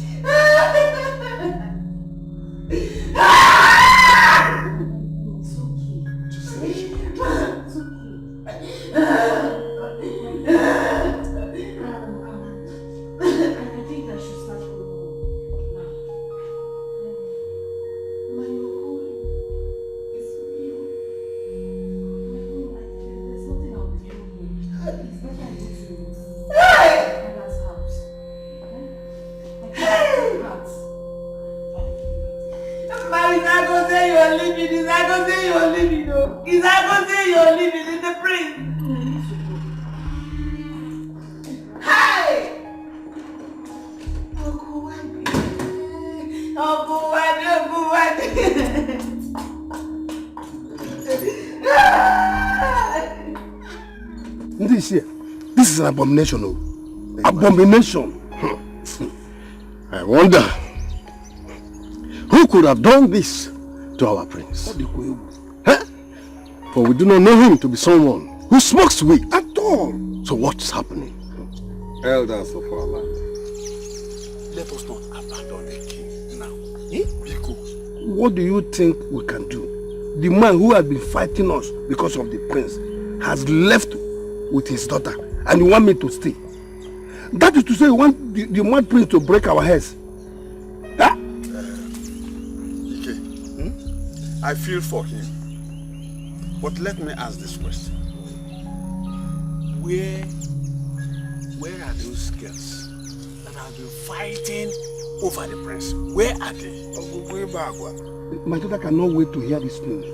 Speaker 5: Uncle,
Speaker 7: This is an abomination. Oh. Abomination. I wonder who could have done this to our prince. Huh? For we do not know him to be someone who smokes weed at all. So what's happening?
Speaker 13: Elders of our land,
Speaker 7: let us not abandon the king now. What do you think we can do? The man who has been fighting us because of the prince has left with his daughter, and you want me to stay? That is to say, you want the mad prince to break our heads. Huh?
Speaker 20: I feel for him. But let me ask this question. Where are those girls that have been fighting over the prince? Where are they?
Speaker 7: My daughter cannot wait to hear this news.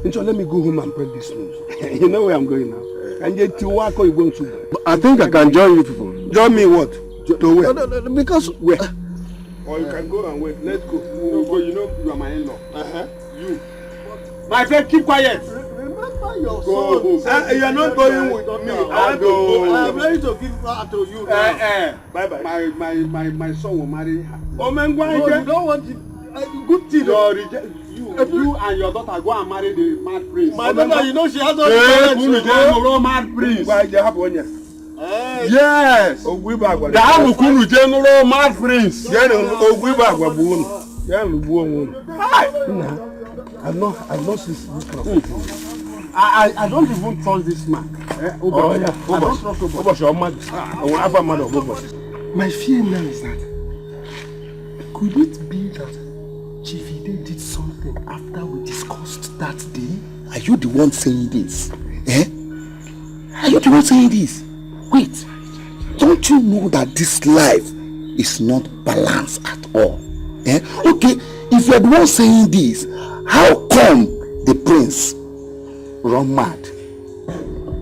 Speaker 7: And so let me go home and break this news. You know where I'm going now. And yet to work or you going to. I think I can join you people. Join me what? To where? No, because where? Or you can go and wait. Let's go. You know you are my in-law. You. My friend, keep quiet. Remember your son. You are not going with me. I am ready to give her to you now. Bye bye. My son will marry her. Oh man, why? No, you don't want it. Good thing. You and your daughter go and marry the mad prince. My daughter, you know she has all the parents. Mad prince. Why they have one year? Yes. The Amukunu General Mad Prince. I've not seen this kind of thing. I don't even trust this man. I don't trust nobody. My fear now is that could it be that Chief Ide did something after we discussed that day?
Speaker 19: Are you the one saying this? Are you the one saying this? Wait, don't you know that this life is not balanced at all? Okay, if you're the one saying this, how come the prince run mad?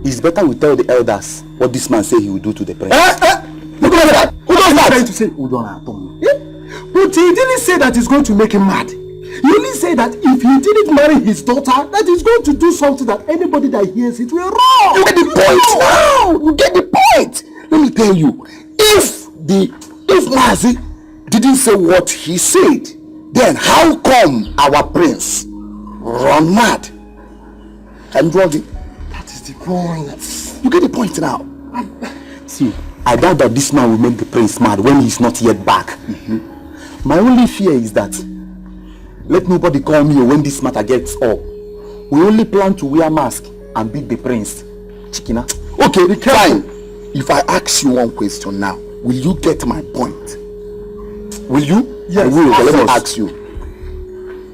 Speaker 21: It's better we tell the elders what this man say he will do to the prince.
Speaker 19: Look at that! Who does that?
Speaker 21: Trying to say
Speaker 3: But he didn't say that he's going to make him mad. He only said that if he didn't marry his daughter, that he's going to do something that anybody that hears it will wrong.
Speaker 19: You get the point now! You get the point! Let me tell you, if Mazi didn't say what he said, then how come our prince run mad? And that
Speaker 3: is the point.
Speaker 19: You get the point now.
Speaker 21: See, I doubt that this man will make the prince mad when he's not yet back. My only fear is that let nobody call me when this matter gets up. We only plan to wear mask and beat the prince. Chikina.
Speaker 19: Okay, fine. If I ask you one question now, will you get my point? Will you?
Speaker 3: Yes.
Speaker 19: I will. Let me ask you.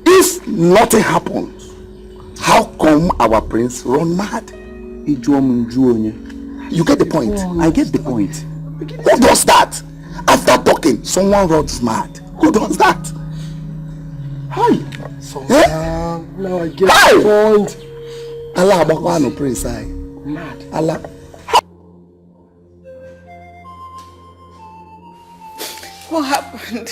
Speaker 19: If nothing happens, how come our prince run mad? You get the point?
Speaker 21: I get the point.
Speaker 19: Who does that? After talking, someone runs mad. Who does that?
Speaker 3: Hi. So now I get the point.
Speaker 19: Allah Bakwano prince I.
Speaker 3: Mad.
Speaker 19: Allah.
Speaker 8: What happened?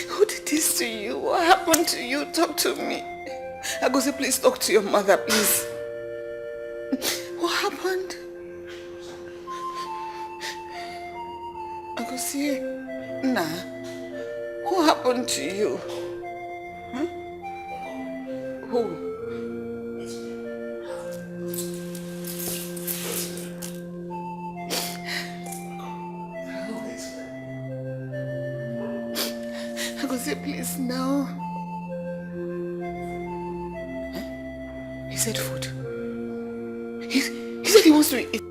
Speaker 8: Who did this to you? What happened to you? Talk to me. I go say, please talk to your mother, please. What happened? I go say, nah. What happened to you? Huh? Who? I go say, please now. He said food. He said he wants to eat.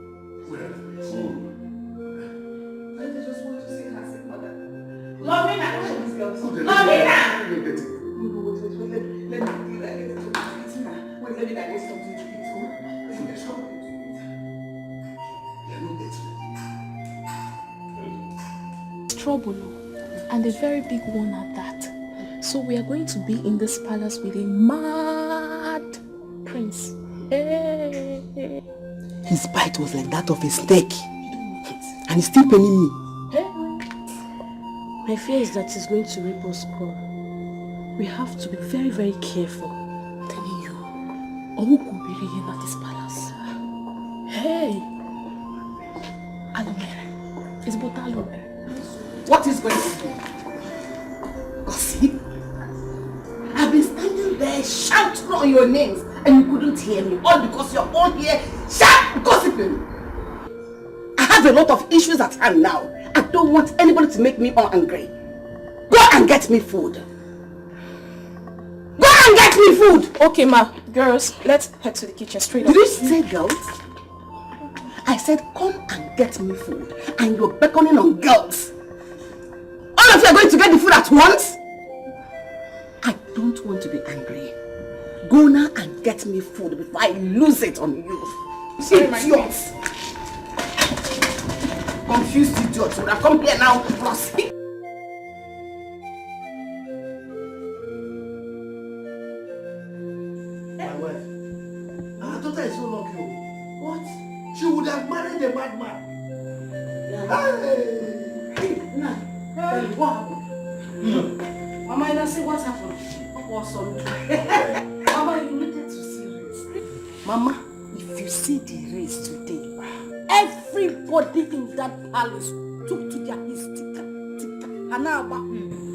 Speaker 22: Trouble, and a very big one at that. So we are going to be in this palace with a mad prince. Hey.
Speaker 21: His bite was like that of a snake, and he's still paining me.
Speaker 22: Hey. My fear is that he's going to rape us all. we have to be very, very careful. I'm telling you. Who could be reading at this palace? Hey! Alome. It's about Alome.
Speaker 8: What is going to do? Gossip? I've been standing there shouting on your names and you couldn't hear me. All because you're all here gossiping. I have a lot of issues at hand now. I don't want anybody to make me angry. Go and get me food. Go and get me food!
Speaker 22: Okay, ma. Girls, let's head to the kitchen straight up.
Speaker 8: Did you say girls? I said come and get me food. And you're beckoning on girls. All of you are going to get the food at once? I don't want to be angry. Go now and get me food before I lose it on you. Idiots! Confused idiots would have come here now.
Speaker 3: My wife. Our daughter is so lucky. What? She would have married a madman.
Speaker 8: Hey, what happened? Mama, you see what happened? What's on? Mama, you needed to see race. Mama, if you see the race today, everybody in that palace took to their tika.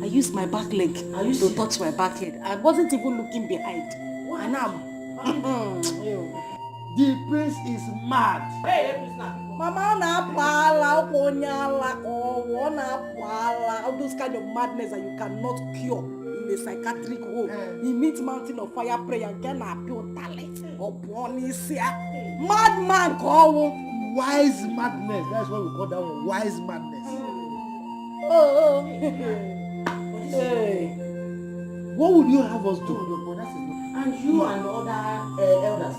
Speaker 8: I used my back leg to touch my back head. I wasn't even looking behind.
Speaker 3: The prince is mad.
Speaker 5: Hey, Mama, all those kind of madness that you cannot cure in a psychiatric home. He meets mountain of fire prayer and can appeal talent. Madman call
Speaker 3: wise madness. That's what we call that one. Wise madness.
Speaker 8: Hey.
Speaker 3: What would you have us do?
Speaker 8: And you and the other elders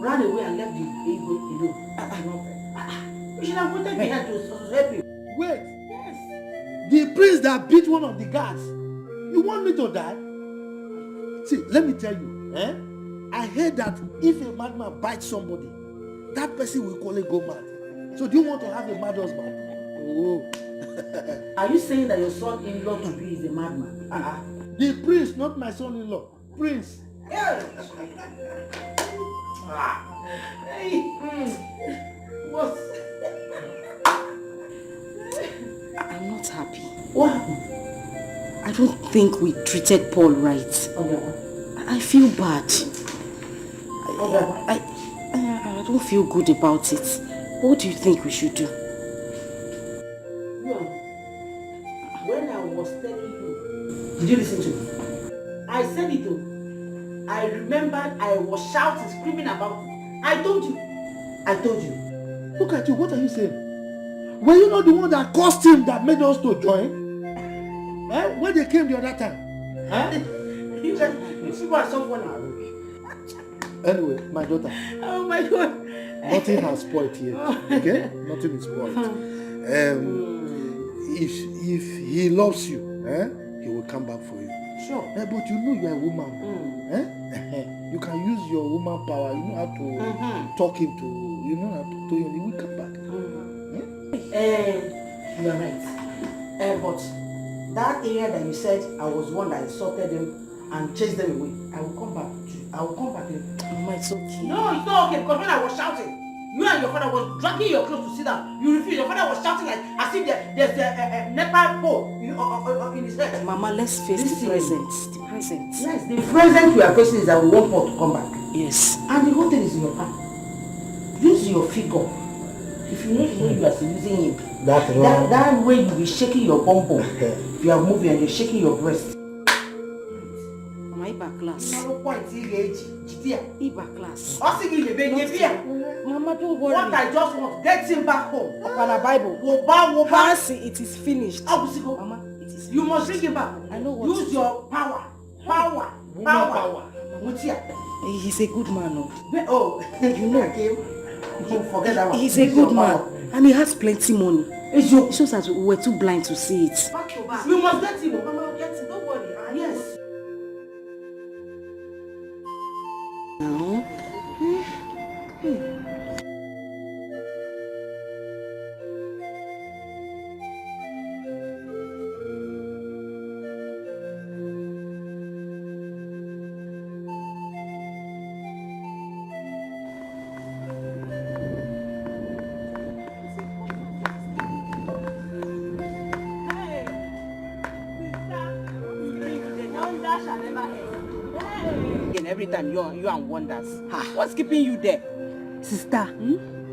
Speaker 8: ran away and left the ego alone. You should have wanted me here to help you.
Speaker 3: Wait. Yes. The prince that beat one of the guards. You want me to die? See, let me tell you. I heard that if a madman bites somebody, that person will call it go mad. So do you want to have a mad husband? Oh.
Speaker 8: Are you saying that your son-in-law to be is a madman?
Speaker 3: The prince, not my son-in-law. Prince.
Speaker 8: Hey. What?
Speaker 4: I'm not happy.
Speaker 8: What happened?
Speaker 4: I don't think we treated Paul right. I feel bad. I don't feel good about it. What do you think we should do?
Speaker 8: When I was telling you, did you listen to me? I said it though. I remembered I was shouting, screaming about it. I told you.
Speaker 3: Look at you, what are you saying? Were you not the one that caused him that made us to join? When they came the other time?
Speaker 8: You are so funny.
Speaker 3: Anyway, my daughter.
Speaker 8: Oh my God.
Speaker 3: Nothing has spoiled yet. Okay? Nothing is spoiled. If he loves you, he will come back for you.
Speaker 8: Sure.
Speaker 3: But you know you are a woman. You can use your woman power. You know how to talk him to. You know how to talk to him. He will come back.
Speaker 8: You are right. But that area that you said I was one that insulted them and chased them away, I will come back to you. I will come back to you.
Speaker 4: Mama, it's okay.
Speaker 8: No, it's not okay, because when I was shouting, you and your father was dragging your clothes to sit down. You refused. Your father was shouting like as if there's a Nepal pole in his head.
Speaker 4: Mama, let's face the present. The present.
Speaker 8: Yes, the present we are facing is that we want Paul to come back.
Speaker 4: Yes.
Speaker 8: And the whole thing is in your hand. Use your figure. If you know the way you are using him, that way you will be shaking your bum bum. You are moving and you're shaking your breast.
Speaker 4: Mama, Iba class. Iba class.
Speaker 5: Mama, don't worry.
Speaker 8: What I just want, get him back home.
Speaker 5: Upon a Bible. Fancy, it is finished.
Speaker 8: Mama, it is. You must bring him back.
Speaker 5: I know what.
Speaker 8: Use your power.
Speaker 4: He's a good man.
Speaker 8: Oh, you know. Forget that one.
Speaker 4: He's a good man. And he has plenty money. It shows that we were too blind to see it.
Speaker 8: Back to back. We must get him. Mama, get him. Don't worry. Yes.
Speaker 4: Now.
Speaker 10: And every time you and wonders. What's keeping you there?
Speaker 5: Sister,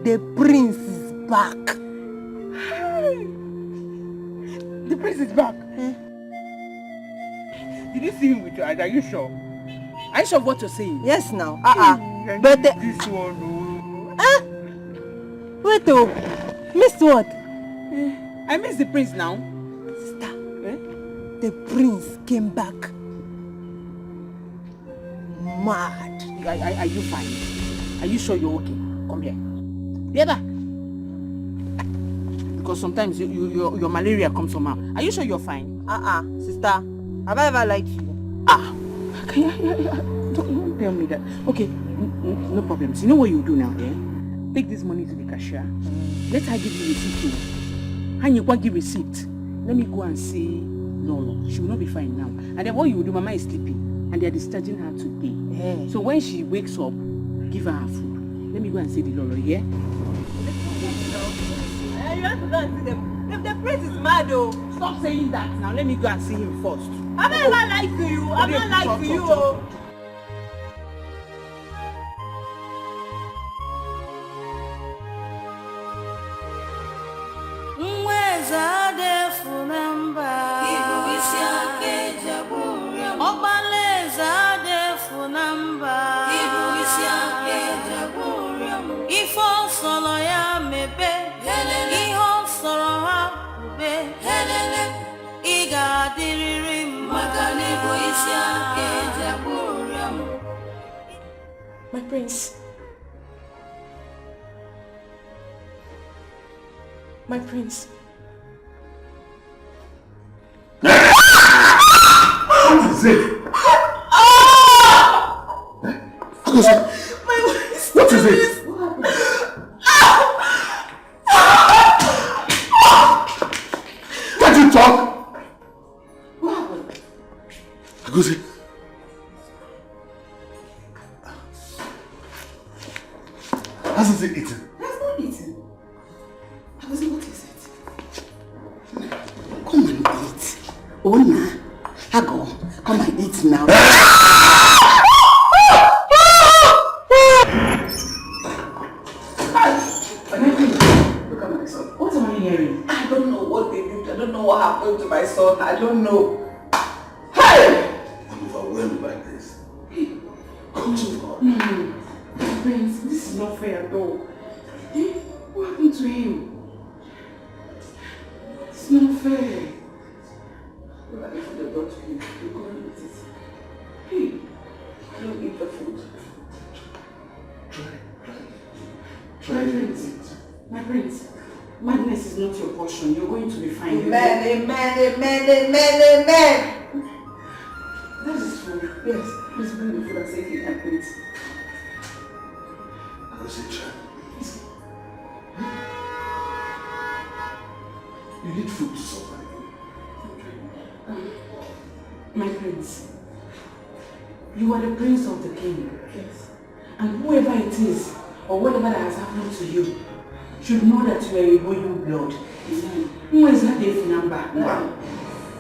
Speaker 5: the prince is back.
Speaker 10: The prince is back. Did you see him with your eyes? Are you sure? Are you sure of what you're saying?
Speaker 5: Yes, now. But
Speaker 10: this one.
Speaker 5: Wait, oh, missed what?
Speaker 10: I missed the prince now.
Speaker 5: Sister, the prince came back mad.
Speaker 10: Are you fine? Are you sure you're okay? Come here. Together. Because sometimes your malaria comes somehow. Are you sure you're fine?
Speaker 5: Sister, have I ever lied to you?
Speaker 10: Don't tell me that. Okay, no problems. You know what you do now, eh? Take this money to the cashier. Let her give you receipt. And you can't give receipt. Let me go and see Lolo. She will not be fine now. And then what you will do, Mama is sleeping. And they are discharging her today. So when she wakes up, give her food. Let me go and see the Lolo, yeah?
Speaker 5: You have to go and see them. The prince is mad, oh.
Speaker 10: Stop saying that now. Let me go and see him first.
Speaker 5: I'm not lying to you. I'm not lying to you, oh.
Speaker 22: My prince. My prince.
Speaker 19: What is it? What is it? Can't you talk? Agosi. Hasn't it eaten?
Speaker 8: Has not eaten. Agosi, what is it? Come and eat. Ona, Ago, come and eat now. Look at my son. What am I hearing? I don't know what they did. I don't know what happened to my son. I don't know. Hey!
Speaker 19: I'm overwhelmed by this.
Speaker 8: Come to God. No. Prince, this is not fair at all. What happened to him? It's not fair. Look at the food they brought to you. You go and eat it. Hey, I don't eat the food. Try it. My prince, madness is not your portion. You're going to be fine. Amen. That is food. Yes, please bring the food and say it and eat.
Speaker 19: You need food to survive.
Speaker 8: My prince, you are the prince of the king. Yes. And whoever it is, or whatever that has happened to you, should know that you are a royal blood. Who is that Dave number? No.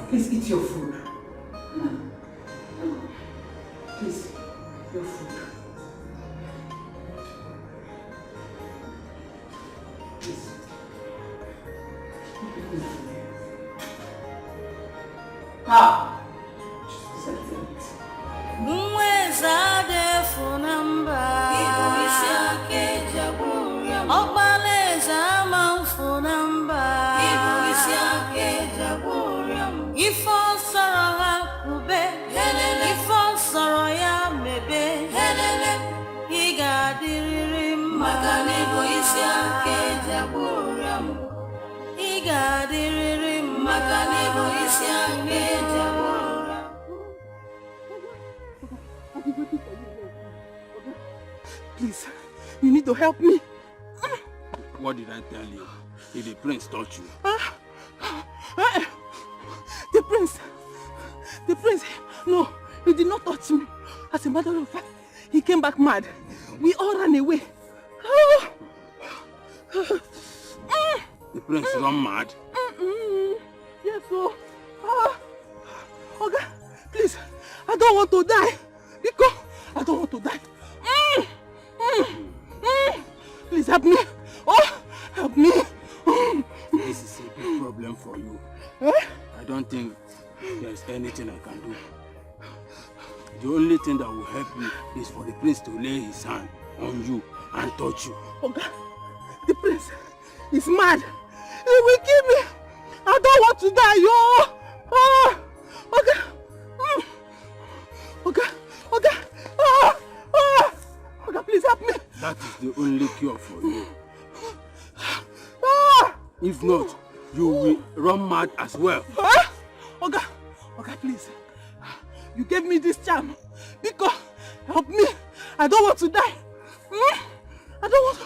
Speaker 8: Please eat your food. No. Please, your food. Please. Ah!
Speaker 10: Please, you need to help me.
Speaker 20: What did I tell you? If the prince touched you?
Speaker 10: The prince, no, he did not touch me. As a matter of fact, he came back mad. We all ran away.
Speaker 20: The prince run mad?
Speaker 10: Yes, so. Okay, please, I don't want to die.
Speaker 3: Because I don't want to die. Please help me. Oh, help me.
Speaker 20: This is a big problem for you. I don't think there's anything I can do. The only thing that will help you is for the prince to lay his hand on you and touch you.
Speaker 3: Okay. The prince is mad. He will kill me. I don't want to die, yo. Oh, okay. Okay. Okay. Okay, please help me.
Speaker 20: That is the only cure for you. If not, you will run mad as well.
Speaker 3: Okay. Okay, please. You gave me this charm. Because help me. I don't want to die. I don't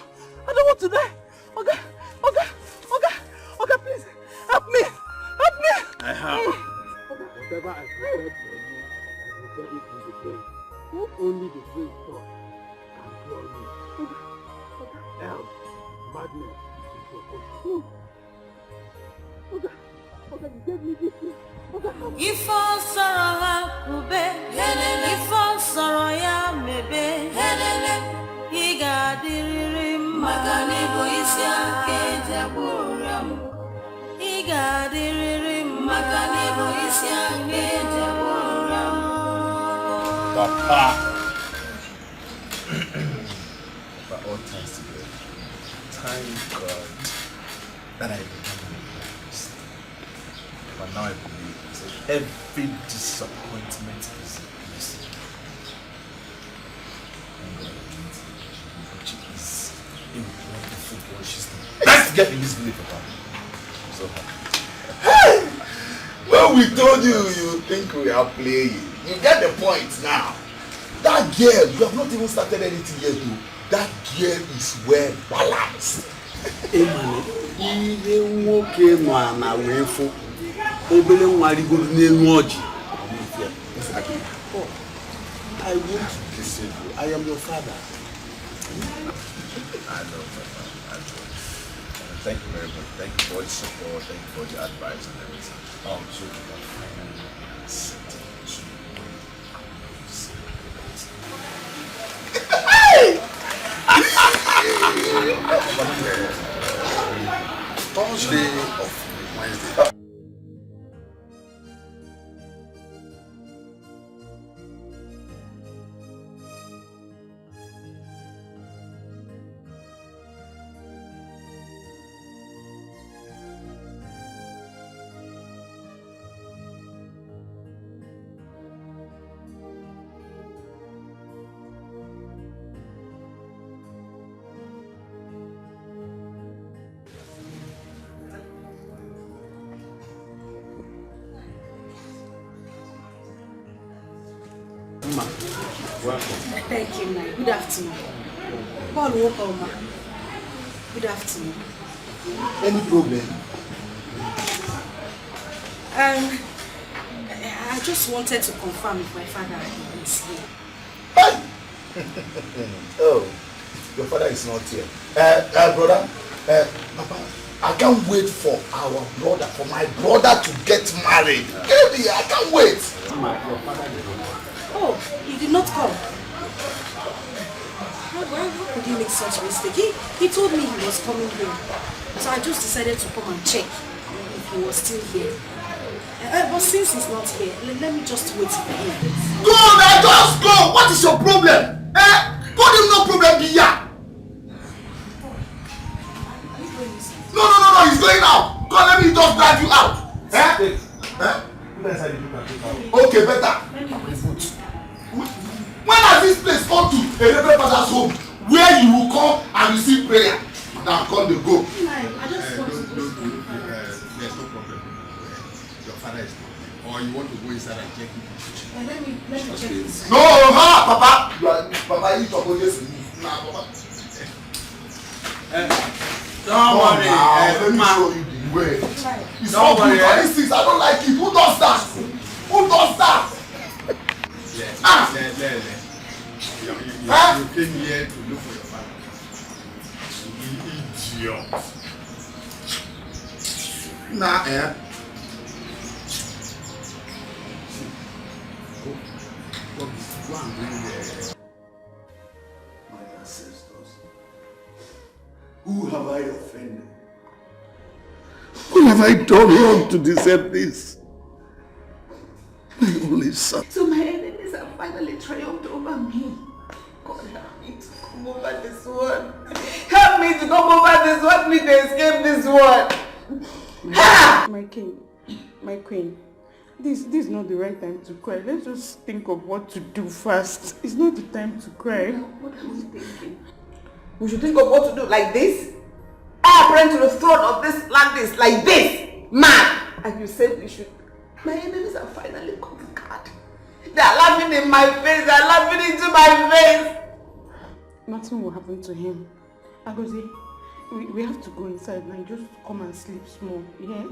Speaker 3: want to die. Okay. Okay. Okay. Okay, please. Help me. Help me.
Speaker 20: I have. Whatever I prepared for you, I prepared it in the place. Only the great God can cure you. Help, madness is your portion.
Speaker 3: Okay. Okay, you gave me this.
Speaker 6: If all sorrow hakube, if all sorrow ya mebe, iga diriri magani bo isya keja buram. Iga diriri magani bo isya keja buram.
Speaker 12: Papa. But all times together, thank God that I became a priest. But now I believe that every disappointment is a blessing. And God is a wonderful boy. She's the best girl in this village, Papa. I'm so happy.
Speaker 19: When we told you, you think we are playing. You get the point now. That girl, you have not even started anything yet, though. That girl is well balanced.
Speaker 11: Ihe nwoke nọ na wee fụ obere nwa rigoro n'elu ọjị.
Speaker 19: I want to listen to you. I am your father.
Speaker 12: I know, Papa. I know. Thank you very much. Thank you for the support. Thank you for the advice and everything. So you can finally accept it. Thursday of Wednesday.
Speaker 16: Thank you, ma. Good afternoon. Paul, welcome, ma. Good afternoon.
Speaker 19: Any problem?
Speaker 16: I just wanted to confirm if my father is here.
Speaker 19: Oh, your father is not here. Brother, Papa, I can't wait for my brother to get married. Baby, I can't wait.
Speaker 11: Your father is not here.
Speaker 16: Oh, he did not come. How could he make such a mistake? He told me he was coming here. So I just decided to come and check if he was still here. But since he's not here, let me just wait for him.
Speaker 19: Go now, just go! What is your problem? God, him no problem be here. No, he's going out. God, let me just drive you out. Okay, better. When has this place come to a Reverend Father's home where you will come and receive prayer? Now come to go.
Speaker 16: I just want to go.
Speaker 12: There's no problem. Your father is not. Or you want to go inside and check it?
Speaker 16: Let me check this.
Speaker 19: No, Papa. Papa, you talk about this. Papa.
Speaker 11: Don't worry.
Speaker 19: Let me show you the way. It's not good for these things. I don't like it. Who does that? Who does that?
Speaker 12: You came here to look for your father. You idiot.
Speaker 19: Nah,
Speaker 12: What I'm doing there? My ancestors. Who have I offended? What have I done wrong to deserve this? My only son.
Speaker 8: So my enemies have finally triumphed over me. God help me to come over this one. Help me to come over this one. Help me to escape this one.
Speaker 10: My king, my queen, this is not the right time to cry. Let's just think of what to do first. It's not the time to cry.
Speaker 8: What are we thinking? We should think of what to do like this. I apprehend to the throne of this land like this. Man! And you said we should. My enemies are finally conquered. They are laughing in my face. They are laughing into my face.
Speaker 10: Nothing will happen to him. Agozi, we have to go inside now. Just come and sleep small. Yeah?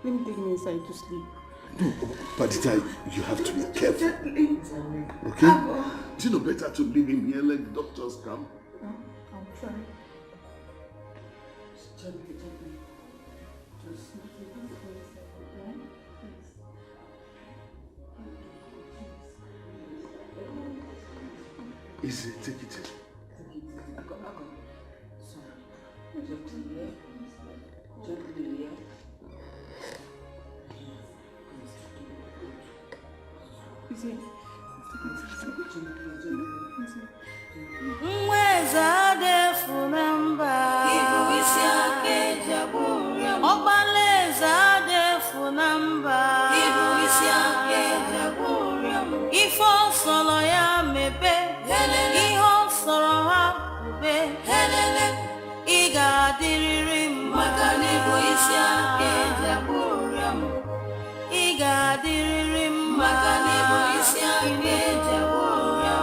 Speaker 10: Let me take him inside to sleep.
Speaker 12: No, Padita, you have to be careful. Okay? Is it not better to leave him here, let the doctors come?
Speaker 10: I'll try.
Speaker 12: Easy, take it in.
Speaker 6: Mweza defu namba Ibu isi ake jaburia Obaleza defu namba Ibu isi ake jaburia Ifo solo ya mebe Helele Iho soro ha ube Helele Iga diriri Maka nibu isi ake jaburia Iga diriri Maka nibu isi ake jaburia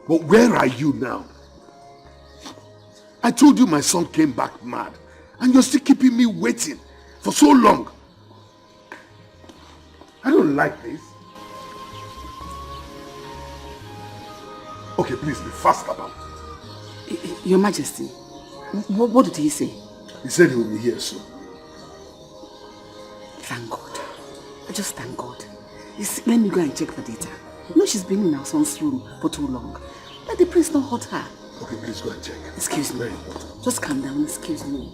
Speaker 12: But where are you now? I told you my son came back mad, and you're still keeping me waiting for so long. I don't like this. Okay, please be fast about it.
Speaker 8: Your Majesty, what did he say?
Speaker 12: He said he will be here soon.
Speaker 8: Thank God. Just thank God. You see, let me go and check the data. You know she's been in our son's room for too long. Let the prince not hurt her.
Speaker 12: Okay, please go and check.
Speaker 8: Excuse me. Just calm down, excuse me.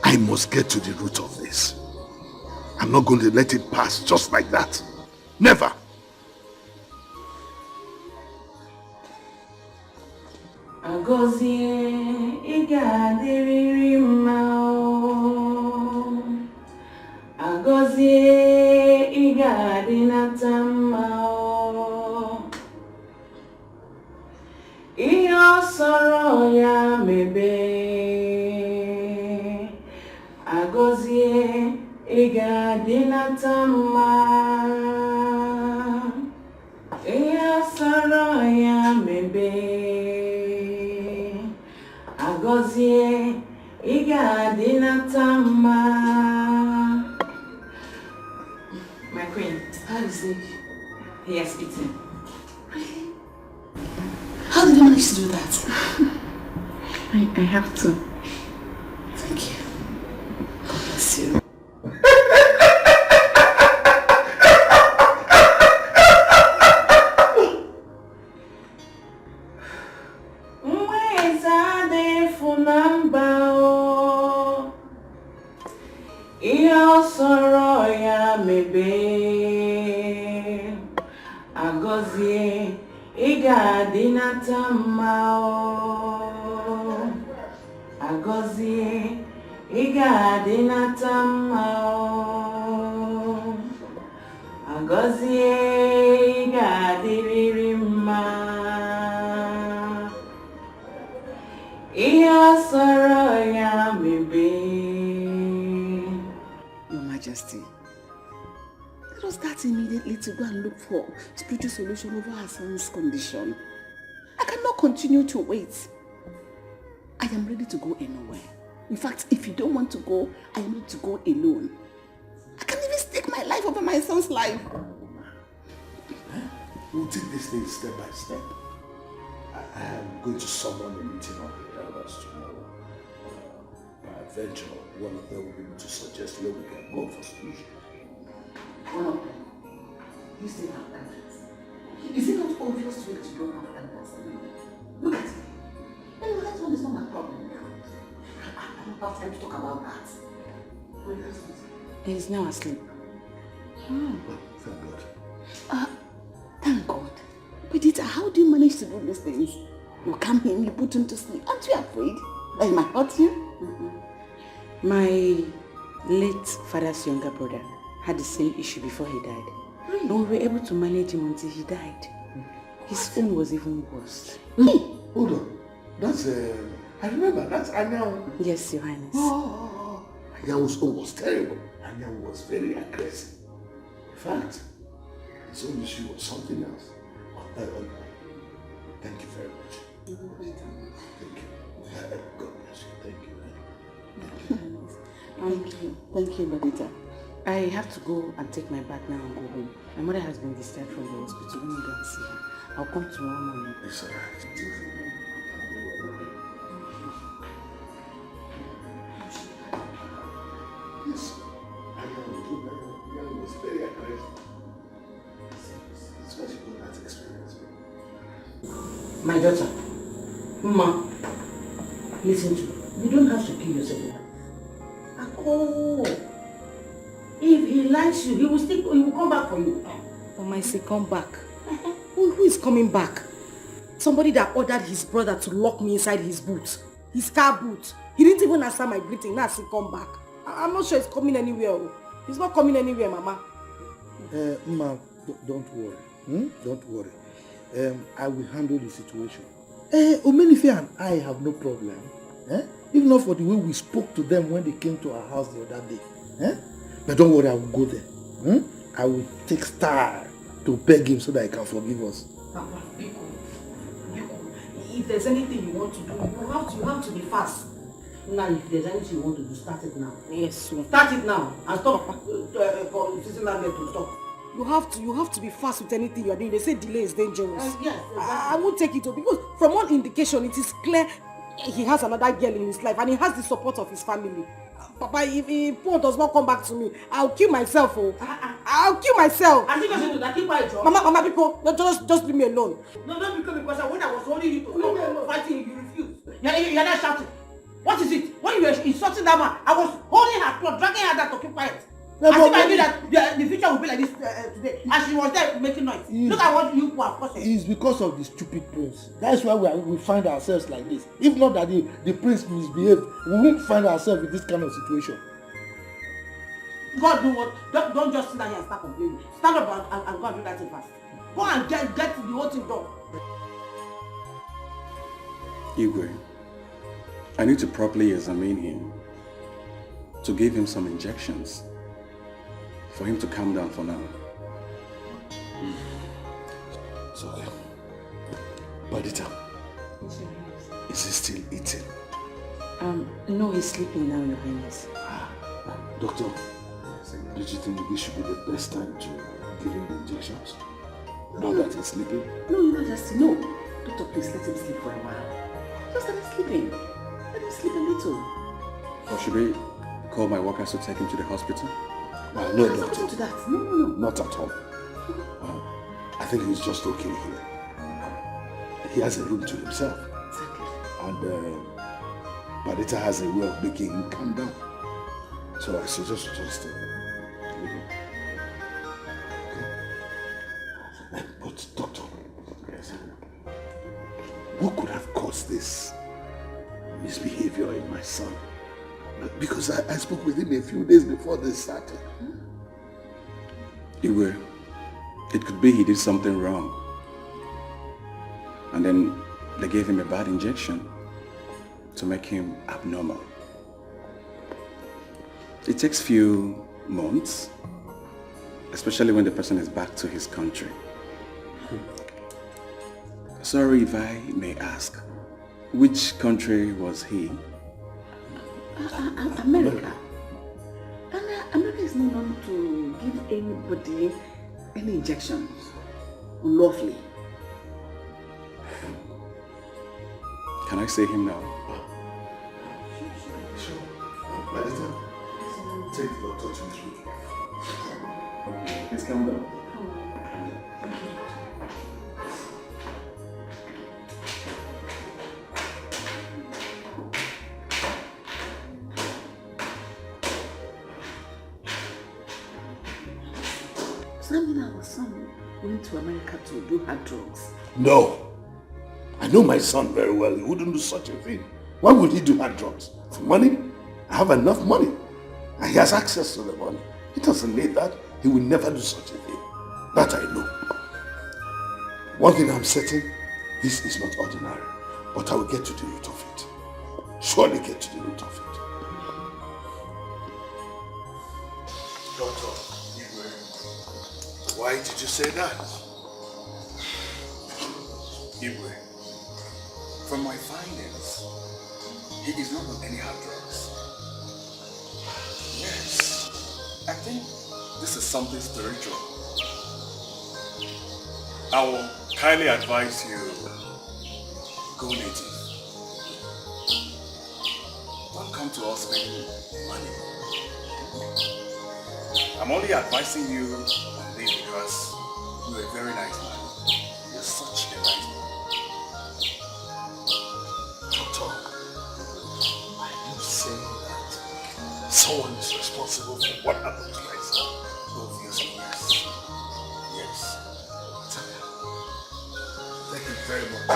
Speaker 12: I must get to the root of this. I'm not going to let it pass just like that. Never.
Speaker 10: Agozie igadiriri mao Agozie igadinata mao Iyo soro ya mebe Agozie igadinata mao Iyo soro ya mebe Agozie igadinata mao. My queen, how is it? He has eaten.
Speaker 8: How did you manage to do that?
Speaker 10: I have to.
Speaker 8: Thank you. God bless you.
Speaker 10: Agozie igadinata mao Agozie igadinata mao Agozie igadiriri ma Iyo soro ya mebe.
Speaker 8: Your Majesty, let us start immediately to go and look for spiritual solution over our son's condition. I cannot continue to wait. I am ready to go anywhere. In fact, if you don't want to go, I am ready to go alone. I can't even stake my my son's life.
Speaker 12: We'll take this thing step by step. I am going to summon a meeting of the elders tomorrow. Peradventure, one of them will be able to suggest where we can go for solution.
Speaker 8: One of them. You still have elders. Is it not obvious to you that you don't have elders? Look at it. Anyway, that one is not my problem now. I don't have time to talk about that.
Speaker 10: He's now asleep.
Speaker 12: Thank God.
Speaker 8: Thank God. Perdita, how do you manage to do these things? You come in, you put him to sleep. Aren't you afraid that he might hurt you?
Speaker 10: My late father's younger brother had the same issue before he died.
Speaker 8: Really?
Speaker 10: And we were able to manage him until he died. His own was even worse.
Speaker 12: Hold on. That's, I remember, that's Anyan.
Speaker 10: Yes, Your Highness.
Speaker 12: Anyan's own was terrible. Anyan was very aggressive. In fact, his own issue was something else. Thank you very much. Thank you. God bless you. Thank you.
Speaker 10: Thank you, Perdita. I have to go and take my bath now and go home. My mother has been discharged from the hospital. Let me go and see her. I'll come tomorrow morning.
Speaker 12: It's all right. Yes. Anyan was very aggressive. It's what you got that experience.
Speaker 8: My daughter, Ma, listen to me. You don't have to kill yourself. Oh, if he likes you, he will come back for you.
Speaker 4: Mama, I say come back. Who is coming back? Somebody that ordered his brother to lock me inside his boot. His car boot. He didn't even answer my greeting. Now I say come back. I'm not sure he's coming anywhere. He's not coming anywhere, Mama.
Speaker 3: Ma, don't worry. Don't worry. I will handle the situation. Omenife and I have no problem. If not for the way we spoke to them when they came to our house the other day. But don't worry, I will go there. I will take Star to beg him so that he can forgive us.
Speaker 4: Papa, if there's anything you want to do, you have to be fast. Now, if there's anything you want to do, start it now. Yes, sir. Start it now and stop sitting down there to stop. You have to be fast with anything you are doing. They say delay is dangerous. Yes, exactly. I won't take it up because from all indication, it is clear he has another girl in his life and he has the support of his family. Papa, if Paul does not come back to me, I'll kill myself. I'll kill myself. I think I should do that. Keep quiet, John. Mama, people, just leave me alone. No, don't become a question. When I was holding you to stop fighting, you refused. You're not shouting. What is it? When you were insulting that man, I was holding her clothes, dragging her down to keep quiet. As if I knew that the future would be like this today. And she was there making noise. Look at what you have caused.
Speaker 3: It's because of the stupid prince. That's why we find ourselves like this. If not that the prince misbehaved, we won't find ourselves in this kind of situation.
Speaker 4: God do what? Don't just sit down here and start complaining. Stand up and go and do that thing fast. Go and get the whole thing done.
Speaker 2: Igwe, I need to properly examine him, to give him some injections, for him to calm down for now.
Speaker 12: Sorry. Perdita, is he still eating?
Speaker 10: No, he's sleeping now, Your Highness.
Speaker 12: Doctor, do you think this should be the best time to give him the injections? Now that he's sleeping?
Speaker 8: No. Doctor, please let him sleep for a while. Just let him sleeping. Let him sleep a little.
Speaker 2: Or should we call my workers to take him to the hospital?
Speaker 12: No, doctor.
Speaker 8: To that. No.
Speaker 12: Not at all. I think he's just okay here. He has a room to himself.
Speaker 8: Exactly.
Speaker 12: And Perdita has a way of making him calm down. So I suggest you just leave him. Okay? But doctor, yes, what could have caused this misbehavior in my son? Because I spoke with him a few days before this started.
Speaker 2: Igwe, it could be he did something wrong. And then they gave him a bad injection to make him abnormal. It takes few months, especially when the person is back to his country. Sorry if I may ask, which country was he?
Speaker 8: America. America is no known to give anybody any injection unlawfully.
Speaker 2: Can I see him now?
Speaker 12: Sure. My daughter, take the doctor to me.
Speaker 2: Please calm down.
Speaker 8: So that means our son went to America to do hard drugs.
Speaker 12: No. I know my son very well. He wouldn't do such a thing. Why would he do hard drugs? For money? I have enough money. And he has access to the money. He doesn't need that. He will never do such a thing. That I know. One thing I'm certain, this is not ordinary. But I will get to the root of it. Surely get to the root of it. Doctor, why did you say that?
Speaker 2: Igwe, from my findings, he is not on any hard drugs. Yes, I think this is something spiritual. I will kindly advise you, go native. Don't come to us spending money. I'm only advising you on this because you're a very nice man. You're such a nice man.
Speaker 12: Doctor, are you saying that someone is responsible for what happened to my son?
Speaker 2: Obviously, yes. Yes.
Speaker 12: Thank you very much.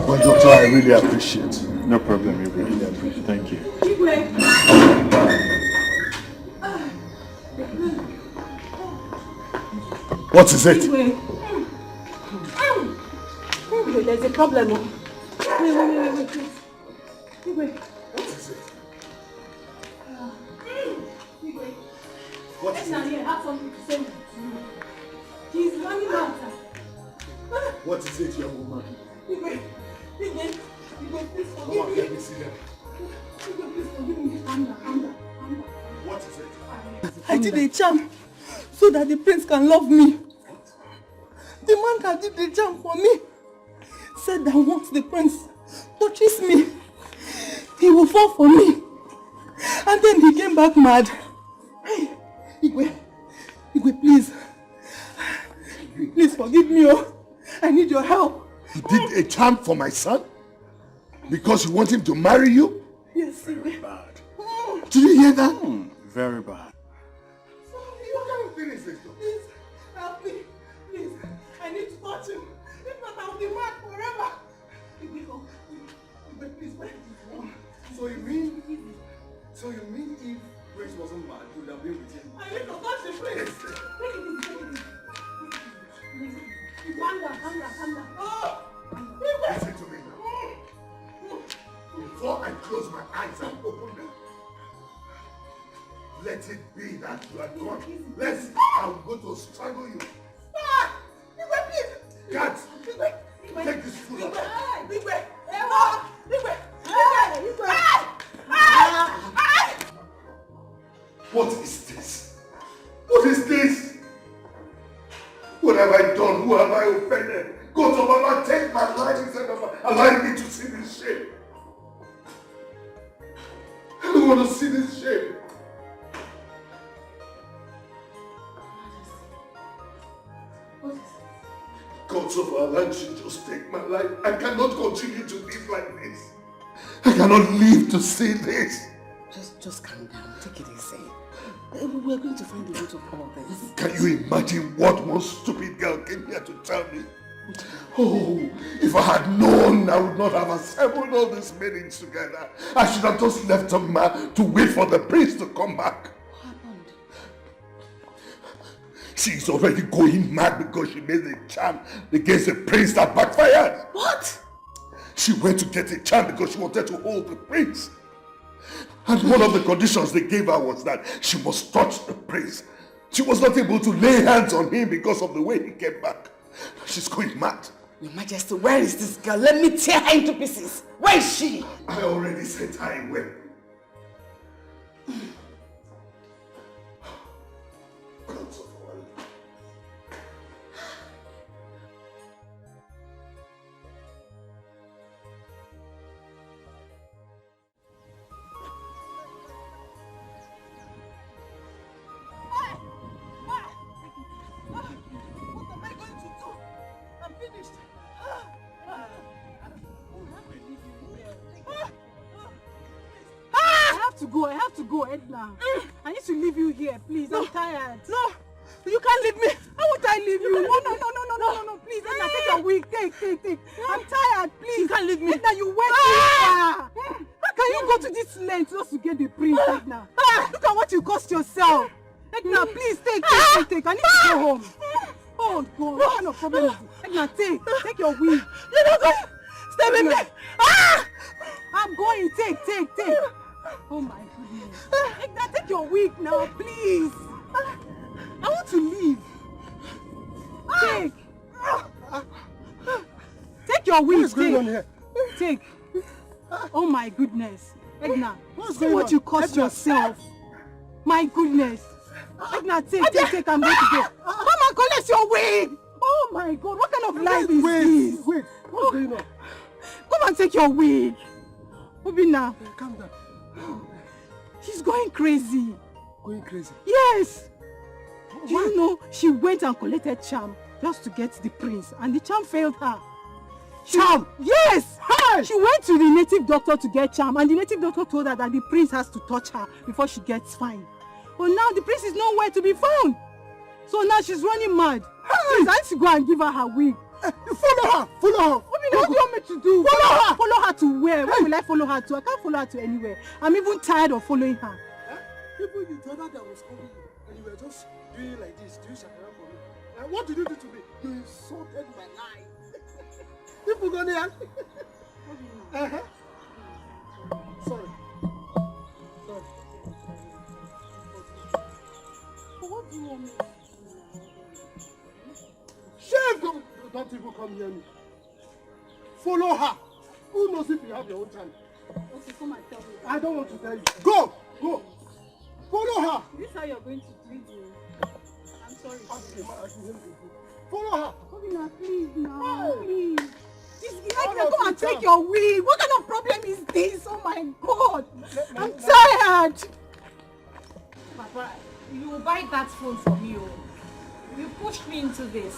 Speaker 12: Well, Doctor, I really appreciate it.
Speaker 2: No problem, I really appreciate it. Thank you.
Speaker 12: What is it?
Speaker 5: There's a problem. Wait, please. What
Speaker 12: is it?
Speaker 5: What is it? I have something to say to you. He's running out.
Speaker 12: What is it, young woman?
Speaker 5: Please forgive
Speaker 12: Come on, let me see them.
Speaker 5: Please forgive me. Calm down.
Speaker 12: What is it?
Speaker 5: I did a charm so that the prince can love me. The man that did the charm for me said that once the prince touches me, he will fall for me. And then he came back mad. Hey, Igwe, please. Please forgive me. Oh. I need your help.
Speaker 12: You did a charm for my son? Because you want him to marry you?
Speaker 5: Yes,
Speaker 2: Very bad.
Speaker 12: Did you hear that?
Speaker 2: Very bad.
Speaker 12: What kind of thing is this?
Speaker 5: Please, help me. Please, I need to touch him. If not, I'll be mad forever. Please, wait.
Speaker 7: So you mean if Grace wasn't mad, you would have been with him?
Speaker 5: I need to touch him, please. Take it easy. Calm down. Oh!
Speaker 12: Listen to me now. Before I close my eyes and open them, let it be that you are gone. Lest I'm going to strangle you.
Speaker 5: Stop! Please!
Speaker 12: Cat! Take this food out. What is this? What is this? What have I done? Who have I offended? God of Mama, take my life instead of allowing me to see this shame. I don't want to see this shame. Gods of our land should just take my life. I cannot continue to live like this. I cannot live to see this.
Speaker 8: Just calm down. Take it easy. We're going to find the root of all this.
Speaker 12: Can you imagine what one stupid girl came here to tell me? Oh, if I had known, I would not have assembled all these meetings together. I should have just left her to wait for the prince to come back.
Speaker 8: What happened?
Speaker 12: She's already going mad because she made a charm against the prince that backfired.
Speaker 8: What?
Speaker 12: She went to get a charm because she wanted to hold the prince. And one of the conditions they gave her was that she must touch the prince. She was not able to lay hands on him because of the way he came back. She's going mad.
Speaker 8: Your Majesty, where is this girl? Let me tear her into pieces. Where is she?
Speaker 12: I already sent her away.
Speaker 5: I have to go, Edna. I need to leave you here, please. I'm tired. No, you can't leave me. How would I leave you? No, please, Edna, take your wig. Take. I'm tired, please. You can't leave me. Edna, you went too far. How can you go to this length just to get the prince, Edna? Look at what you cost yourself. Edna, please, take. I need to go home. Oh, God, what kind of problem is it? Edna, take your wig. You're not going. Stay with me. I'm going. Take. Oh my goodness. Edna, take your wig now, please. I want to leave. Take your wig.
Speaker 7: What's going on here?
Speaker 5: Take. Oh my goodness. Edna, see what you cost yourself. My goodness. Edna, take. I'm going to go. Come and collect your wig. Oh my God, what kind of life is this?
Speaker 7: Wait, what's going on?
Speaker 5: Come and take your wig. Obina.
Speaker 7: Calm down.
Speaker 5: She's going crazy.
Speaker 7: Going crazy?
Speaker 5: Yes. Do you know she went and collected charm just to get the prince, and the charm failed her. Charm? Yes. Hi. She went to the native doctor to get charm, and the native doctor told her that the prince has to touch her before she gets fine. But now the prince is nowhere to be found. So now she's running mad. Please, I need to go and give her her wig.
Speaker 7: You follow her. What
Speaker 5: do you want me to do? Follow her to where? Where will I follow her to? I can't follow her to anywhere. I'm even tired of following her.
Speaker 7: Even you told her that I was calling you, and you were just doing like this, doing shakara for me. And what did you do to me? You insulted my life. People go there. Sorry.
Speaker 5: What do you want me to do?
Speaker 7: Shame! Don't even come near me. Follow her. Who knows if you have your own time?
Speaker 5: Okay, come and tell me.
Speaker 7: I don't want to tell you. Go! Follow her.
Speaker 5: Is this how you're going to treat me? I'm sorry.
Speaker 7: Follow her.
Speaker 5: Obina, please now. Please. Go and take your wig. What kind of problem is this? Oh my God. I'm tired.
Speaker 17: Papa, you buy that phone for me. You pushed me into this.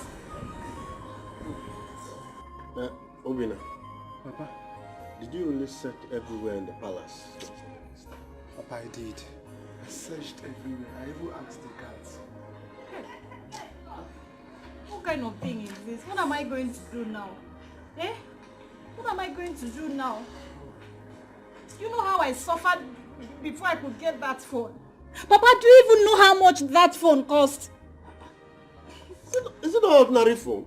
Speaker 11: Obina, Papa, did you really search everywhere in the palace?
Speaker 3: Papa, I did. I searched everywhere. I even asked the guards.
Speaker 17: What kind of thing is this? What am I going to do now? What am I going to do now? You know how I suffered before I could get that phone? Papa, do you even know how much that phone cost?
Speaker 11: Is it an ordinary phone?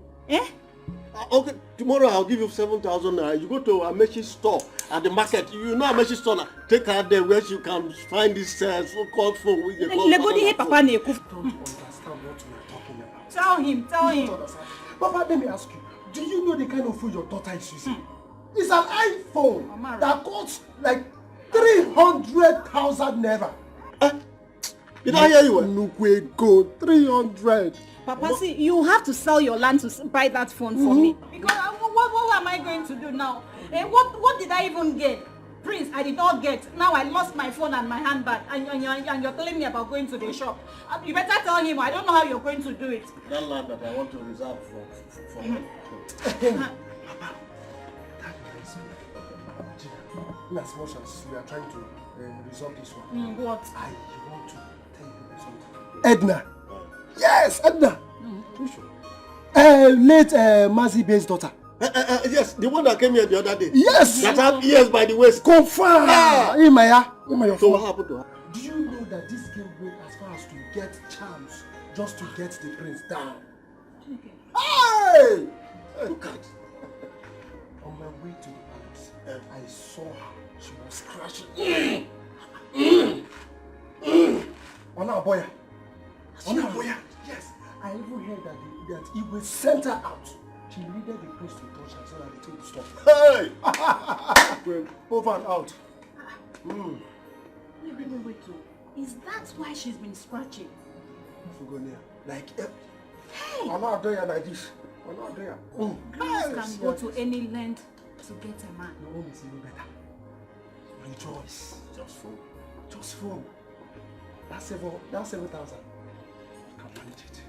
Speaker 11: Okay, tomorrow I'll give you 7,000 naira. You go to Ameshi's store at the market. You know Ameshi's store now. Take her there where she can find this so-called phone.
Speaker 17: Papa, don't understand
Speaker 7: what we are talking about.
Speaker 17: Tell him.
Speaker 7: Papa, let me ask you. Do you know the kind of phone your daughter is using? It's an iPhone that costs like 300,000 naira.
Speaker 11: Did I hear you?
Speaker 7: Nukwe go 300.
Speaker 17: Papa, see, you have to sell your land to buy that phone for me. Because what am I going to do now? What did I even get? Prince, I did not get. Now I lost my phone and my handbag. And you're telling me about going to the shop. You better tell him. I don't know how you're going to do it.
Speaker 11: That land that I want to reserve for me.
Speaker 7: Papa, in as much as we are trying to resolve this one,
Speaker 17: what?
Speaker 7: I want to tell you something. Edna. Yes, Edna. Late Mazi-Bey's daughter.
Speaker 11: Yes, the one that came here the other day.
Speaker 7: Yes.
Speaker 11: That had ears by the waist.
Speaker 7: Confirm.
Speaker 11: So what happened to her?
Speaker 7: Do you know that this girl went as far as to get charms just to get the prince down? Hey! Look at. On my way to the palace, I saw her. She was crashing. Ona Boya. Yes. I even heard that he will send her out.
Speaker 3: She needed the priest to touch her so that the thing would stop. Hey! Well, over and out.
Speaker 4: Wait. Is that why she's been scratching?
Speaker 3: Fugonia. Like, hey! I'm not doing like this. I'm not doing.
Speaker 4: Girls can go to any length to get a man.
Speaker 3: Your own is even better. Rejoice. Just phone. That's 7,000. You can manage it.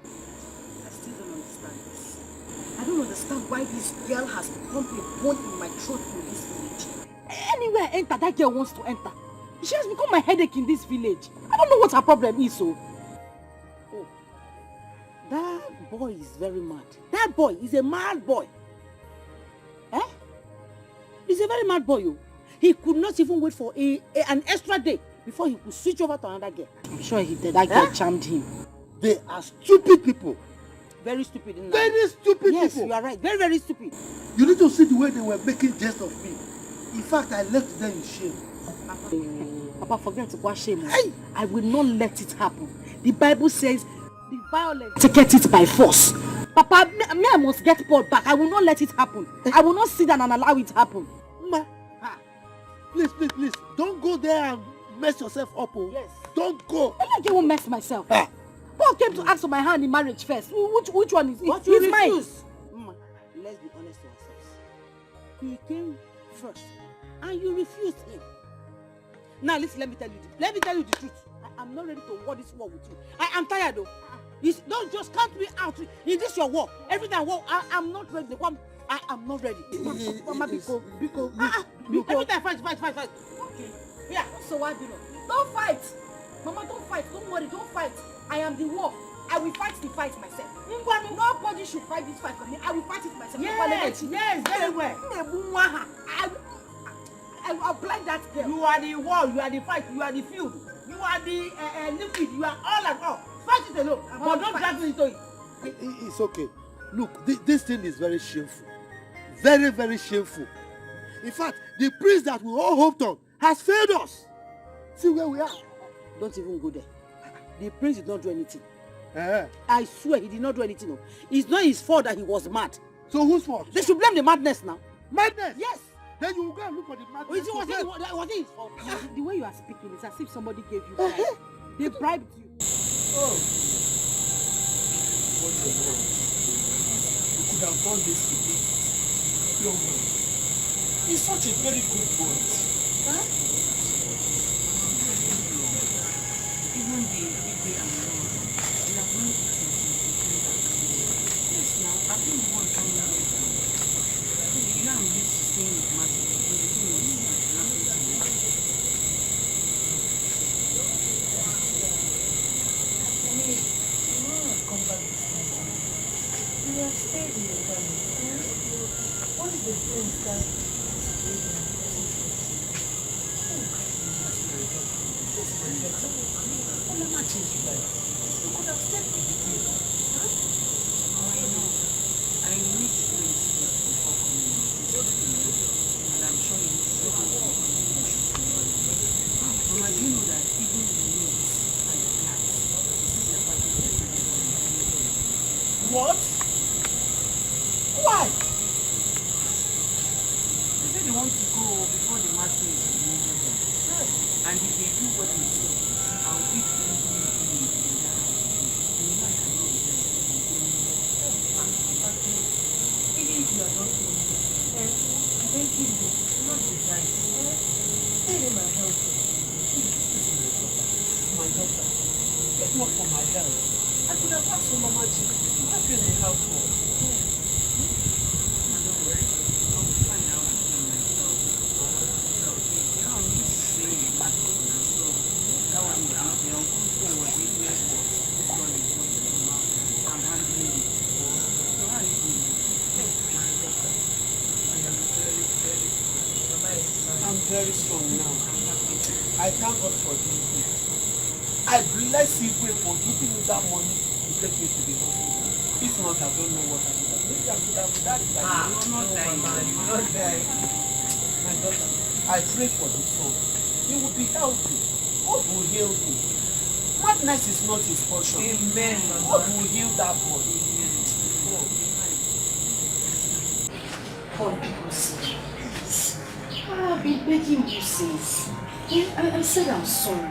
Speaker 4: I still don't understand this. I don't understand why this girl has pumped a bone in my throat in this village.
Speaker 18: Anywhere I enter, that girl wants to enter. She has become my headache in this village. I don't know what her problem is, so. Oh, that boy is very mad. That boy is a mad boy. Eh? He's a very mad boy, oh. He could not even wait for an extra day before he could switch over to another girl. I'm sure that girl charmed him.
Speaker 3: They are stupid people.
Speaker 18: Very stupid.
Speaker 3: Very stupid people.
Speaker 18: Yes, you are right. Very, very stupid.
Speaker 3: You need to see the way they were making jest of me. In fact, I left them in shame.
Speaker 18: Papa, forget about shame. Hey! I will not let it happen. The Bible says the violent take it by force. Papa, me I must get Paul back. I will not let it happen. I will not sit down and allow it to happen.
Speaker 3: Ma, please. Don't go there and mess yourself up. Oh. Yes. Don't go.
Speaker 18: I'm not going to mess myself. Paul came to ask for my hand in marriage first. Which one is it?
Speaker 4: What you refuse?
Speaker 18: Mine. Let's be honest to ourselves. He came first, and you refused him. Now listen, let me tell you the truth. I am not ready to war this war with you. I am tired though. Don't just count me out in this your war. Every time war, I am not ready. I am not ready. Mama, because every time fight. Okay. Yeah. So what do you know? Don't fight. Mama, don't fight. Don't worry, don't fight. I am the war. I will fight the fight myself. Nobody should fight this fight for me. I will fight it myself. Yes, very well. I will apply that girl. You are the war, you are the fight, you are the field, you are the liquid, you are all and all. Fight it alone, but don't drag me into it.
Speaker 3: It's okay. Look, this thing is very shameful. Very, very shameful. In fact, the priest that we all hoped on has failed us. See where we are.
Speaker 18: Don't even go there. The prince did not do anything. I swear he did not do anything. No. It's not his fault that he was mad.
Speaker 3: So whose fault?
Speaker 18: They should blame the madness now.
Speaker 3: Madness?
Speaker 18: Yes.
Speaker 3: Then you will go and look for the madness.
Speaker 18: Was it his fault? The way you are speaking is as if somebody gave you bribe. They bribed you.
Speaker 11: Oh. What a world. You could have done this to me. Young man. He's such a very good boy. Huh?
Speaker 10: Even the big and wrong, we are going to yes, now, I think we want to come down. You know, I'm used to staying with Matthew, but the thing was happening to me.
Speaker 11: You want to come back this time? You have stayed in the family. What is the thing that you could have stayed with the team.
Speaker 10: Oh, I know. I need to do it before coming. And I'm sure you will Mama, do you know that even the maids and the cats, this is their party.
Speaker 11: What? Why?
Speaker 10: They say they want to go before the master is removed. And if they do what they say, I'll give them
Speaker 11: even if you are not doing it, thank you, not designed. Stay in my house. This is my daughter. It's my daughter. If not for my health, I could have asked for Mama G. I've been in the house for.
Speaker 10: Don't worry. I'll find out myself. So, you know, I'm used to saying it, but so that one is the uncle's phone was witness was. This one is going to come out. I'm handling it. So how are you doing?
Speaker 11: I'm very strong now. I thank God for doing it. I bless you for giving me that money to take me to the hospital. If not, I don't know what I would have. Maybe I could have died.
Speaker 10: You're not dying.
Speaker 11: You're not dying. My daughter, I pray for the son. He will be healthy. God will heal him. Madness is not his portion.
Speaker 10: Amen.
Speaker 11: God will heal that boy.
Speaker 10: Amen.
Speaker 11: Oh.
Speaker 4: Paul, people see. I've been begging you since. I said I'm sorry.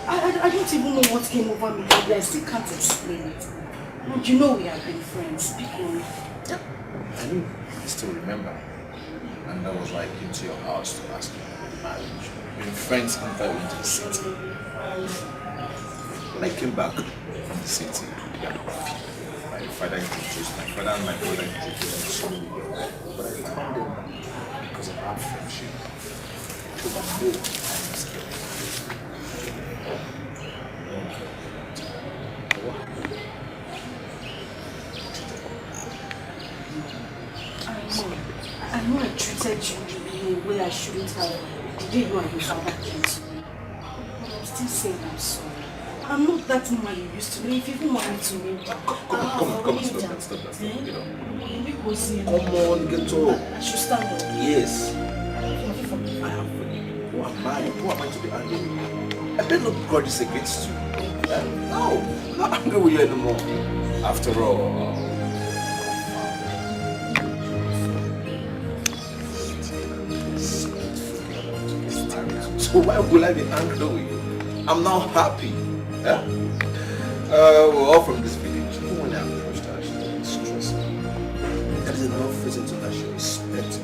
Speaker 4: I don't even know what came over me, baby. I still can't explain it. And you know we have been friends, because...
Speaker 13: Yep. I do. I still remember. And that was why I came to your house to ask you about marriage. We were friends until we went to the city. When I came back from the city, my father introduced my father and my brother introduced me to you. But I found them because of our friendship. Because I know I am scared.
Speaker 4: I know I treated you in a way I shouldn't have. The day you and your father came to me. But I'm still saying I'm sorry. I'm not that woman you used to be. If you even want me to meet you. Come on, stop that. Get up. Come on, get up. I should stand up.
Speaker 13: Yes. I have forgiven. Who am I? Who am I to be angry with you? I better not God is against you. No, I'm not angry with you anymore. After all, so why will I be angry with you? I'm now happy. Yeah? We're all from this village. Even when I approached her, she doesn't stress me. There is enough reason to that she respects me.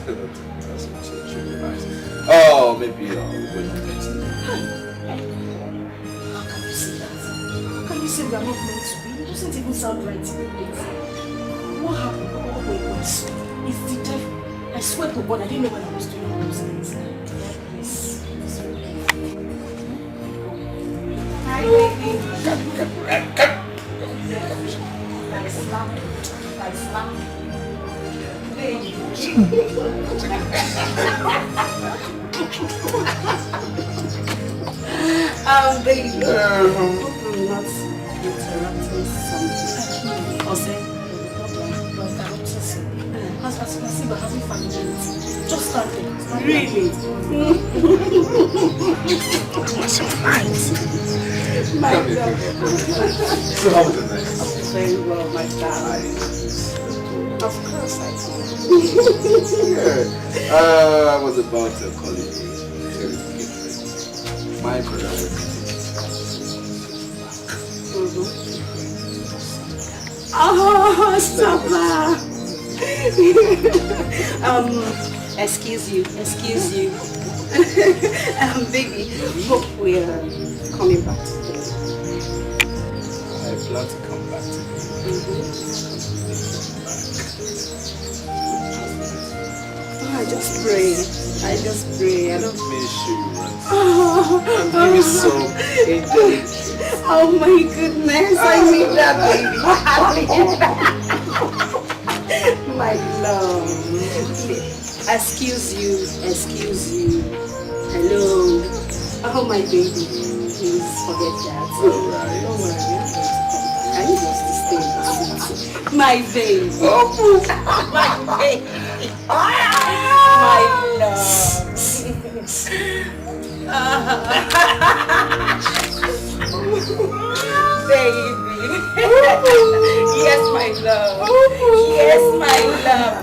Speaker 13: That's really nice. Oh, maybe we're not meant to be.
Speaker 4: How can you say that? How can you say we are not meant to be? It doesn't even sound right to me. What happened? It's the devil. I swear to God, I didn't know what I was doing all those things. Please. Hi, baby. Baby. Not interrupting something. Or say, as you can see, we're having fun. Just start it. Really? My God.
Speaker 13: So how was it?
Speaker 4: Very well, my darling. Of course I do.
Speaker 13: Yeah. I was about to call you. My brother was
Speaker 4: stop that. Excuse you. Baby, hope we're coming back today.
Speaker 13: I plan to come back today.
Speaker 4: I just pray. I don't
Speaker 13: miss you. I'm giving some angelic.
Speaker 4: Oh my goodness, I need that, baby. My love. Excuse you. Hello. Oh my baby. Please forget that.
Speaker 13: Alright.
Speaker 4: Don't worry. Can you just stay? My baby. My baby. My love. Baby. Yes, my love. Yes, my love.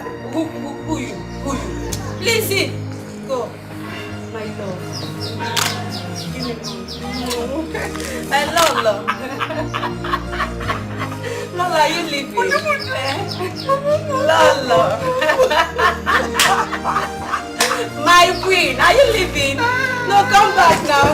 Speaker 4: Who you? Listen. Go. My love. Give me I love. Lola, are you leaving? Lola. My queen, are you leaving? No, come back now.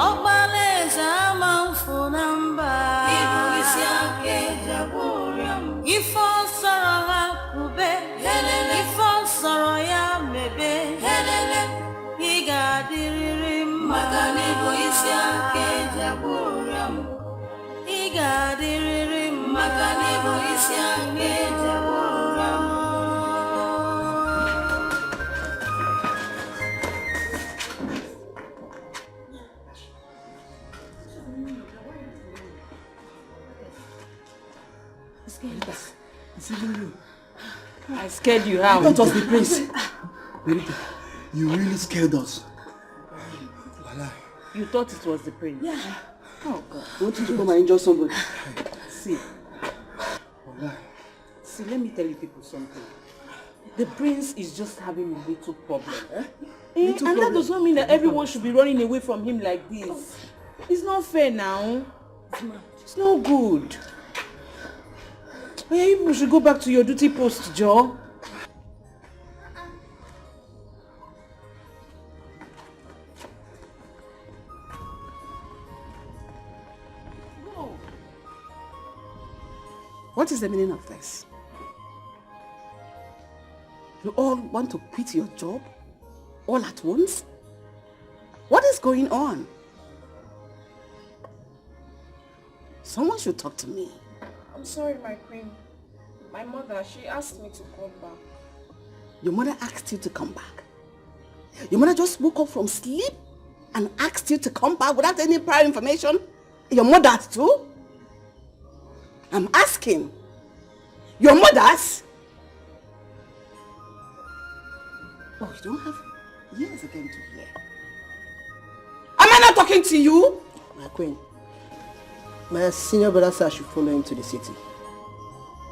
Speaker 6: Ọkpalaeze ama mfu na mba. Ibu isi aka eji agwụ ụrịọ. If all sorrow hakube, if all sorrow ya mebe, he got the Magani Boisia Kejaburam. He got the Magani Boisia Kejaburam.
Speaker 10: It's even you. I scared you how?
Speaker 3: That was the prince. Verita, you really scared us.
Speaker 10: You thought it was the prince?
Speaker 3: Yeah.
Speaker 10: Oh God.
Speaker 3: I want you to come and injure somebody.
Speaker 10: See, let me tell you people something. The prince is just having a little problem. And that does not mean that everyone should be running away from him like this. It's not fair now. It's not good. Yeah, you should go back to your duty post, Joe.
Speaker 8: What is the meaning of this? You all want to quit your job all at once? What is going on? Someone should talk to me.
Speaker 22: I'm sorry, my queen. My mother, she asked me to come back.
Speaker 8: Your mother asked you to come back? Your mother just woke up from sleep and asked you to come back without any prior information? Your mother too? I'm asking. Your mother's? Oh, you don't have ears again to hear. Am I not talking to you?
Speaker 3: My queen, my senior brother said I should follow him to the city.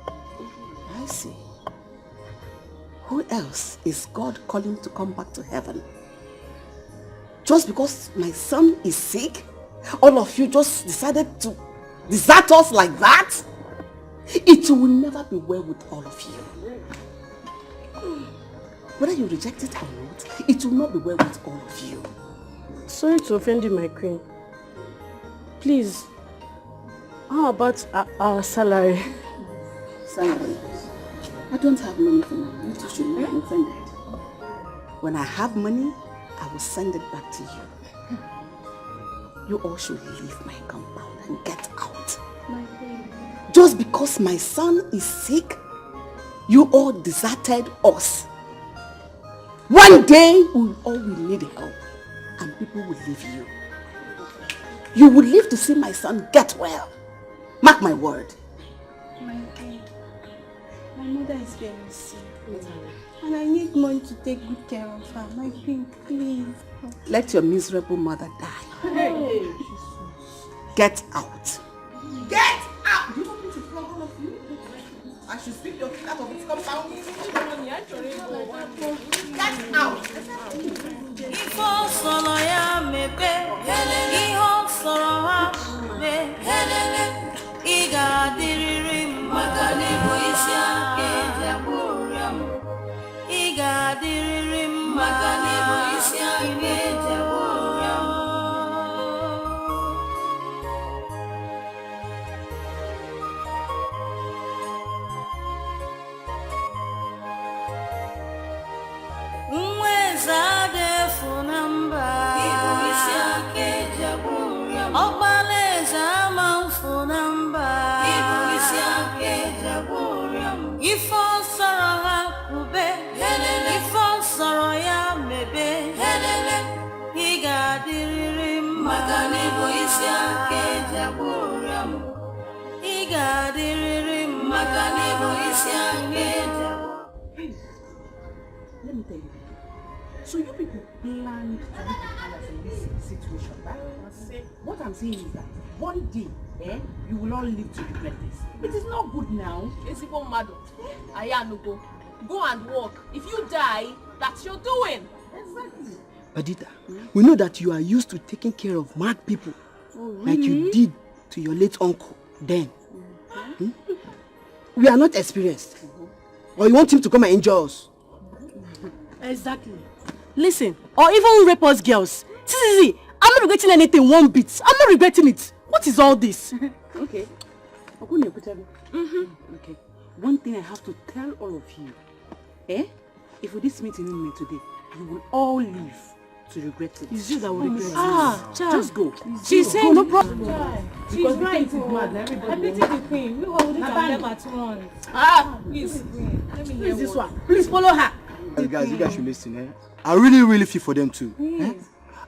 Speaker 8: I see. Who else is God calling to come back to heaven? Just because my son is sick, all of you just decided to desert us like that? It will never be well with all of you. Whether you reject it or not, it will not be well with all of you.
Speaker 18: Sorry to offend you, my queen. Please, how about our salary?
Speaker 8: Salary? I don't have money for now. You two should not be offended. When I have money, I will send it back to you. You all should leave my compound and get out.
Speaker 22: My queen.
Speaker 8: Just because my son is sick, you all deserted us. One day, we all will need help and people will leave you. You will live to see my son get well. Mark my word.
Speaker 17: My queen, my mother is very sick. And I need money to take good care of her. My queen, please.
Speaker 8: Let your miserable mother die.
Speaker 17: Hey.
Speaker 8: Get out. Get out! You want me to flog all of you? I should sweep your feet out of this compound. Get out!
Speaker 6: Ifo solo ya mebe, iho soro ha me, iga diriri magani boisia kejaburam, iga diriri magani boisia kejaburam. Mwezade funamba, ibuisia kejaburam. Obaleza manfunamba, ibuisia kejaburam. Ifo soro hakube, ifo soro ya mebe, iga diriri magani boisia kejaburam, iga diriri magani boisia kejaburam.
Speaker 10: Let me tell you. So you people planned to make the palace in this situation, right? What I'm saying is that one day, you will all live to regret this. It is not good now.
Speaker 22: It's even mad. Ayanugo, go and work. If you die, that's your doing.
Speaker 10: Exactly.
Speaker 3: Badita, we know that you are used to taking care of mad people. Like you did to your late uncle then. We are not experienced. Or you want him to come and injure us?
Speaker 18: Exactly. Listen, or even rape us girls. See, I'm not regretting anything one bit. I'm not regretting it. What is all this?
Speaker 10: Okay. Okay. one thing I have to tell all of you. If this meeting in me today, you will all leave to regret it.
Speaker 18: It's you that will regret
Speaker 10: it. Just go.
Speaker 18: She said no problem.
Speaker 5: She's right. I pity the queen. We all would have at once. Please. Let me hear
Speaker 18: this one. Please follow her.
Speaker 3: Guys, you guys should listen. I really feel for them too.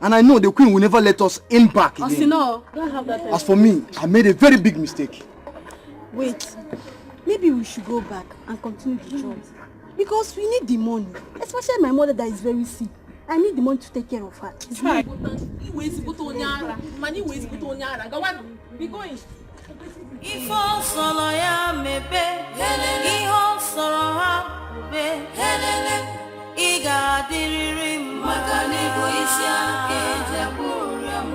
Speaker 3: And I know the queen will never let us in back again.
Speaker 18: Don't have that.
Speaker 3: As for me, I made a very big mistake.
Speaker 18: Wait, maybe we should go back and continue the job. Because we need the money. Especially my mother that is very sick. I need the money to take care of her. It's very important.
Speaker 5: Be going.
Speaker 6: If all solo ya mebe, iho soro ha ube, iga diriri magani boisia keja buriam,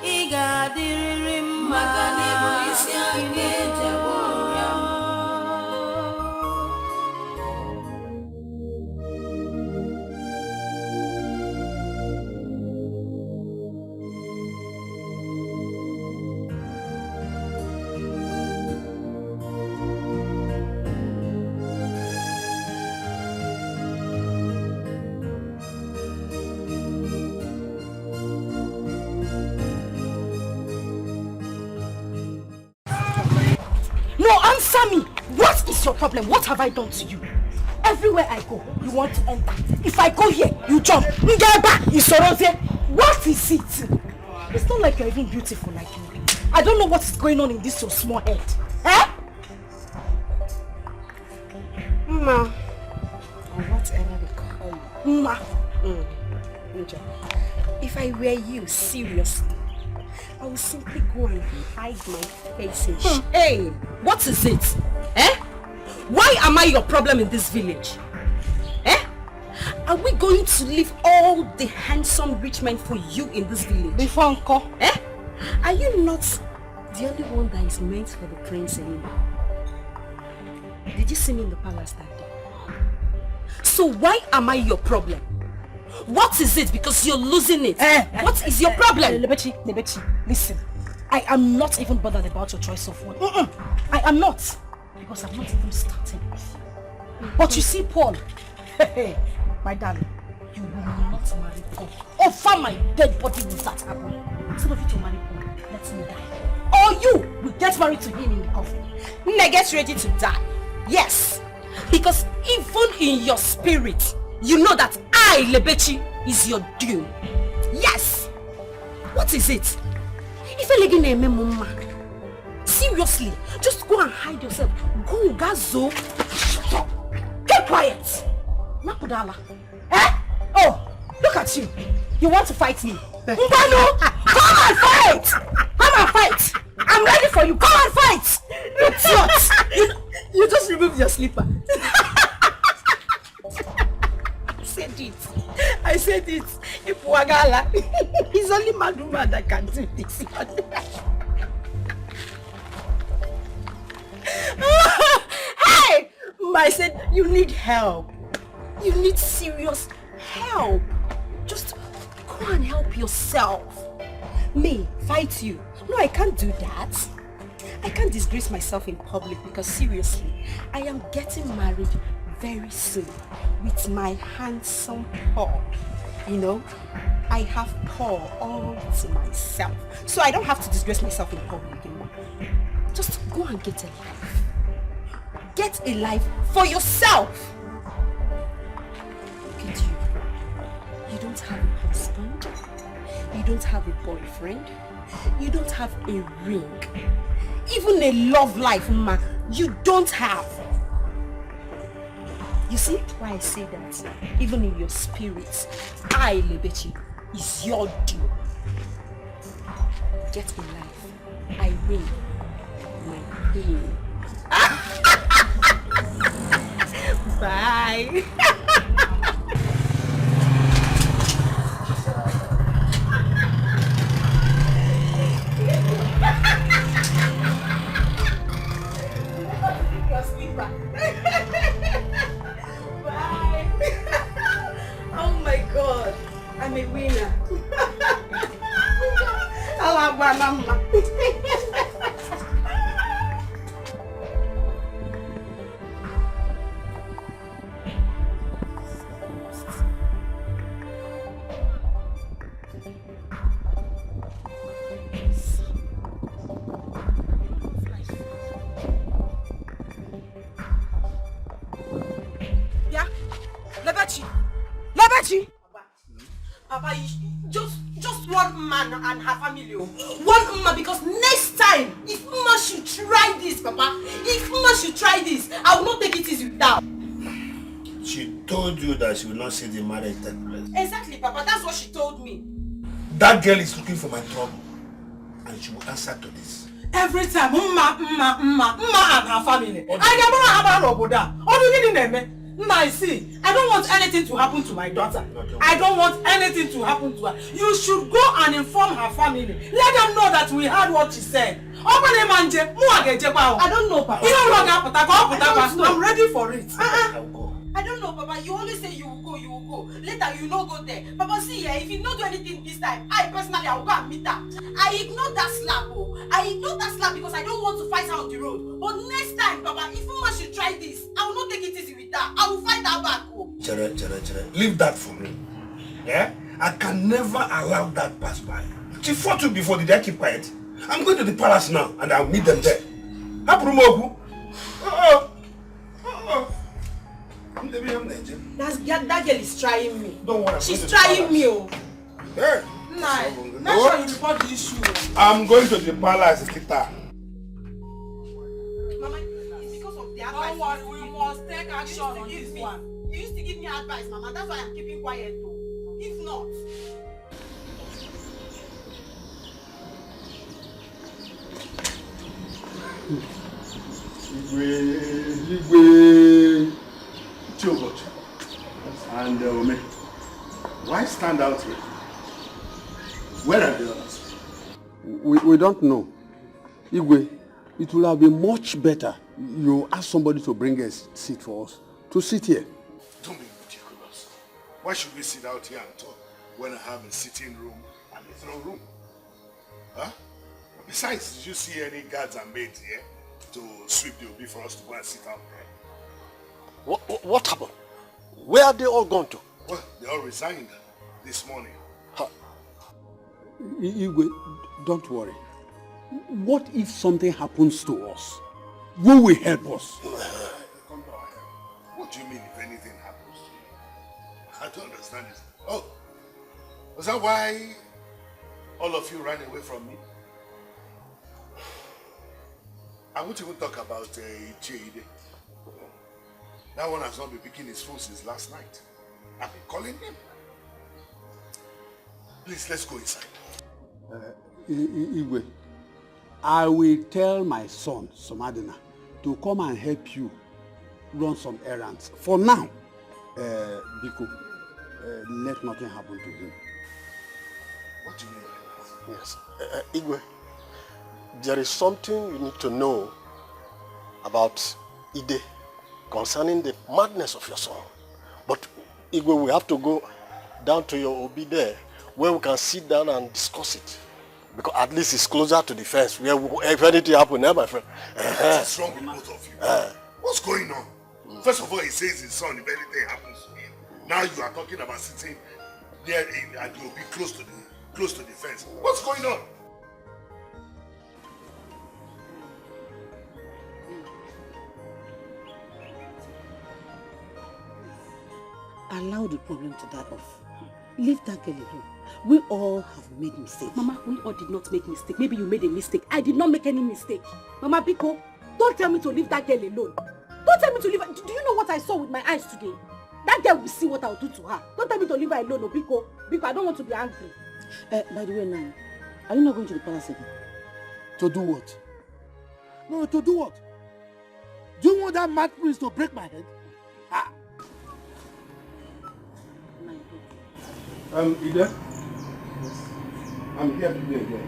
Speaker 6: iga diriri magani boisia keja buriam.
Speaker 4: No, answer me! What is your problem? What have I done to you? Everywhere I go, you want to enter. If I go here, you jump. What is it? It's not like you're even beautiful like me. I don't know what is going on in this so small head. Ma. Or whatever they call you. Ma. If I were you, seriously, I will simply go and hide my face in shame. Hey, what is it? Why am I your problem in this village? Are we going to leave all the handsome rich men for you in this village? Before Uncle. Are you not the only one that is meant for the prince anymore? Did you see me in the palace that day? So why am I your problem? What is it? Because you're losing it. What is your problem? Lebechi, listen. I am not even bothered about your choice of word. I am not. Because I'm not even starting with you. But you see, Paul, my darling, you will not marry Paul. Offer my dead body with that happen. Instead of you to marry Paul, let me die. Or you will get married to him in the coffin. Now get ready to die. Yes. Because even in your spirit, you know that I, Lebechi, is your doom. Yes. What is it? If you're legging a mama, seriously, just go and hide yourself. Go, Gazo. Shut up. Get quiet. Nakudala. Oh, look at you. You want to fight me? Mbano, come and fight. Come and fight. I'm ready for you. Come and fight. What? You just removed your slipper. I said it. Ipuagala. It's only Maduma that can do this. Hey! I said you need help. You need serious help. Just go and help yourself. Me, fight you. No, I can't do that. I can't disgrace myself in public because seriously, I am getting married very soon with my handsome Paul. You know, I have Paul all to myself. So I don't have to disgrace myself in public anymore. Just go and get a life. Get a life for yourself. Look at you. You don't have a husband. You don't have a boyfriend. You don't have a ring. Even a love life, ma, you don't have. You see why I say that? Even in your spirit, I, Lebechi, is your due. Get a life. I win. My queen. Bye. Bye. Oh my God, I'm a winner. I'll have my mama.
Speaker 1: Lebechi! Papa, just one man and her family. One woman, because next time, if Mama should try this, Papa, if Mama should try this, I will not take it easy with her.
Speaker 7: She told you that she will not see the marriage take place.
Speaker 1: Exactly, Papa, that's what she told me.
Speaker 7: That girl is looking for my trouble, and she will answer to this.
Speaker 1: Every time, Mama and her family. I never have a roboda. Now, see, I don't want anything to happen to my daughter. I don't want anything to happen to her. You should go and inform her family. Let them know that we heard what she said. I don't know, Papa. I'm ready for it. I don't know, Papa. You always say you will go, you will go. Later, you no go there. Papa, see here, if you not do anything this time, I personally, I will go and meet her. I ignored that slap, I ignored that slap because I don't want to fight her on the road. But next time, Papa, if Mama should try this, I will not take it easy with her. I will fight her back,
Speaker 7: Chere. Leave that for me. Yeah? I can never allow that pass by. She fought you before, did I keep quiet? I'm going to the palace now, and I'll meet them there.
Speaker 1: That girl is trying me.
Speaker 7: Don't worry.
Speaker 1: She's trying me.
Speaker 7: Hey.
Speaker 1: Make sure you report the issue.
Speaker 7: I'm going to the palace, Kita.
Speaker 1: Mama, it's because of the advice. Don't worry, we must take action on this one. You used to give me advice, Mama. That's why I'm keeping quiet though. If not.
Speaker 14: Igwe, and Ome, why stand out here? Where are the others?
Speaker 11: We don't know. Igwe, it will have been much better you ask somebody to bring a seat for us. To sit here.
Speaker 7: Don't be ridiculous. Why should we sit out here and talk when I have a sitting room and a throne room? Huh? Besides, did you see any guards and maids here to sweep the obi for us to go and sit out there?
Speaker 14: What happened? Where are they all gone to?
Speaker 7: Well, they all resigned this morning.
Speaker 11: Igwe, don't worry. What if something happens to us? Who will help us?
Speaker 7: Come to our help. What do you mean if anything happens to you? I don't understand this. Oh, was that why all of you ran away from me? I won't even talk about Jade. That one has not been picking his phone since last night. I've been calling him. Please, let's go inside.
Speaker 11: Igwe, I will tell my son, Somadina, to come and help you run some errands. For now, Biko, let nothing happen to him.
Speaker 7: What do you mean?
Speaker 14: Yes. Igwe, there is something you need to know about Ide concerning the madness of your son. But Igwe, we have to go down to your Obi there where we can sit down and discuss it. Because at least it's closer to the fence where if anything happens, my friend.
Speaker 7: What's wrong with both of you? What's going on? First of all, he says his son, if anything happens to him. Now you are talking about sitting there and you'll be close to the fence. What's going on?
Speaker 8: Allow the problem to die off. Leave that girl alone. We all have made mistakes.
Speaker 4: Mama, we all did not make mistake. Maybe you made a mistake. I did not make any mistake. Mama Biko, don't tell me to leave that girl alone. Don't tell me to leave her. Do you know what I saw with my eyes today? That girl will see what I'll do to her. Don't tell me to leave her alone, Biko. Biko, I don't want to be angry.
Speaker 8: By the way, now, are you not going to the palace again?
Speaker 3: To do what? No, to do what? Do you want that mad prince to break my head?
Speaker 7: Ida, I'm here today again.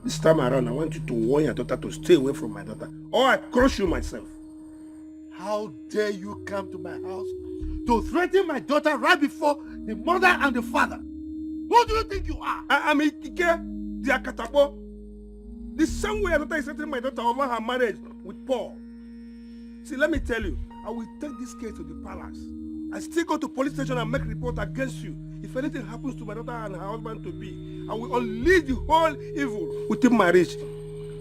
Speaker 7: This time around, I want you to warn your daughter to stay away from my daughter, or I crush you myself.
Speaker 3: How dare you come to my house to threaten my daughter right before the mother and the father? Who do you think you are?
Speaker 7: I'm Ikike, the Akatabo. The same way your daughter is threatening my daughter over her marriage with Paul. See, let me tell you, I will take this case to the palace. I still go to police station and make report against you. If anything happens to my daughter and her husband to be, I will unleash the whole evil within my reach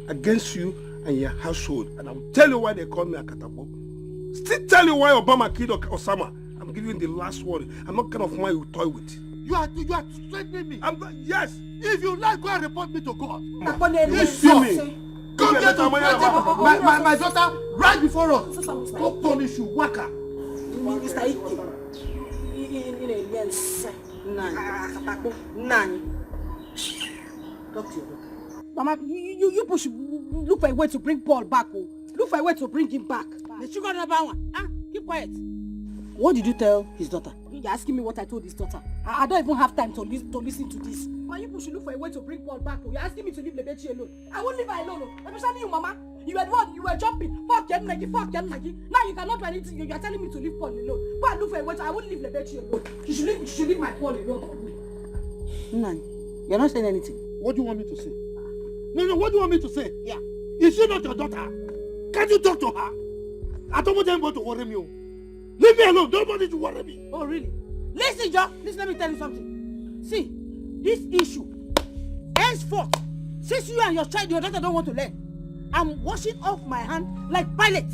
Speaker 7: against you and your household. And I will tell you why they call me Akatabo. Still tell you why Obama killed Osama I'm giving the last word. I'm not kind of man you toy with.
Speaker 3: You are threatening me.
Speaker 7: Yes.
Speaker 3: If you like, go and report me to God.
Speaker 7: You see me.
Speaker 3: Come here to threaten my daughter right before us. Go punish you, Waka.
Speaker 5: Mr. Ike. Talk to your daughter. Mama, you push, look for a way to bring Paul back. Oh. Look for a way to bring him back. The sugar number one. Huh? Keep quiet. What did you tell his daughter? You're asking me what I told his daughter. I don't even have time to listen to this. Why you should look for a way to bring Paul back? Oh. You're asking me to leave Lebechi alone. I won't leave her alone. Especially you, Mama. You were the one, you were jumping. Fuck Maggie. Now you cannot do anything. You're telling me to leave Paul alone. Go and look for a way I won't leave Lebechi alone. You should leave my Paul alone for me. Nani, you're not saying anything.
Speaker 3: What do you want me to say? No, what do you want me to say?
Speaker 5: Yeah.
Speaker 3: Is she not your daughter? Can't you talk to her? I don't want anybody to worry me. Leave me alone. Nobody to worry me.
Speaker 5: Oh, really? Listen, John. Listen, let me tell you something. See, this issue, henceforth, since you and your daughter don't want to learn, I'm washing off my hand like Pilate.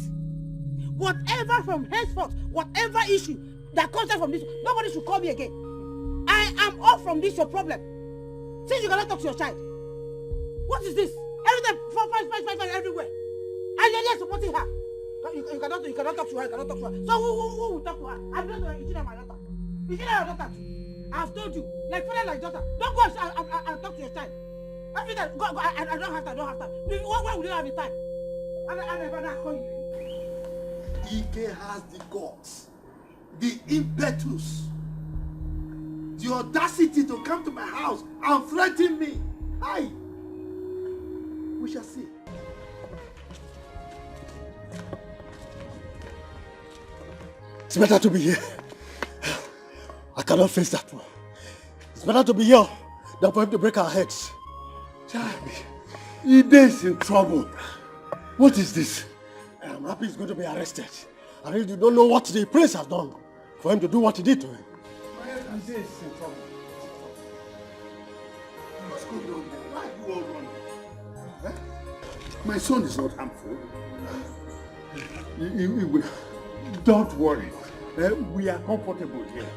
Speaker 5: Whatever from henceforth, whatever issue that comes out from this, nobody should call me again. I am off from this, your problem. Since you cannot talk to your child. What is this? Every time, fight everywhere. And you're just supporting her. You cannot talk to her, So who will talk to her? I'm not going to my daughter. Is she not your daughter too? I've told you, like father, like daughter. Don't go and talk to your child. Every time, go, I don't have time. Why would you have the time? I never call you.
Speaker 3: Ike has the guts, the impetus, the audacity to come to my house and threaten me. Hi. We shall see. It's better to be here. I cannot face that one. It's better to be here than for him to break our heads.
Speaker 7: Ide is in trouble. What is this?
Speaker 3: I'm happy he's going to be arrested. I really don't know what the prince has done for him to do what he did to him.
Speaker 7: Ide is in trouble. What's going on there? Why are you all running? My son is not harmful. Don't worry. We are comfortable here.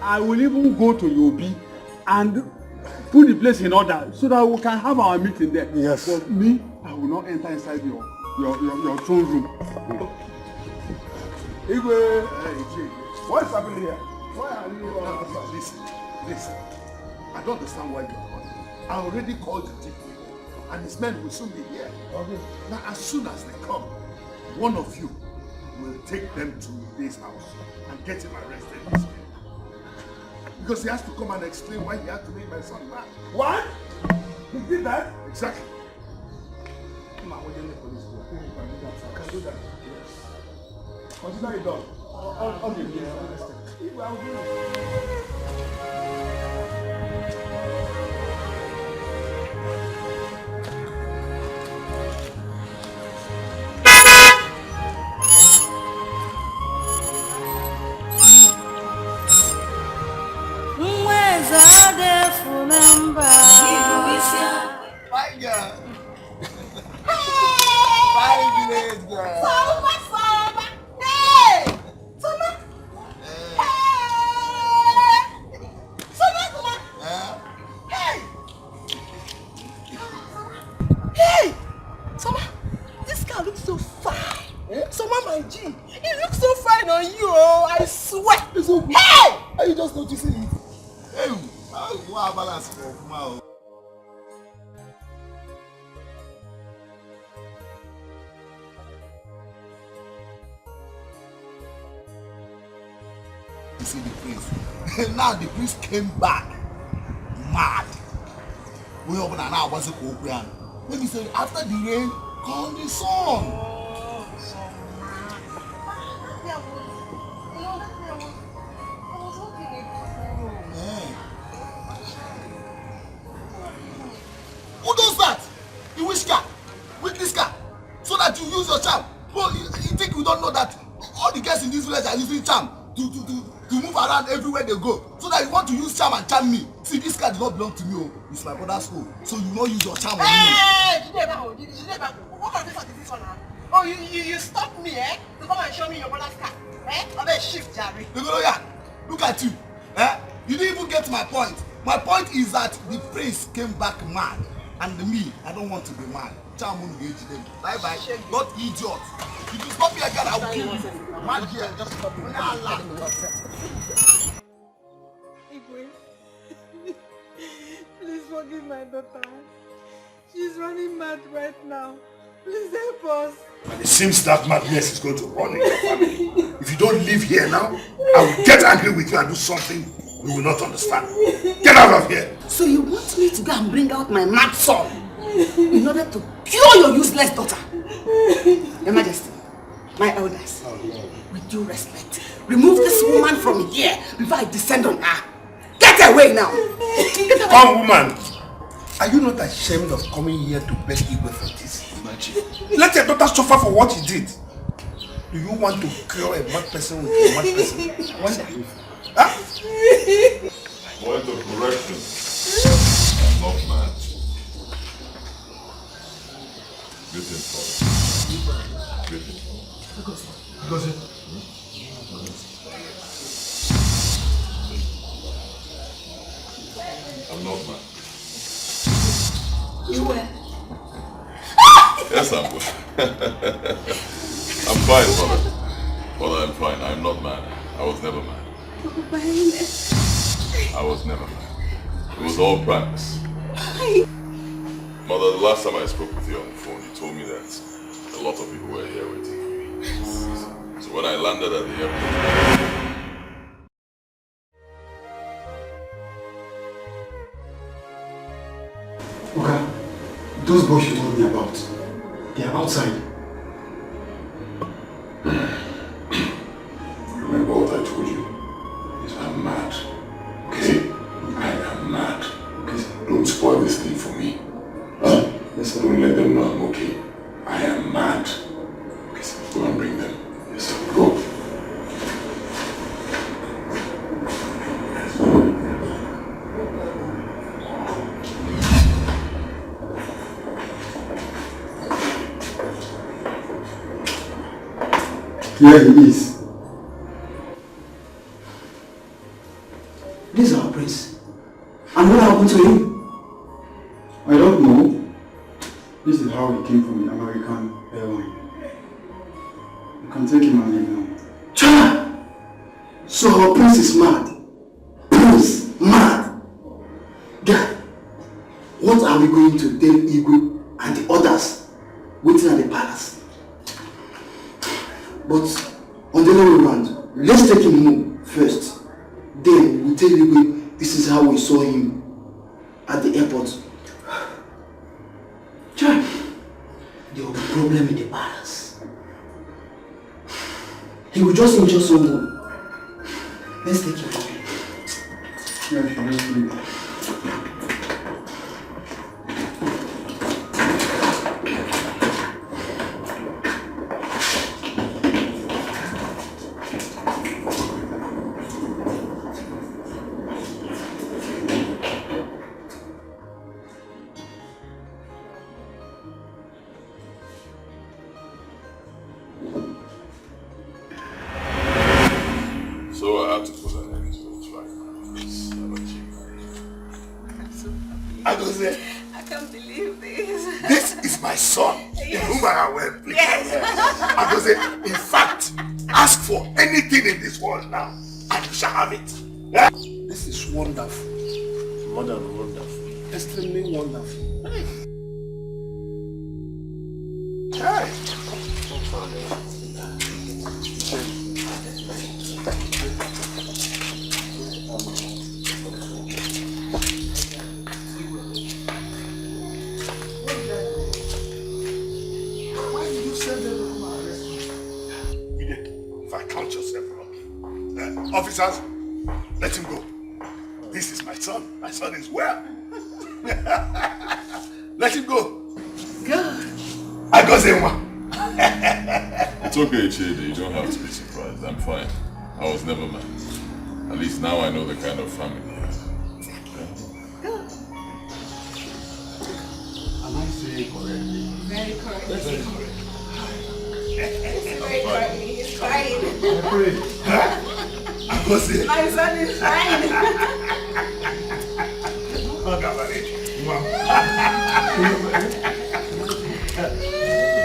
Speaker 7: I will even go to Yobi and put the place in order so that we can have our meeting there.
Speaker 3: Yes.
Speaker 7: But me, I will not enter inside your throne room. Igwe, what's happening here? Why are you Listen. I don't understand why you are calling. I already called the chief and his men will soon be here. Okay. Now, as soon as they come, one of you will take them to this house and get him arrested. Because he has to come and explain why he had to make my son mad. What? He did that? Exactly. Come on, the police go. I can do that. Yes. Consider it done. Okay, yes, I understand.
Speaker 12: My girl. 5 minutes, girl.
Speaker 5: Soma. Hey! Soma. Hey! Soma. Hey! Hey! Soma, this guy looks so fine. Soma, my G, he looks so fine on you, oh, I swear. Hey!
Speaker 12: Are you just noticing it? Hey, what balance for now? You see the prince. Now the prince came back mad. We open an hour once a copian. When he said after the rain, come the sun. Who does that? In which car? With this car? So that you use your charm. Well, you think you don't know that all the guys in this village are using charm to move around everywhere they go. So that you want to use charm and charm me. See, this car does not belong to me. Oh. It's my brother's home. So you not use your charm on me.
Speaker 5: Hey! What kind of this one? Oh, you stopped me, eh? To come and show me your brother's car.
Speaker 3: Shift, Jerry. Look at you. You didn't even get my point. My point is that the prince came back mad. And me, I don't want to be mad. Bye-bye. Not idiot. If you stop me again, I will kill you. Mad here. Just stop me.
Speaker 5: Please forgive my daughter. She's running mad right now. Please help us.
Speaker 12: And it seems that madness is going to run in your family. If you don't live here now, I will get angry with you and do something you will not understand. Get out of here!
Speaker 4: So you want me to go and bring out my mad son in order to cure your useless daughter? Your Majesty, my elders, with due respect, remove this woman from here before I descend on her. Get away now!
Speaker 12: Come, woman!
Speaker 7: Are you not ashamed of coming here to beg Igwe for this? Imagine. Let your daughter suffer for what he did. Do you want to cure a mad person with a mad person? Wonder. Huh?
Speaker 9: Point of correction. I'm not mad. Good thing, Good thing.
Speaker 7: Because
Speaker 9: I'm not mad.
Speaker 4: You were.
Speaker 9: Yes, I'm good. I'm fine, Father. Father, I'm fine. I'm not mad. I was never mad. I was never mad. It was all practice. Mother, the last time I spoke with you on the phone, you told me that a lot of people were here waiting for me. So when I landed at the airport...
Speaker 21: Okay, those boys you told me about, they are outside.
Speaker 12: Remember what I told you? Is I'm mad. Okay? I am mad. Okay? Don't spoil this thing for me. Huh? Yes, sir. Don't let them know I'm okay. I am mad. Okay, sir. Go and bring them. Yes, sir. Go.
Speaker 21: Here he is.
Speaker 19: This is our prince. And what happened to him?
Speaker 21: I don't know. This is how he came from the American airline. You can take him and leave now.
Speaker 19: Chana! So our prince is mad. Prince, mad. Guy, what are we going to tell Igwe and the others waiting at the palace? But on the other way around, let's take him home first. Then we'll tell Igwe this is how we saw him at the airport. Chai, there will be a problem in the palace. He will just injure someone. Let's take him home.
Speaker 21: Yeah, let's leave.
Speaker 9: So I had to put an end to it right now. It's
Speaker 12: I'm so happy.
Speaker 16: I can't believe this.
Speaker 12: This is my son, in whom I am well pleased.
Speaker 16: Yes.
Speaker 12: In fact, ask for anything in this world now, and you shall have it. Yeah?
Speaker 7: This is wonderful. More than wonderful. Extremely wonderful.
Speaker 12: Hey.
Speaker 7: Why did you send them to my
Speaker 12: If I count yourself wrong. Officers, let him go. This is my son. My son is well. Let him go.
Speaker 4: Good.
Speaker 12: I got him.
Speaker 9: It's okay, Chidi. You don't have to be surprised. I'm fine. I was never mad. At least now I know the kind of family he has.
Speaker 7: Am I saying correctly?
Speaker 16: Very correct.
Speaker 7: Very correct.
Speaker 16: It's very correct. fine.
Speaker 7: I pray. Huh?
Speaker 16: My son is fine.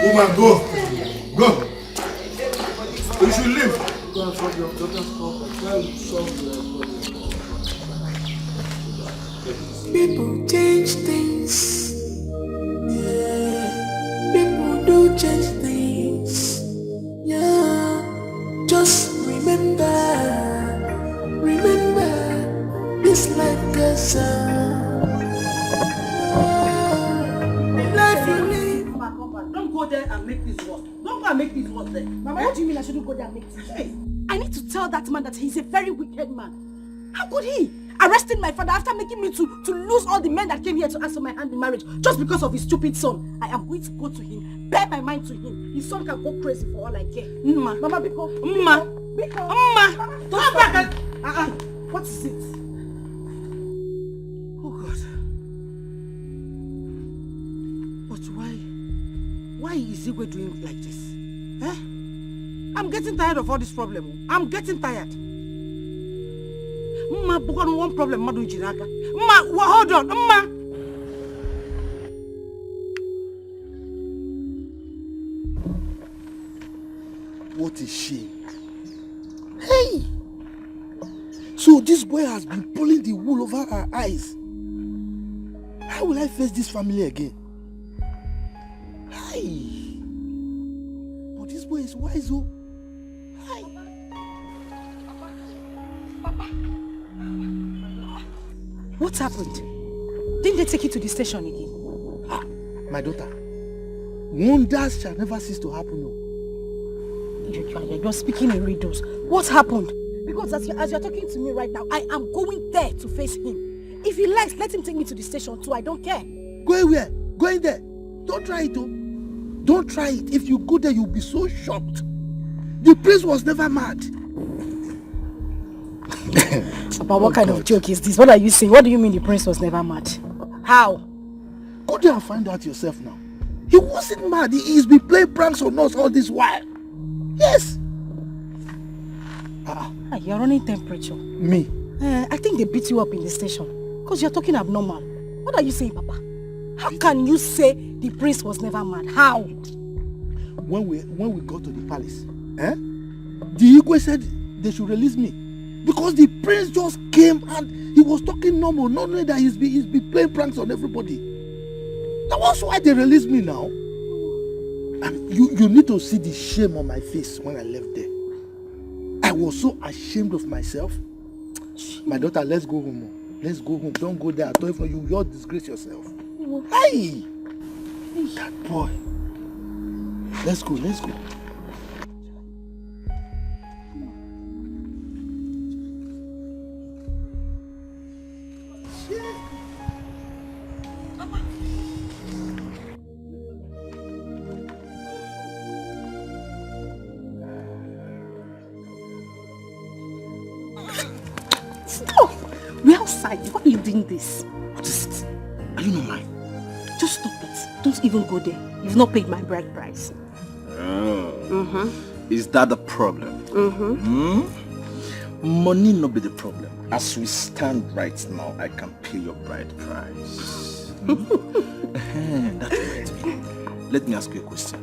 Speaker 7: Woman, go. You should leave.
Speaker 11: Go and solve your daughter's problem. Go and solve your
Speaker 6: People change things. Yeah. People do change things. Yeah. Just remember, this life goes on. Life you live.
Speaker 5: Don't go there and make this worse. Don't go and make this worse there.
Speaker 4: Mama, what do you mean I shouldn't go there and make this? Hey, I need to tell that man that he's a very wicked man. How could he? Arresting my father after making me to lose all the men that came here to ask for my hand in marriage just because of his stupid son. I am going to go to him, bear my mind to him. His son can go crazy for all I care. Mama, Biko.
Speaker 5: Don't
Speaker 4: come back and... What is it?
Speaker 3: Oh God. But why is Igwe doing like this? Eh? I'm getting tired of all this problem. I'm getting tired. Mma, one problem, Madu Jinaka. Mma, hold on, Mma.
Speaker 14: What a shame. Hey! So this boy has been pulling the wool over our eyes. How will I face this family again? Hey! But this boy is wise, oh.
Speaker 4: What happened? Didn't they take you to the station again?
Speaker 14: My daughter, wonders shall never cease to happen. No.
Speaker 4: You're speaking in riddles. What happened? Because as you're talking to me right now, I am going there to face him. If he likes, let him take me to the station too. I don't care.
Speaker 14: Going where? Going there. Don't try it, oh. Don't try it. If you go there, you'll be so shocked. The prince was never mad.
Speaker 4: But what kind of joke is this? What are you saying? What do you mean the prince was never mad? How?
Speaker 14: Go there and find out yourself now. He wasn't mad. He's been playing pranks on us all this while. Yes.
Speaker 4: You're running temperature.
Speaker 14: Me?
Speaker 4: I think they beat you up in the station. Because you're talking abnormal. What are you saying, Papa? How can you say the prince was never mad? How?
Speaker 14: When we got to the palace, the Igwe said they should release me. Because the prince just came and he was talking normal, not knowing that he's been playing pranks on everybody. That was why they released me now. And you need to see the shame on my face when I left there. I was so ashamed of myself. My daughter, let's go home. Let's go home. Don't go there. I told you, you'll disgrace yourself. Hey! That boy. Let's go.
Speaker 4: We're outside. Why are you doing this?
Speaker 14: What is it? Are you not mine?
Speaker 4: Just stop it. Don't even go there. You've not paid my bride price.
Speaker 11: Is that the problem? Money not be the problem. As we stand right now, I can pay your bride price. That reminds me. Let me ask you a question.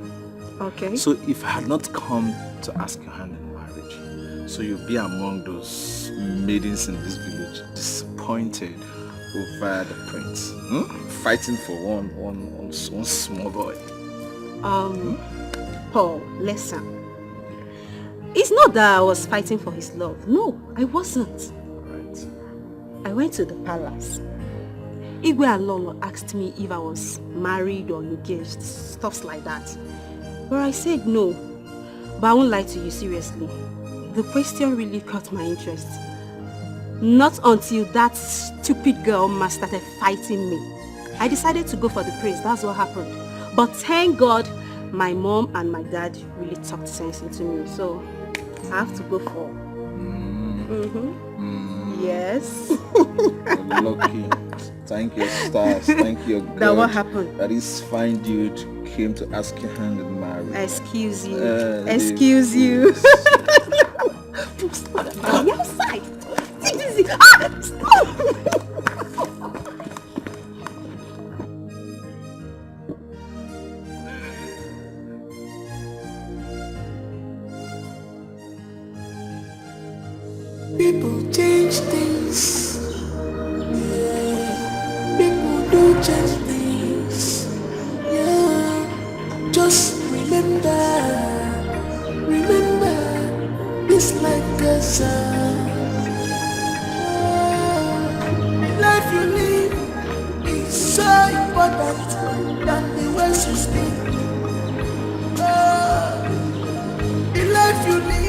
Speaker 4: Okay.
Speaker 11: So if I had not come to ask your hand in marriage, so you'll be among those maidens in this village disappointed over the prince, fighting for one small boy.
Speaker 4: Paul, listen. It's not that I was fighting for his love. No, I wasn't.
Speaker 11: Right.
Speaker 4: I went to the palace. Igwe and Lolo asked me if I was married or engaged, stuff like that. But I said no. But I won't lie to you, seriously. The question really caught my interest. Not until that stupid girl started fighting me. I decided to go for the prince, that's what happened. But thank God, my mom and my dad really talked sense into me. So, I have to go for... Yes.
Speaker 11: You're lucky. Thank your stars. Thank your God.
Speaker 4: That what happened?
Speaker 11: That is fine dude
Speaker 13: came to ask your hand in marriage.
Speaker 18: Excuse you. Excuse you. Are you outside? Take this easy. Ah! Stop!
Speaker 6: People change things. Yeah. People do change things. Yeah. Just remember this life goes on. The life you live is so important than the words you speak. The life you live.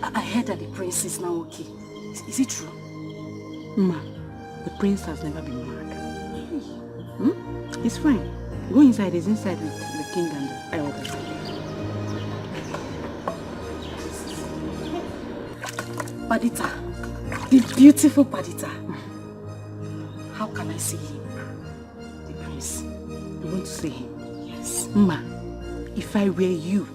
Speaker 10: I heard that the prince is now okay. Is it true? Ma, the prince has never been mad. He's fine. Go inside. He's inside with the king and the elders. Padita, the beautiful Padita. How can I see him? The prince. You want to see him? Yes. Ma, if I were you,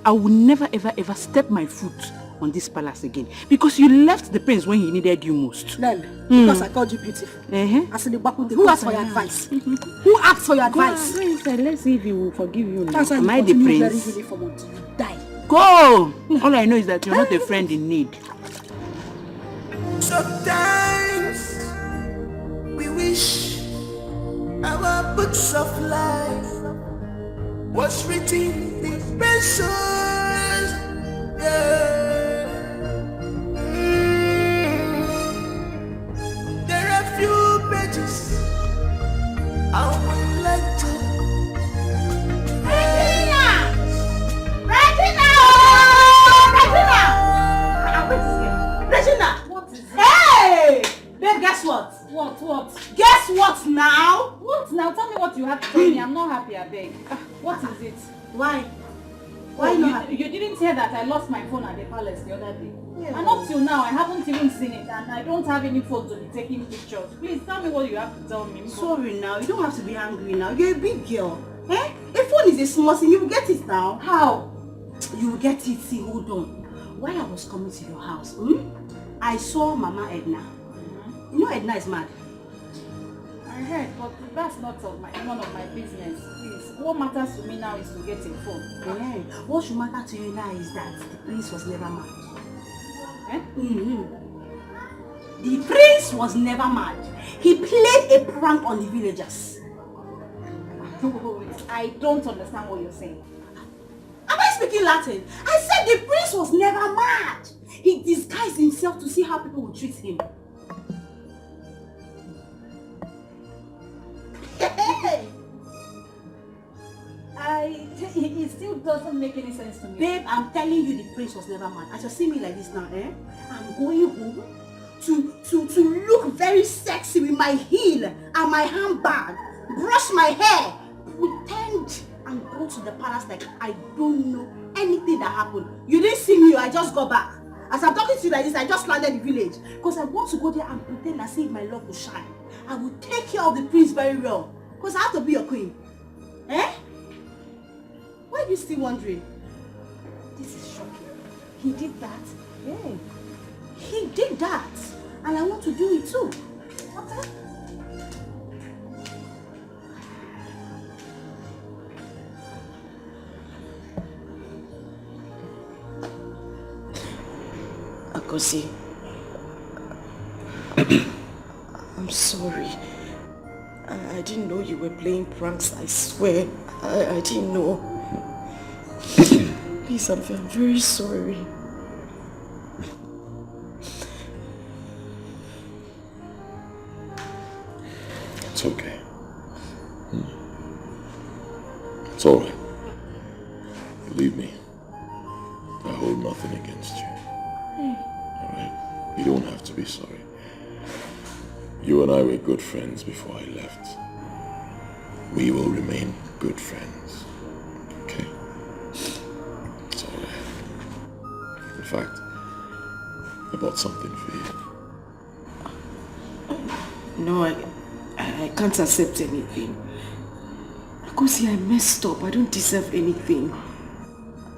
Speaker 10: I would never ever step my foot on this palace again. Because you left the prince when he needed you most.
Speaker 4: Then, because I called you beautiful. As in the Bakunde, who asked for your advice? Who asked for your advice?
Speaker 10: Prince, let's see if he will forgive you now.
Speaker 4: That's why
Speaker 10: Am I
Speaker 4: you
Speaker 10: the
Speaker 4: continue
Speaker 10: prince?
Speaker 4: very uniform until you die.
Speaker 10: Go! All I know is that you're not a friend in need.
Speaker 6: Sometimes we wish our books of life was written in pencils. Yeah. There are few pages I would like to.
Speaker 4: Regina! What is it? Hey! Babe, guess what? What? Guess what now?
Speaker 17: What now? Tell me what you have to tell me. I'm not happy, I beg. What is it?
Speaker 4: Why?
Speaker 17: Why not happy? You didn't hear that I lost my phone at the palace the other day.
Speaker 4: Yeah.
Speaker 17: And up till now, I haven't even seen it, and I don't have any phone to be taking pictures. Please tell me what you have to tell me.
Speaker 4: Sorry now, you don't have to be angry now. You're a big girl. A phone is a small thing. You will get it now.
Speaker 17: How?
Speaker 4: You will get it. See, hold on. While I was coming to your house, I saw Mama Edna. You know Edna is mad.
Speaker 17: I heard, but that's not none of my business. Please, what matters to me now is to get a phone.
Speaker 4: Yeah. What should matter to you now is that the prince was never mad. The prince was never mad. He played a prank on the villagers.
Speaker 17: I don't understand what you're saying.
Speaker 4: Am I speaking Latin? I said the prince was never mad. He disguised himself to see how people would treat him.
Speaker 17: It still doesn't make any sense to me.
Speaker 4: Babe, I'm telling you the prince was never mad. As you see me like this now, I'm going home to look very sexy with my heel and my handbag, brush my hair, pretend and go to the palace like I don't know anything that happened. You didn't see me, I just got back. As I'm talking to you like this, I just landed the village. Because I want to go there and pretend as if my love will shine. I will take care of the prince very well. Because I have to be your queen. Why are you still wondering? This is shocking. He did that? Yeah. He did that. And I want to do it too. Okay?
Speaker 8: Akosi, I'm sorry. I didn't know you were playing pranks, I swear. I didn't know. Please, I'm very sorry.
Speaker 9: It's okay. It's alright. Believe me, I hold nothing against you. Alright? You don't have to be sorry. You and I were good friends before I left. We will remain good friends. Okay? It's alright. In fact, I bought something for you.
Speaker 8: No, I can't accept anything. Because I messed up. I don't deserve anything.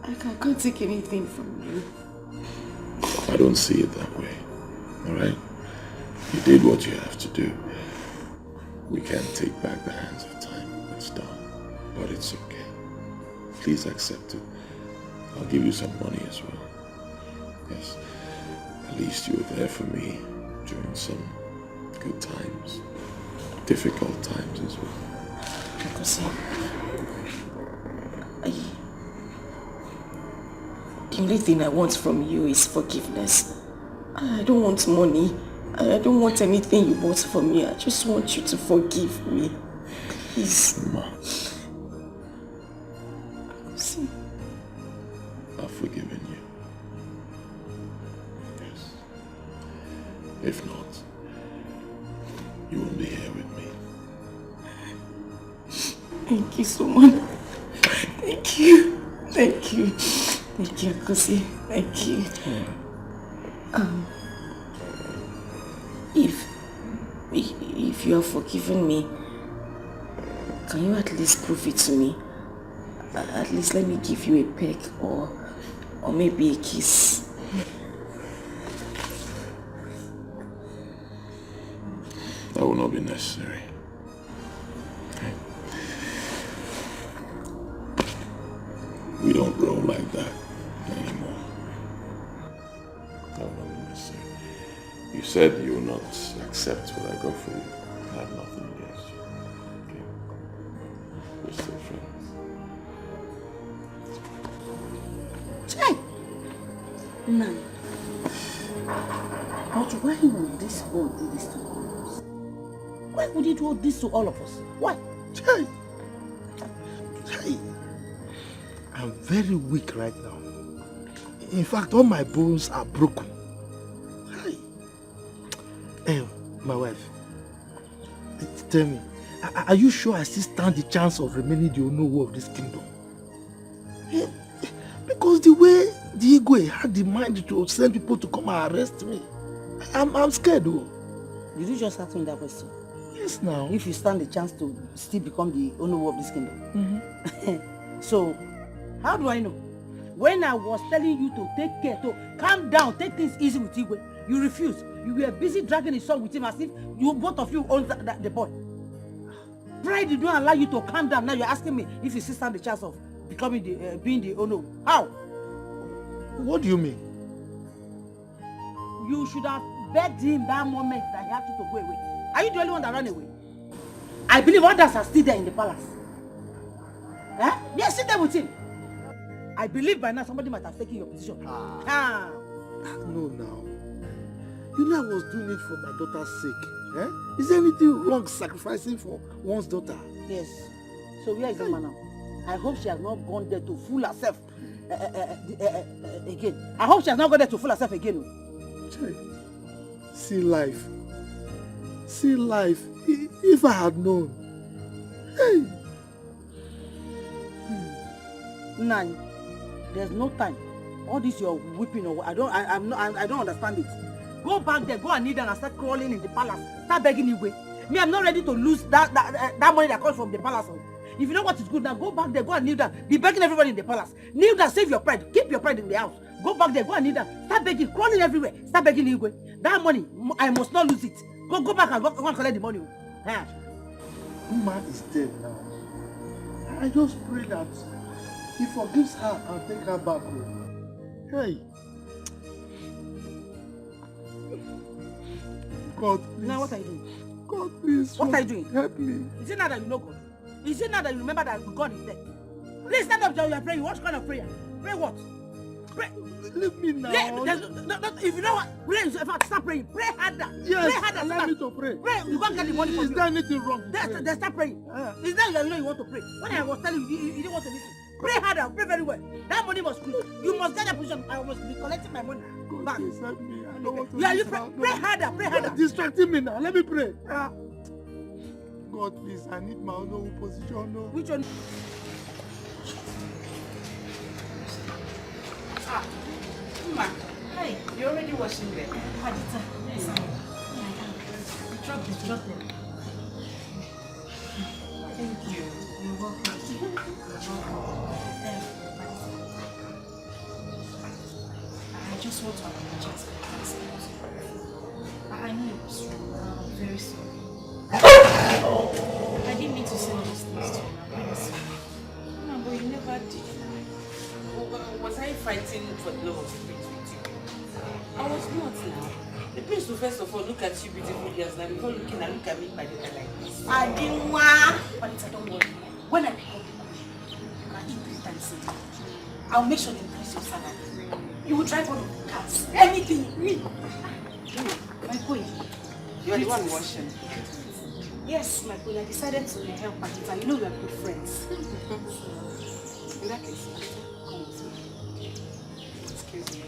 Speaker 8: I can't take anything from you.
Speaker 9: I don't see it that way. Alright? You did what you have to do. We can't take back the hands of time. It's done. But it's okay. Please accept it. I'll give you some money as well. Yes. At least you were there for me during some good times. Difficult times as well.
Speaker 8: Because the only thing I want from you is forgiveness. I don't want money. I don't want anything you bought for me. I just want you to forgive me. Please.
Speaker 9: Ma.
Speaker 8: See.
Speaker 9: I've forgiven you. Yes. If not, you won't be here with me.
Speaker 8: Thank you so much. Thank you. Thank you. Thank you, Akosi. Thank you. If you have forgiven me, can you at least prove it to me? At least let me give you a peck or maybe a kiss.
Speaker 9: That will not be necessary. Okay. We don't roll like that anymore. That will not be necessary. You said you will not accept what I got for you. I have nothing against you. Okay? We're still friends.
Speaker 8: Chai! No. But why would this boy do this to all of us? Why would he do this to all of us? Why?
Speaker 3: Chai! Chai! I'm very weak right now. In fact, all my bones are broken. Hey, my wife, tell me, are you sure I still stand the chance of remaining the owner of this kingdom? Because the way the Igwe had the mind to send people to come and arrest me, I'm scared though.
Speaker 4: Did you just ask me that question?
Speaker 3: Yes, now.
Speaker 4: If you stand the chance to still become the owner of this kingdom.
Speaker 3: Mm-hmm.
Speaker 4: So, how do I know? When I was telling you to take care, to calm down, take things easy with Igwe, you refused. You were busy dragging his son with him as if you both of you own the boy. Pride did not allow you to calm down. Now you're asking me if you still stand the chance of becoming being the owner. How?
Speaker 3: What do you mean?
Speaker 4: You should have begged him that moment that he had to go away. Are you the only one that ran away? I believe others are still there in the palace. Huh? Yes, sit there with him. I believe by now somebody might have taken your position.
Speaker 3: No, now. You know I was doing it for my daughter's sake. Eh? Is there anything wrong sacrificing for one's daughter?
Speaker 4: Yes. So where is the man now? I hope she has not gone there to fool herself again. I hope she has not gone there to fool herself again.
Speaker 3: See life. See life. If I had known. Hey.
Speaker 4: Nani, there's no time. All this you're weeping over, I don't understand it. Go back there, go and kneel down and start crawling in the palace. Start begging Igwe. Me, I'm not ready to lose that money that comes from the palace. If you know what is good now, go back there, go and kneel down. Be begging everybody in the palace. Kneel down, save your pride. Keep your pride in the house. Go back there, go and kneel down. Start begging, crawling everywhere. Start begging Igwe. That money, I must not lose it. Go back and go and collect the money. Huh?
Speaker 3: Woman is dead now. I just pray that he forgives her and take her back home. Hey. God, please.
Speaker 4: Now what are you doing?
Speaker 3: God, please.
Speaker 4: What are you doing?
Speaker 3: Help me.
Speaker 4: Is it now that you know God? Is it now that you remember that God is there? Please stand up, John. You are praying. What kind of prayer? Pray what? Pray.
Speaker 3: Leave me now.
Speaker 4: If you know what, pray. In fact, start praying. Pray harder.
Speaker 3: Yes.
Speaker 4: Pray harder.
Speaker 3: Allow me to pray.
Speaker 4: Pray. You can't get the money from
Speaker 3: Is there anything wrong?
Speaker 4: Then start praying. Is that you know you want to pray? When I was telling you, you didn't want to listen. Pray harder. Pray very well. That money must come. You must get a position. I must be collecting my money back.
Speaker 3: Please help me. I don't want to.
Speaker 4: Yeah, you pray. Pray harder. Pray harder.
Speaker 3: You're distracting me now. Let me pray. God, please. I need my own position. No.
Speaker 4: Which one?
Speaker 16: Hey, you're already washing there.
Speaker 4: Yes,
Speaker 5: Drop them. Thank you. You're welcome. I just want to apologize for myself. I know it was wrong. I'm very sorry. I didn't mean to say all these things to you. I'm very sorry. No, but you never did.
Speaker 10: Was I fighting for the love of the prince with you? I was not now. The prince will first of all look at you beautiful girls now before looking and look at me by the way like this.
Speaker 4: I didn't want. But don't worry. When I become you can eat 3 times a day. I'll make sure they increase your salary. You will drive one of the cars. Anything. My queen.
Speaker 10: You are the one washing.
Speaker 4: Yes, my queen. I decided to help Padita. You know we are good friends.
Speaker 10: In that case, come with me. Excuse me.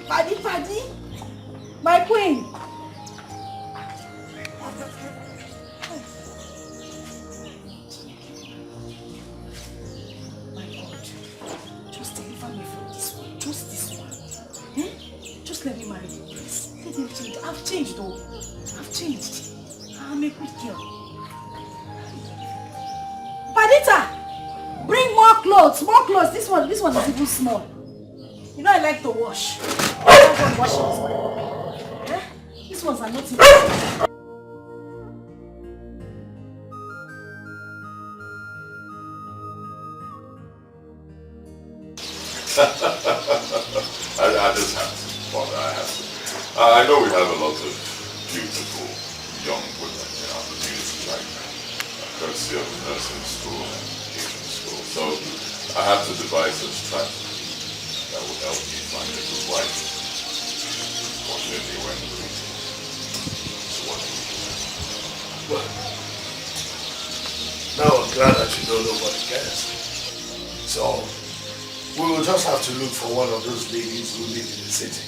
Speaker 4: Paddy. My queen. My God. Just deliver me from this one. Just this one. Eh? Just let me marry you, please. Let me change. I've changed though. I've changed. I'm a good girl. Padita! Bring more clothes. More clothes. This one is even small. You know I like to wash. I don't want washing this one. Eh? These ones are not even.
Speaker 9: I just have to, Father, I have to. I know we have a lot of beautiful young women in our community right now, courtesy of nursing school and Asian school. So I have to devise a strategy that will help me find a good wife. Fortunately, we're in the meeting. So what do we do?
Speaker 12: Well, now I'm glad that you know nobody cares. So we will just have to look for one of those ladies who live in the city,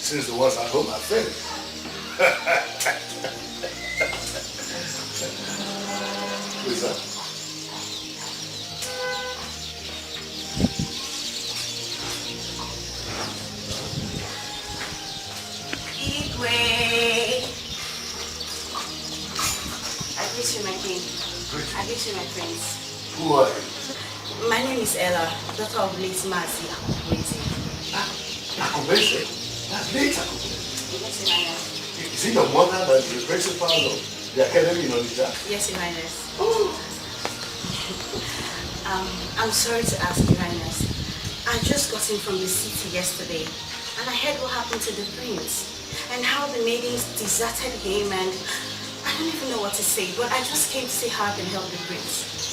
Speaker 12: since the ones at home are failed. Who is that?
Speaker 16: I greet you, my king. I greet you, my prince.
Speaker 12: Who are you?
Speaker 16: My name is Ella, daughter of late Mazi Akubese.
Speaker 12: Akubese? That's late Akubese.
Speaker 16: Yes, Your Highness.
Speaker 12: Is it your mother that is the principal of the academy in Onitsha?
Speaker 16: Yes, Your Highness. I'm sorry to ask, Your Highness. I just got in from the city yesterday, and I heard what happened to the prince, and how the maidens deserted him, and I don't even know what to say, but I just came to see how I can help the prince.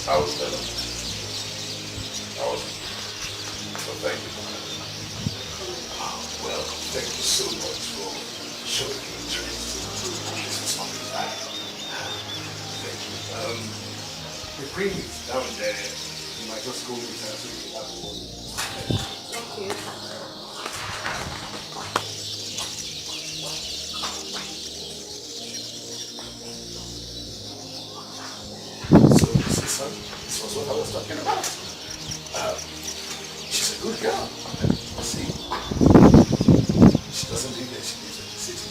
Speaker 9: I was better. So thank you.
Speaker 12: Well, thank you so much for showing me interest. This is something I thank you. The queen is down there. You might just go with her so you can have a word.
Speaker 16: Thank you.
Speaker 12: So this was what I was talking about. She's a good girl. See, she doesn't live there, she lives in the city.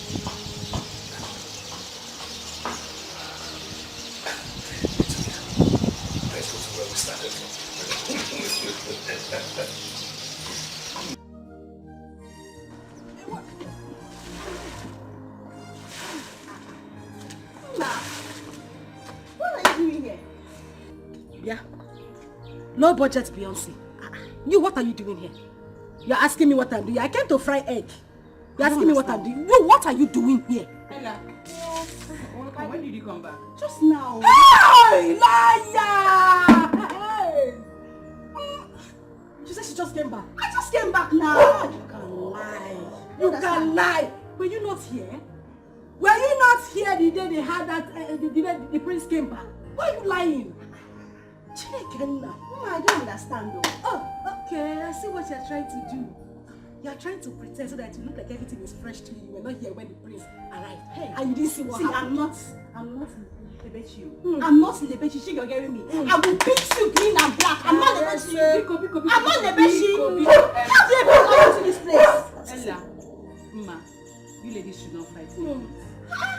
Speaker 12: Let's go to where we started from.
Speaker 4: What are you doing here? Yeah. Low budget Beyonce. You, what are you doing here? You're asking me what I'm doing. I came to fry egg. You're asking me what I'm doing. You, what are you doing here?
Speaker 10: Ella, when did you come back?
Speaker 4: Just now. Hey, liar! Hey. She said she just came back. I just came back now. You can lie. You can lie. Were you not here? Were you not here the day they had that, the day the prince came back? Why are you lying? I don't understand though. Oh, okay. I see what you're trying to do. You're trying to pretend so that you look like everything is fresh to you. You were not here when the prince arrived. Hey, and you didn't see what happened. I'm not Lebechi. I'm not Lebechi. You're hearing me. I will beat you green and black. I'm not Lebechi. I'm not Lebechi. How do you even come to this
Speaker 17: place.
Speaker 10: Ella, Ma, you ladies should not fight.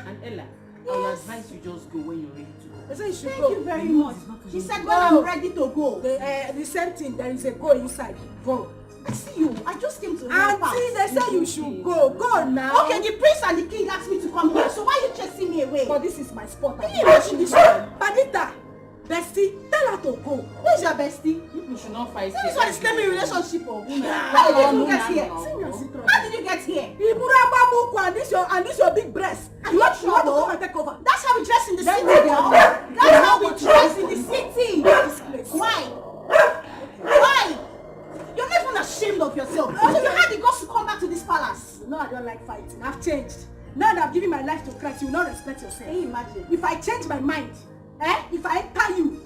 Speaker 10: And Ella, I will advise you just go when you're ready to.
Speaker 5: I said you should
Speaker 17: Thank
Speaker 5: go.
Speaker 17: you very much. She said when I'm ready to go.
Speaker 5: The same thing, there is a go inside. Go.
Speaker 17: I see you. I just came to help out.
Speaker 5: Auntie, they say you should go. Go now.
Speaker 17: Okay, the prince and the king asked me to come here. So why are you chasing me away?
Speaker 5: But this is my spot.
Speaker 17: Can you imagine this one?
Speaker 5: Panita, bestie, tell her to go.
Speaker 17: Who is your bestie?
Speaker 10: You should not fight.
Speaker 17: This one is claiming relationship or woman.
Speaker 5: How
Speaker 17: How did you get here? How did you get here?
Speaker 5: And this your big breast.
Speaker 17: You want to
Speaker 5: come and take over?
Speaker 17: That's how we dress in the
Speaker 5: Let
Speaker 17: city
Speaker 5: me
Speaker 17: now.
Speaker 5: go.
Speaker 17: That's how we dress in the city. Why? Why? You're not even ashamed of yourself. So you had the guts to come back to this palace.
Speaker 5: No, I don't like fighting. I've changed. Now that I've given my life to Christ, you will not respect yourself.
Speaker 17: Can you imagine?
Speaker 5: If I change my mind, if I enter you,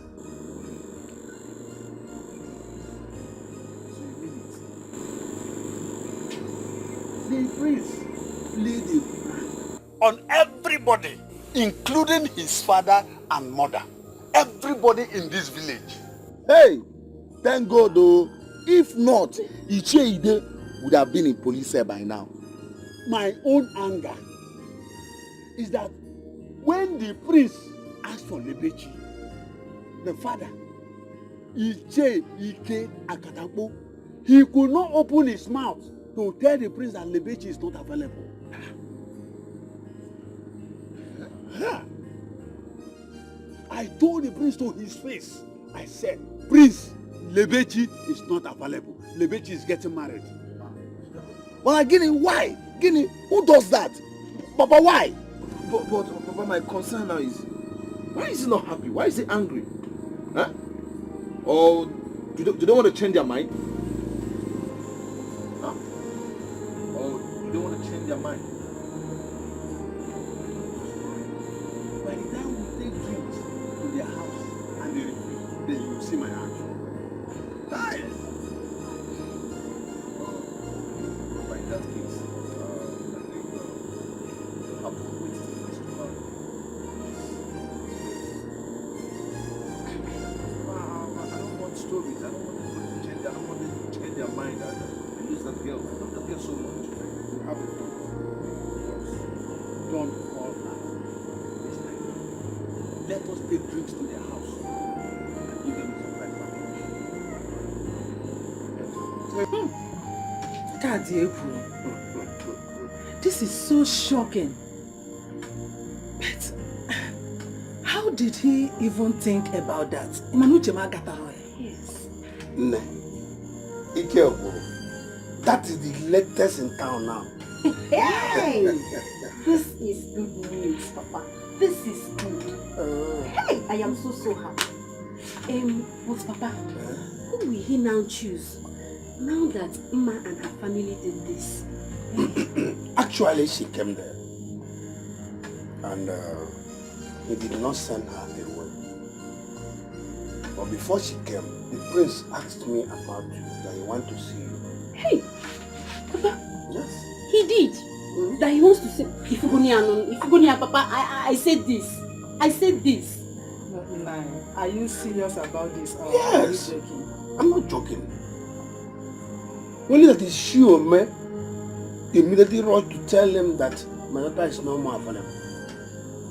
Speaker 11: The prince played a prank on everybody, including his father and mother. Everybody in this village. Hey, thank God though. If not, Icheide would have been in police cell by now. My own anger is that when the prince asked for Lebechi, the father, Iche Ike Akatapo, he could not open his mouth to tell the prince that Lebechi is not available. I told the prince to his face, I said, Prince, Lebechi is not available. Lebechi is getting married. Well, Guinea, why? Guinea, who does that? Papa, why?
Speaker 13: But Papa, my concern now is, why is he not happy? Why is he angry? Huh? Or do they want to change their mind? Huh? Or do they want to change their mind?
Speaker 11: By the time we take drinks to their house and they refuse, then you will see my action. Die!
Speaker 13: By that case, I think I'll wait till the next tomorrow. I don't want stories. I don't want people to change. I don't want them to change their mind and lose that girl. I love that girl so much.
Speaker 11: You have a point. Don't call her this time. Let us take drinks to their house and give them some right back.
Speaker 1: This is so shocking. But how did he even think about that?
Speaker 11: Yes. Ne. Ike, that is the latest in town now.
Speaker 17: Hey! This is good news, Papa. This is good. Hey! I am so happy.
Speaker 18: But Papa, who will he now choose? Now that Ima and her family did this.
Speaker 11: Actually, she came there. And he did not send her away. But before she came, the prince asked me about you, that he wants to see you.
Speaker 18: Hey! Papa!
Speaker 11: Yes.
Speaker 18: He did? That he wants to say, Ifugonia, Papa, I said this. I said this.
Speaker 1: Are you serious about this? Or
Speaker 11: Yes.
Speaker 1: Are you joking?
Speaker 11: I'm not joking. Only that is sure, man. Immediately rushed to tell him that my daughter is no more available.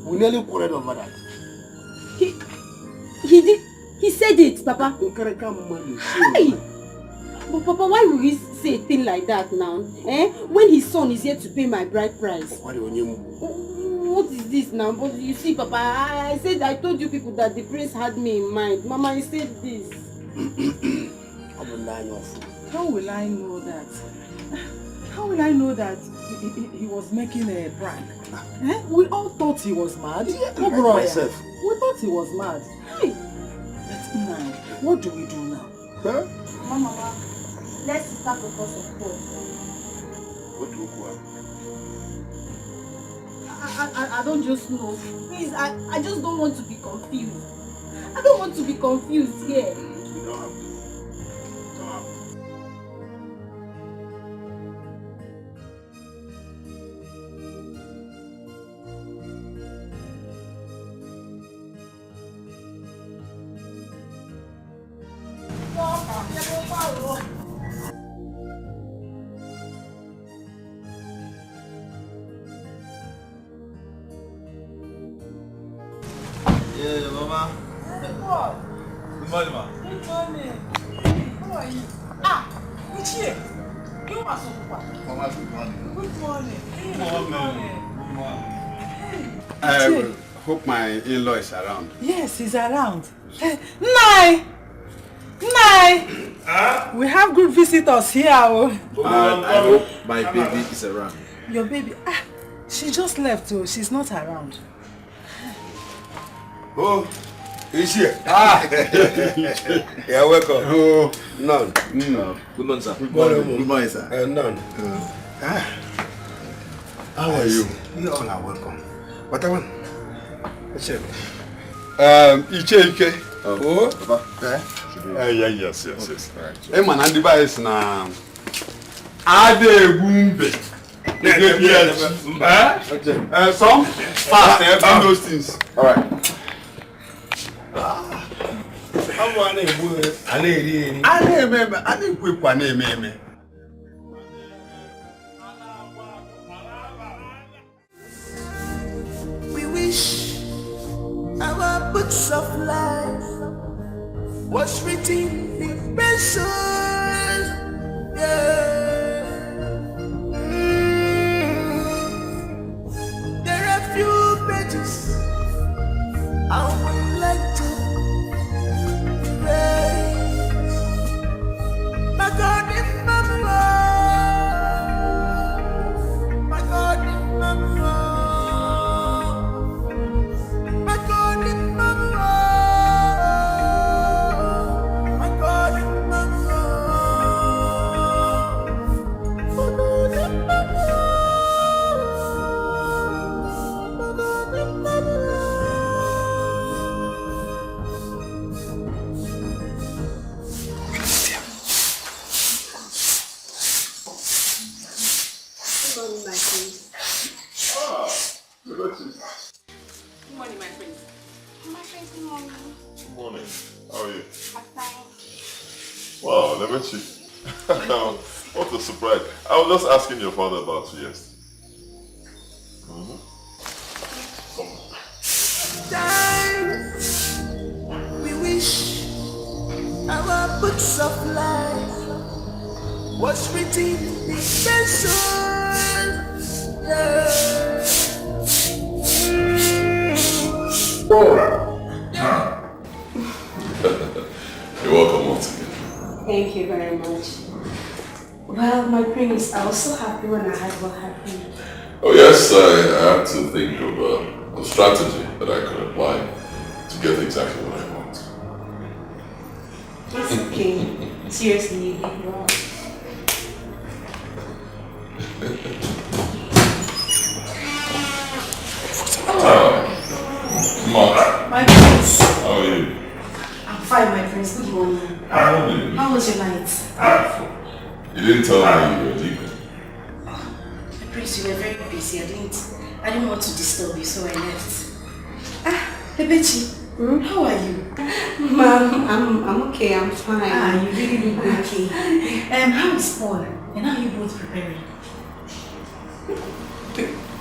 Speaker 11: We nearly quarreled over that.
Speaker 18: He did? He said it, Papa. Hey! But Papa, why will he say a thing like that now? When his son is here to pay my bride price. What is this now? But you see, Papa, I said, I told you people that the prince had me in mind. Mama, he said this.
Speaker 1: How will I know that? How will I know that he was making a prank? We all thought he was mad.
Speaker 11: Myself.
Speaker 1: We thought he was mad. Hey. But now, what do we do now?
Speaker 11: Huh?
Speaker 17: Mama, let's start the course of God.
Speaker 11: What do you want?
Speaker 17: I don't just know. Please, I just don't want to be confused. I don't want to be confused here.
Speaker 11: You don't have to.
Speaker 5: what?
Speaker 13: Good morning, ma.
Speaker 5: Good morning. How are you? Uche. You must have
Speaker 11: Mama, good morning.
Speaker 5: Good morning.
Speaker 11: Good morning. I hope my in-law is around.
Speaker 1: Yes, he's around. Nai! We have good visitors here.
Speaker 13: I hope my baby is around.
Speaker 1: Your baby? She just left, so she's not around.
Speaker 7: Oh, is she? Yeah, welcome. Oh, none.
Speaker 13: Good morning, sir.
Speaker 7: Good morning,
Speaker 11: Good morning, sir.
Speaker 7: none.
Speaker 11: How are you?
Speaker 7: You all are welcome. What I want? Iche.
Speaker 11: Oh, Papa.
Speaker 9: Yes.
Speaker 11: Hey, man, and the boys now. Ade Gumbe. Some fast, do those things.
Speaker 9: All right.
Speaker 6: We wish our books of life was written in pencil. Yeah. There are few pages I would like to erase. My God, in my mind. My God, in my mind. My God, in my mind. My God, in my mind. My God, in my mind.
Speaker 9: Good
Speaker 10: morning, my friends.
Speaker 17: My friends, good morning.
Speaker 9: morning. How are you?
Speaker 17: I'm fine.
Speaker 9: Wow, Lebechi. What a surprise. I was just asking your father about you yesterday.
Speaker 6: We wish our books of life was written in pencil. Yeah.
Speaker 9: You're welcome once again.
Speaker 16: Thank you very much. Well, my prince, I was so happy when I heard what happened.
Speaker 9: Oh yes, I had to think of a strategy that I could apply to get exactly what I want.
Speaker 16: It's okay. Seriously, you did well.
Speaker 9: Come on.
Speaker 16: My prince.
Speaker 9: How are you?
Speaker 16: I'm fine, my prince. Good morning. How was your night?
Speaker 9: You didn't tell me you were leaving.
Speaker 16: My prince, you were very busy. I didn't want to disturb you, so I left. Bebechi, how are you?
Speaker 8: Ma'am, I'm okay, I'm fine.
Speaker 16: You really look okay. How is Paul? And how are you both preparing?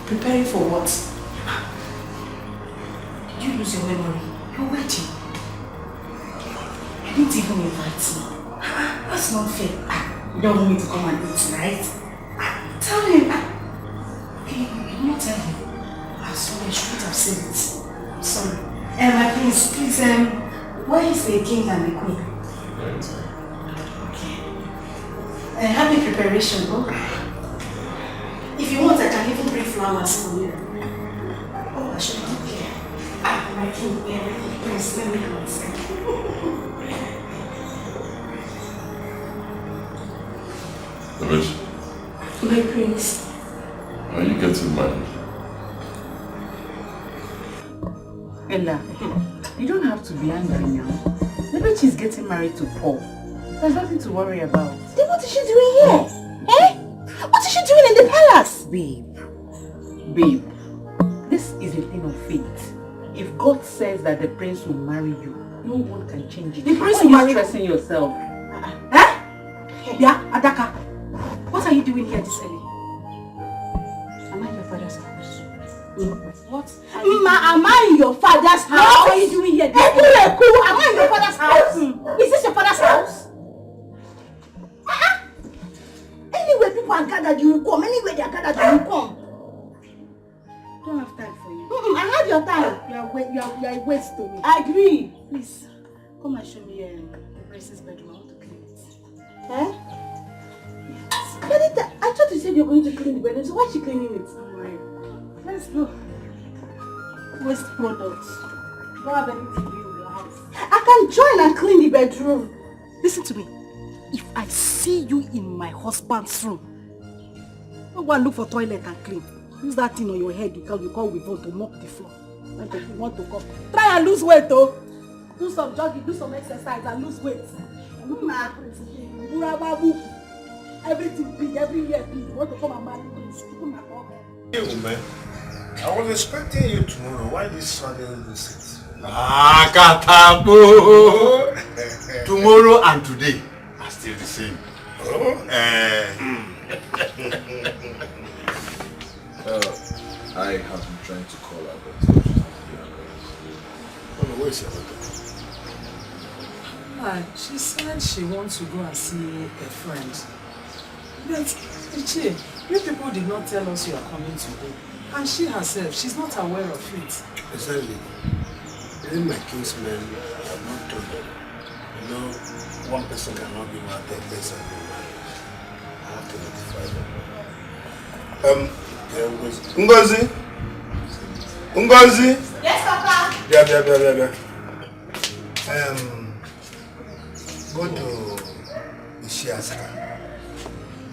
Speaker 16: Preparing for what? Did you lose your memory? You're waiting. You didn't even invite me. That's not fair. You don't want me to come and eat, right? Tell him. Okay, you not tell him. Sorry, I shouldn't have said it. I'm sorry. My prince, please, where is the king and the queen? Okay. Happy preparation, bro. If you want, I can even bring flowers for you. Oh, I should not care. My king, prince, let me go inside.
Speaker 9: Lebechi,
Speaker 16: My prince.
Speaker 9: are you getting married?
Speaker 10: Ella, you don't have to be angry now. Lebechi is getting married to Paul. There's nothing to worry about.
Speaker 8: Then what is she doing here? What is she doing in the palace?
Speaker 10: Babe, this is a thing of fate. If God says that the prince will marry you, no one can change it.
Speaker 8: The prince
Speaker 10: Why
Speaker 8: will
Speaker 10: are
Speaker 8: marry
Speaker 10: you stressing yourself?
Speaker 8: Yeah, Adaka. What are you doing here this early? Am I in your father's house?
Speaker 10: What are
Speaker 4: am I in your father's house? What are you doing here? Am I in your father's house? Is this your father's house? Anyway, people are gathered, you will come. Anyway, they are gathered, you will come.
Speaker 16: Don't have time for you.
Speaker 4: I have your time.
Speaker 16: You are a waste to me.
Speaker 4: I agree.
Speaker 16: Please, come and show me the princess bedroom. I want to clean it.
Speaker 4: Eh? Yes. I thought you said you were going to clean the bedroom, so why is she cleaning it?
Speaker 16: Don't worry. Let's go. Waste products. Don't have anything to do in your house.
Speaker 4: I can join and clean the bedroom.
Speaker 16: Listen to me. If I see you in my husband's room, don't go and look for toilet and clean. Use that thing on your head you call with to mop the floor. When you want to come. Try and lose weight, though. Do some jogging, do some exercise and lose weight. Everything big, every year big. You want to come and marry me?
Speaker 15: Hey, woman. I was expecting you tomorrow. Why this sudden visit?
Speaker 11: Katapo! Tomorrow and today are still the same.
Speaker 13: I have been trying to call her, but
Speaker 15: where's your daughter?
Speaker 1: She said she wants to go and see a friend. But, Ichi, you people did not tell us you are coming today. And she herself, she's not aware of it.
Speaker 15: Exactly. Even my kinsmen have not told them. You know, one person cannot be mad, 10 person be mad. I have to notify them. Ngozi? Ngozi?
Speaker 4: Yes, Papa.
Speaker 15: Yeah. Go to Ishiaska.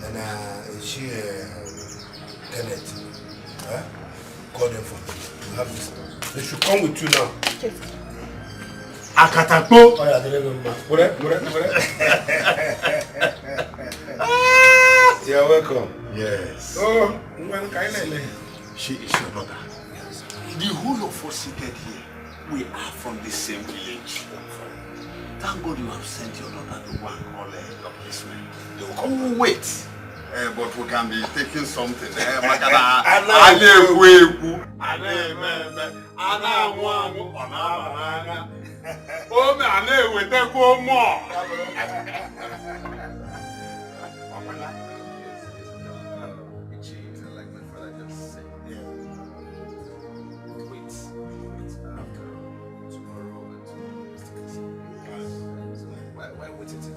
Speaker 15: And she Kenneth. Call them for me. You have this. They should come with you now.
Speaker 4: Yes.
Speaker 15: Akatapo! Oh yeah, they don't know. You're welcome.
Speaker 11: Yes.
Speaker 15: Oh,
Speaker 11: she is your daughter. Yes. The whole of us seated here, we are from the same village. Thank God you have sent your daughter to go and call your policemen. They will come. Oh, wait. But we can be taking something.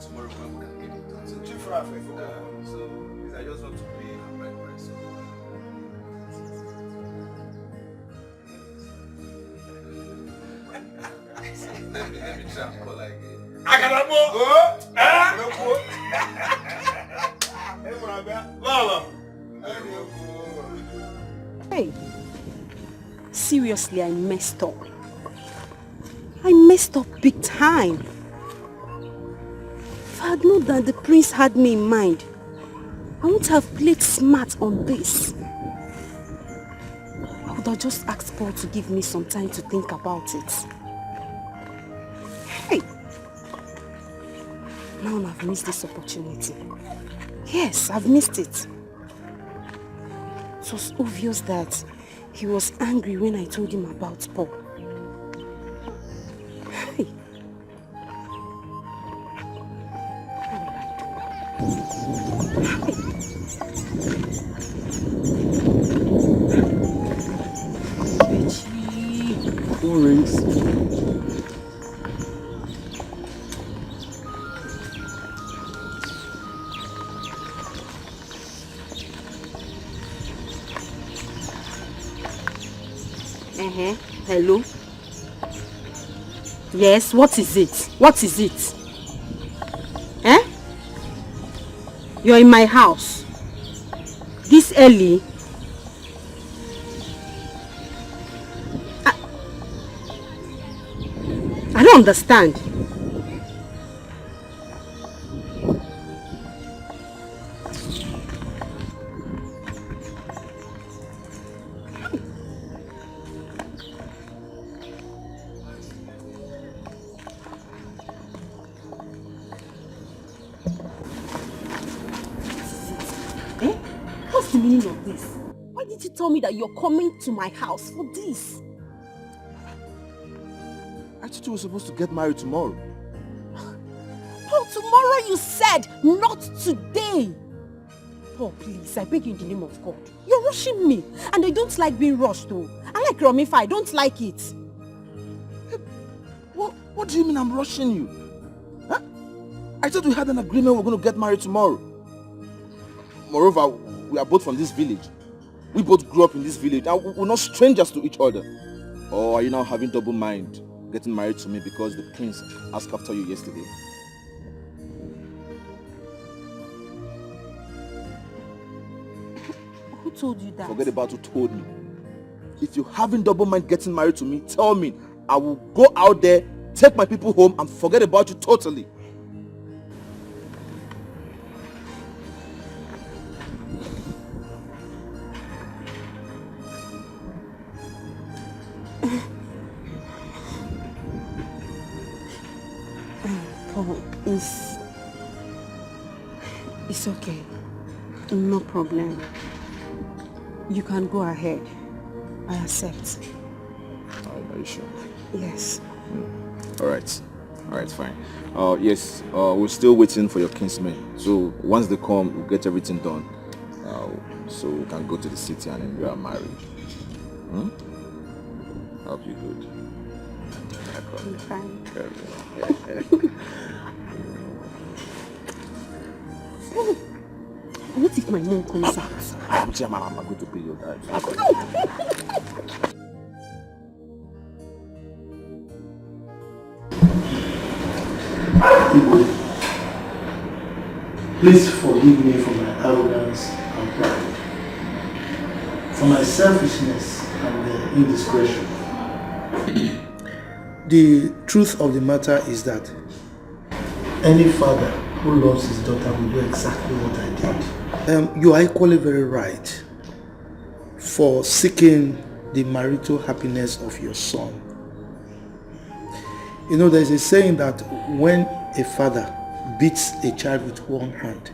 Speaker 13: tomorrow when we can get it done. So chief traffic, so I just want to pay a right price. Let me try and call again.
Speaker 15: Agadamo!
Speaker 4: Hey, seriously, I messed up. I messed up big time. If I had known that the prince had me in mind, I wouldn't have played smart on this. I would have just asked Paul to give me some time to think about it. Hey! Now I've missed this opportunity. Yes, I've missed it. It was obvious that he was angry when I told him about Paul. Hey!
Speaker 2: Who rings?
Speaker 4: Hello? Yes, what is it? What is it? Eh? You're in my house. This early? I don't understand. What's the meaning of this? Why did you tell me that you're coming to my house for this?
Speaker 13: thought you were supposed to get married tomorrow.
Speaker 18: Paul, tomorrow you said, not today. Paul, please, I beg you in the name of God. You're rushing me. And I don't like being rushed though. I like Romifa, I don't like it.
Speaker 13: What do you mean I'm rushing you? Huh? I thought we had an agreement we're going to get married tomorrow. Moreover, we are both from this village. We both grew up in this village and we're not strangers to each other. Or are you now having double mind getting married to me because the prince asked after you yesterday?
Speaker 18: Who told you that?
Speaker 13: Forget about who told me. If you haven't double mind getting married to me, tell me. I will go out there, take my people home and forget about you totally.
Speaker 18: Paul, it's okay. No problem. You can go ahead. I accept.
Speaker 13: Are you sure?
Speaker 18: Yes.
Speaker 13: Alright, fine. Yes, we're still waiting for your kinsmen. So once they come, we'll get everything done. So we can go to the city and enjoy our marriage. Hope you good.
Speaker 18: I'm fine. What if my mom comes out?
Speaker 13: I'm going to pay your dad.
Speaker 3: Please forgive me for my arrogance and pride, for my selfishness and indiscretion. The truth of the matter is that any father who loves his daughter will do exactly what I did. You are equally very right for seeking the marital happiness of your son. You know, there is a saying that when a father beats a child with one hand,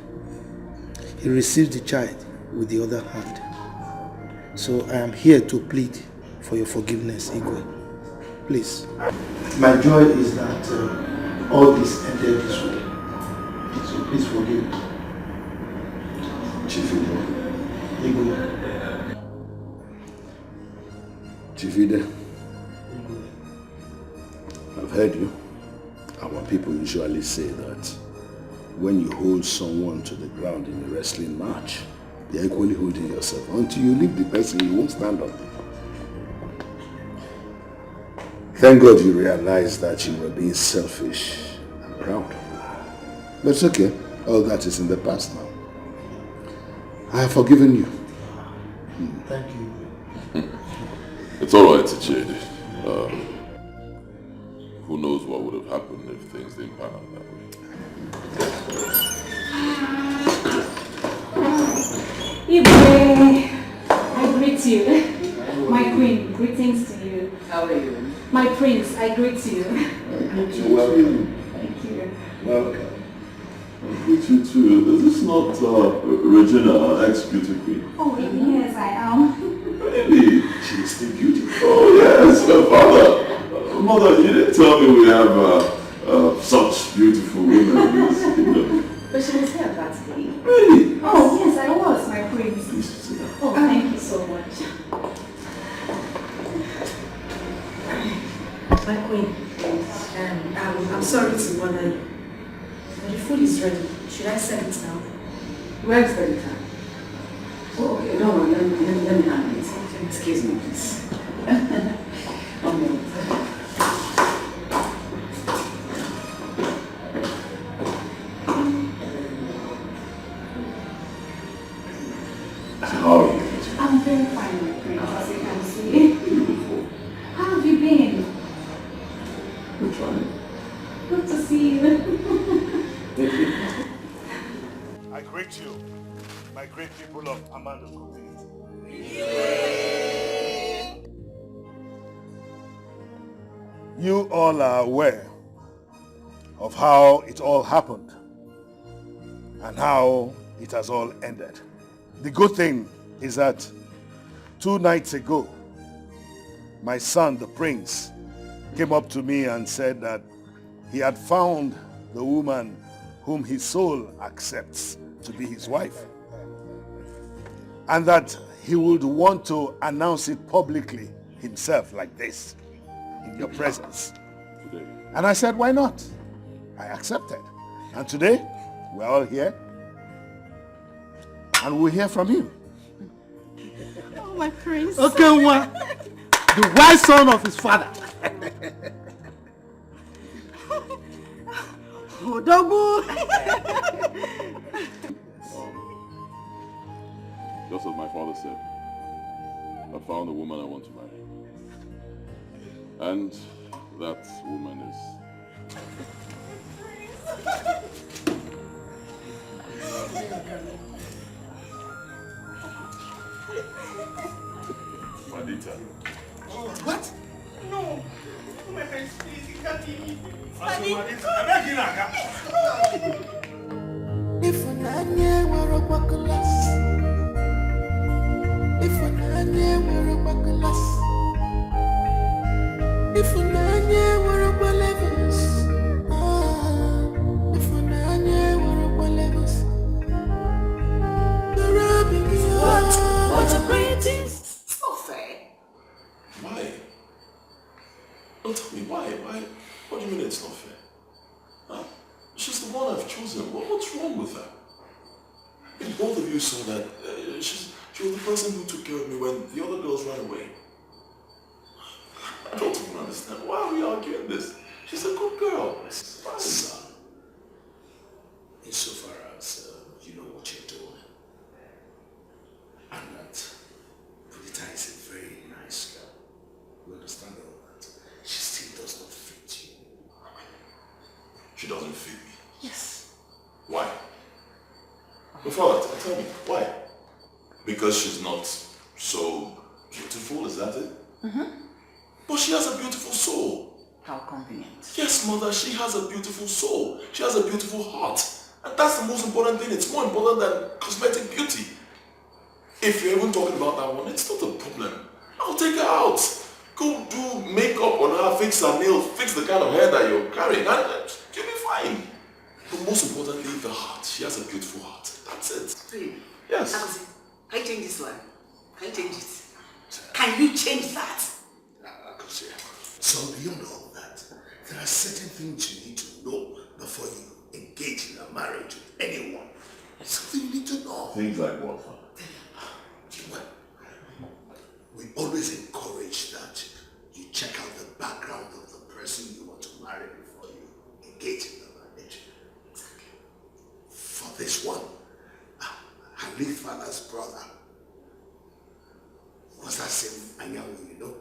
Speaker 3: he receives the child with the other hand. So I am here to plead for your forgiveness, Igwe. Please. My joy is that all this ended this way. So please forgive me.
Speaker 12: Chief
Speaker 3: Igwe.
Speaker 12: Chief Ide, I've heard you. Our people usually say that when you hold someone to the ground in a wrestling match, you're equally holding yourself. Until you leave the person, you won't stand up. Thank God you realized that you were being selfish and proud. But it's okay. All that is in the past now. I have forgiven you.
Speaker 3: Thank you.
Speaker 9: It's alright, Chidi. Who knows what would have happened if things didn't pan out that way.
Speaker 20: Ibe, I greet you. My queen, greetings to you. How are you? My prince, I greet you.
Speaker 9: Welcome.
Speaker 20: Thank you.
Speaker 9: Welcome. I greet you too. Is this not Regina, ex-beauty queen?
Speaker 20: Oh, yes, I am.
Speaker 9: Really? She's still beautiful. Oh yes, my father. Mother, you didn't tell me we have such beautiful women.
Speaker 20: But she was here that day.
Speaker 9: Really?
Speaker 20: Oh, yes, I was, my prince.
Speaker 9: Please sit down.
Speaker 20: Oh, thank you so much.
Speaker 4: My queen, I'm sorry to bother you. But the food is ready. Should I serve it now?
Speaker 20: Where is the time? Oh, okay, don't worry, let me handle it. Excuse me, please. One minute.
Speaker 9: How are you?
Speaker 20: I'm very fine, my friend, as you can see.
Speaker 9: Beautiful.
Speaker 20: How have you been?
Speaker 9: We're trying.
Speaker 20: Good to see you.
Speaker 7: I greet you, my great people of Amanda community. You all are aware of how it all happened and how it has all ended. The good thing is that 2 nights ago, my son, the prince, came up to me and said that he had found the woman whom his soul accepts to be his wife, and that he would want to announce it publicly himself like this, in your presence. And I said, why not? I accepted. And today, we're all here, and we'll hear from him.
Speaker 17: Oh, my prince.
Speaker 3: Okay, one. The wise son of his father.
Speaker 1: Odogu.
Speaker 9: Just as my father said, I found the woman I want to marry. And that woman is... Madita.
Speaker 1: What? No. Oh, my friends, please, you can't leave me.
Speaker 6: If an anya were a bucklas, if an anya were a bucklas, if an anya were a balevens, if an anya were a balevens, the rubbing you. What a greatest!
Speaker 20: It's not fair.
Speaker 9: Why? Don't tell me why. What do you mean it's not fair? Huh? She's the one I've chosen. What's wrong with her? If both of you saw that, she was the person who took care of me when the other girls ran away. I don't even understand. Why are we arguing this? She's a good girl.
Speaker 12: Son, insofar as you know what you're doing, and that Pulita is a very nice girl. You understand all that? She still does not fit you.
Speaker 9: She doesn't fit me.
Speaker 20: Yes.
Speaker 9: Why? Before, tell me, why? Because she's not so beautiful, is that it?
Speaker 20: Mm-hmm.
Speaker 9: But she has a beautiful soul.
Speaker 20: How convenient.
Speaker 9: Yes, mother, she has a beautiful soul. She has a beautiful heart. And that's the most important thing. It's more important than cosmetic beauty. If you're even talking about that one, it's not a problem. I'll take her out. Go do makeup on her, fix her nails, fix the kind of hair that you're carrying, and you'll be fine. But most importantly, the heart. She has a beautiful heart. That's it.
Speaker 20: Really?
Speaker 9: Yes.
Speaker 20: Can you change this one? Can you change it? Can you change that?
Speaker 12: So beyond all that, there are certain things you need to know before you engage in a marriage with anyone. Something you need to know.
Speaker 9: Things like what, Father?
Speaker 12: Well, we always encourage that you check out the background of the person you want to marry before you engage in the marriage. For this one, her late father's brother was that same Anyanwu, you know?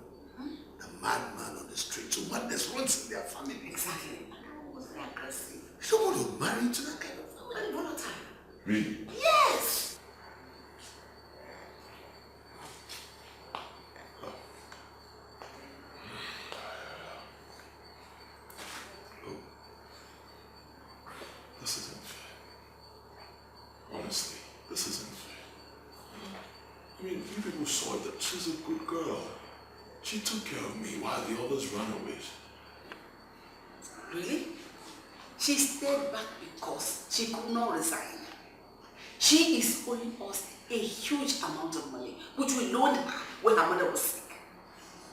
Speaker 12: The madman on the street. So madness runs in their family.
Speaker 20: Exactly. Anyanwu was very aggressive.
Speaker 12: You don't want to marry into that kind of
Speaker 20: Very volatile.
Speaker 9: Really?
Speaker 20: Yes.
Speaker 9: This isn't fair. Honestly, this isn't fair. I mean, you people saw that she's a good girl. She took care of me while the others ran away.
Speaker 20: Really? She stayed back because she could not resign. She is owing us a huge amount of money, which we loaned her when her mother was sick.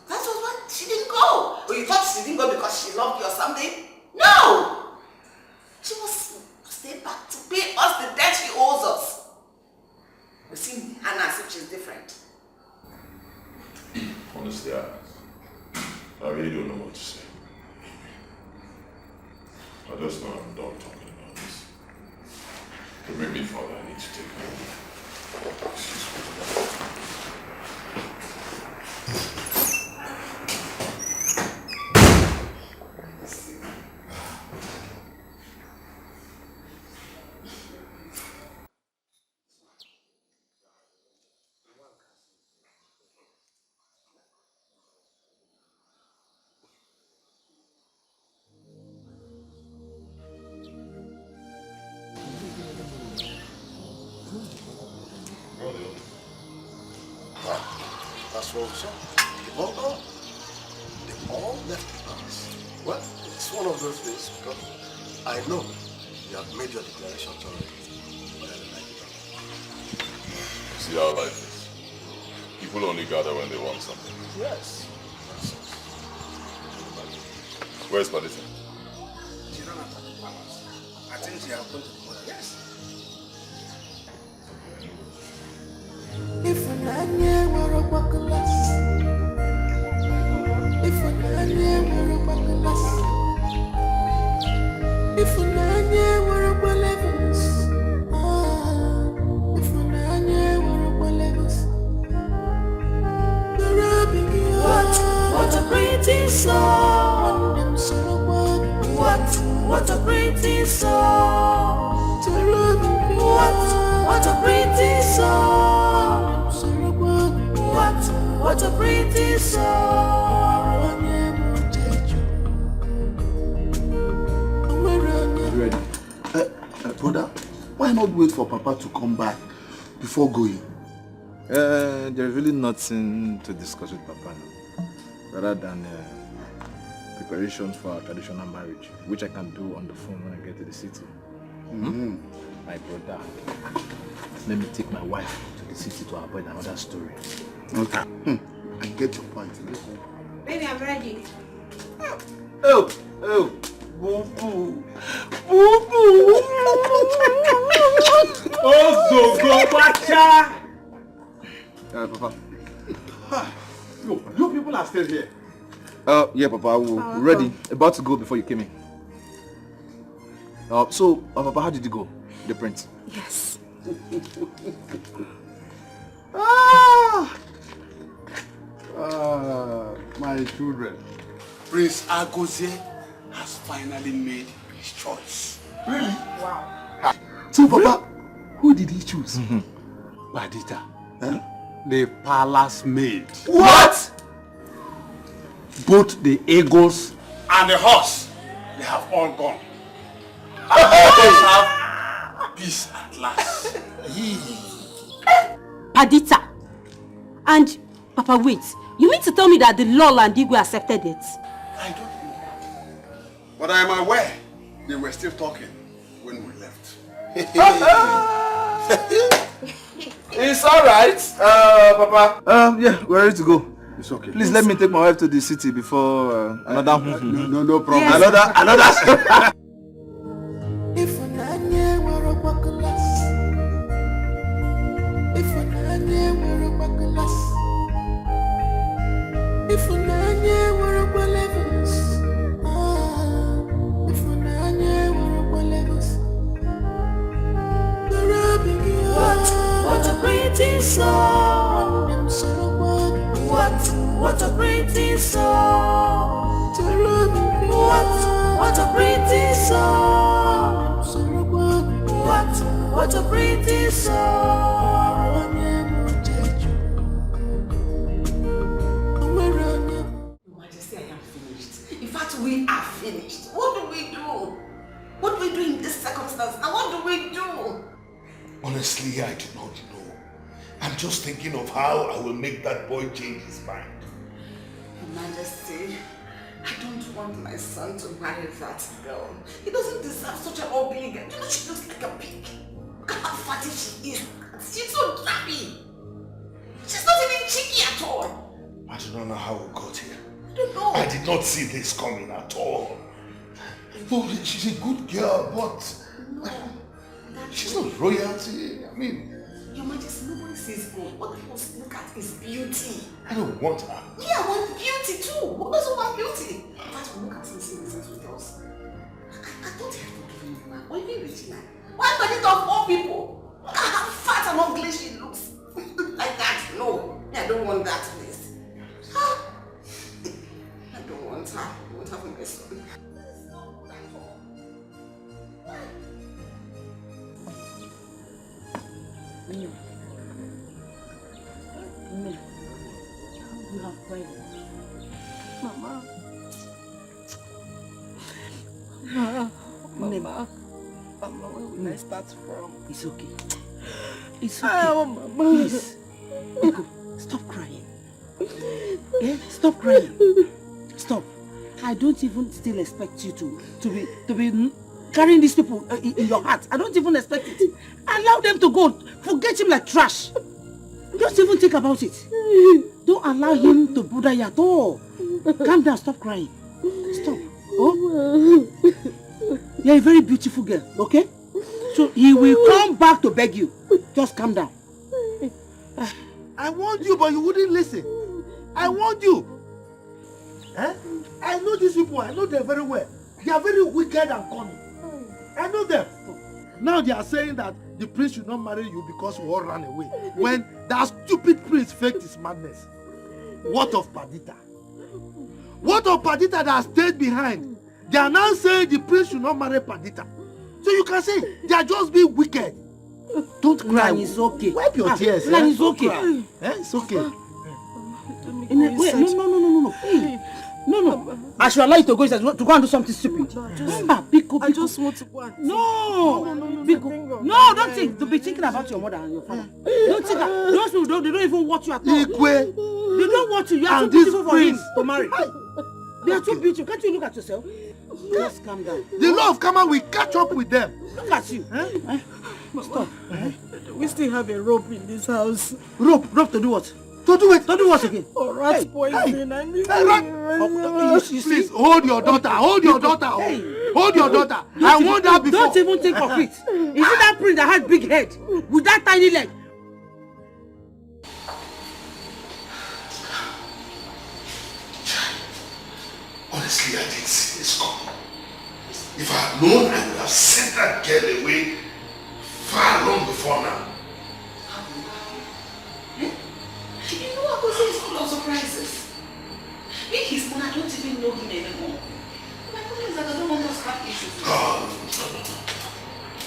Speaker 20: That was why she didn't go. Or you thought she didn't go because she loved you or something? No! She must stay back to pay us the debt she owes us. You see Hannah as if she's different.
Speaker 9: Honestly, I really don't know what to say. I just know I'm done talking about this. Bring me, Father, I need to take my leave. Excuse me.
Speaker 12: That's what we saw. They've all gone. They all left us.
Speaker 15: one of those things because I know you have made your declarations already. But I don't like it.
Speaker 9: See how life is. People only gather when they want something.
Speaker 15: Yes.
Speaker 9: Where's Padita?
Speaker 15: She ran out of the palace. I think she has gone to the mother. Yes.
Speaker 6: If an anya were a bucklas, if an anya were a bucklas, if an anya were a bullevins, if an anya were a bullevins, the rubbing you. What a pretty song! What a pretty song! To rubbing you. What a pretty song! What a pretty song!
Speaker 3: Ready? Brother, why not wait for Papa to come back before going?
Speaker 13: There's really nothing to discuss with Papa now, rather than preparations for our traditional marriage, which I can do on the phone when I get to the city. My brother, let me take my wife to the city to avoid another story.
Speaker 3: Okay. I get your point.
Speaker 17: Baby, I'm ready.
Speaker 13: Oh! Boo boo! Boo boo! Oh, go bacha! Papa.
Speaker 3: You people are still here.
Speaker 13: Yeah, Papa. We're ready. About to go before you came in. So, Papa, how did you go? The print?
Speaker 17: Yes.
Speaker 7: My children. Prince Agozie has finally made his choice.
Speaker 3: Really?
Speaker 17: Wow.
Speaker 3: So, Papa, who did he choose?
Speaker 7: Padita. The palace maid.
Speaker 3: What?
Speaker 7: Both the eagles and the horse, they have all gone. Let's have peace at last.
Speaker 18: Padita. And, Papa, wait. You mean to tell me that the Lol and Igwe accepted it?
Speaker 7: I don't know. But I am aware they were still talking when we left.
Speaker 13: It's alright, Papa. Yeah, we're ready to go.
Speaker 7: It's okay.
Speaker 13: Please let me take my wife to the city before another...
Speaker 7: No problem.
Speaker 13: Yes. Another...
Speaker 6: If an anya were a bucklas, if an anya were a bucklas, if an anya were a bullevins, if an anya were a bullevins, the rubbing you. What a pretty song! What a pretty song! To rubbing you. What a pretty song! What a pretty song!
Speaker 20: Your Majesty, I am finished. In fact, we are finished. What do we do? What do we do in this circumstance? And what do we do?
Speaker 15: Honestly, I do not know. I'm just thinking of how I will make that boy change his mind.
Speaker 20: Your Majesty, I don't want my son to marry that girl. He doesn't deserve such an ugly girl. You know, she looks like a pig. Look at how fatty she is. She's so drabby. She's not even cheeky at all.
Speaker 15: I do not know how we got here.
Speaker 20: I don't know.
Speaker 15: I did not see this coming at all. Oh, she's a good girl, but she's not royalty. I mean,
Speaker 20: Your Majesty, nobody says gold. What people look at is beauty.
Speaker 15: I don't want her.
Speaker 20: Yeah, I want beauty too. Who doesn't want beauty? In fact, we look at something with us. I thought he had forgiven you, man. Or even Regina. Why Padita of all people? Look at how fat and ugly she looks. Like that. No. I don't want that, please. I don't want her. I won't have my son.
Speaker 18: No. You have cried.
Speaker 17: Mama.
Speaker 18: Mama,
Speaker 17: where will I start from?
Speaker 18: It's okay. It's okay.
Speaker 17: Mama.
Speaker 18: Please. Ego, stop crying. Yeah? Stop crying. Stop.
Speaker 10: I don't even still expect you to be carrying these people in your heart. I don't even expect it. Allow them to go. Forget him like trash. Don't even think about it. Don't allow him to bother you at all. Calm down, stop crying. Stop. Oh? You're a very beautiful girl, okay? So he will come back to beg you. Just calm down.
Speaker 3: I warned you, but you wouldn't listen. I warned you. Eh? I know these people. I know them very well. They are very wicked and cunning. I know them. Now they are saying that the prince should not marry you because we all ran away. When that stupid prince faked his madness. What of Perdita? What of Perdita that stayed behind? They are now saying the prince should not marry Perdita. So you can say they are just being wicked. Don't cry.
Speaker 10: It's okay.
Speaker 3: Wipe your tears.
Speaker 10: It's okay.
Speaker 3: It's okay.
Speaker 10: Wait, no. Hey. No. I should allow you to go inside to go and do something stupid. I
Speaker 5: just want to go and
Speaker 10: No, don't think. Don't be thinking about your mother and your father. Don't think that. Those people they don't even want you at all. They don't want you. You are too beautiful for him to marry. They are too beautiful. Can't you look at yourself? Just calm down.
Speaker 3: The law of karma will catch up with them.
Speaker 10: Look at you. Stop.
Speaker 5: We still have a rope in this house.
Speaker 10: Rope to do what? To do what again?
Speaker 5: Oh, rat poison.
Speaker 3: Please hold your daughter. Hold your daughter. Hold your daughter. I warned her before.
Speaker 10: Don't even think of it. Is it that prince that had big head with that tiny leg?
Speaker 12: Honestly, I didn't see this coming. If I had known, I would have sent that girl away far long before now.
Speaker 20: You know what Jose is full of surprises. Me, his mother, I don't even know him anymore. My problem is that I don't want us to have issues.
Speaker 12: No.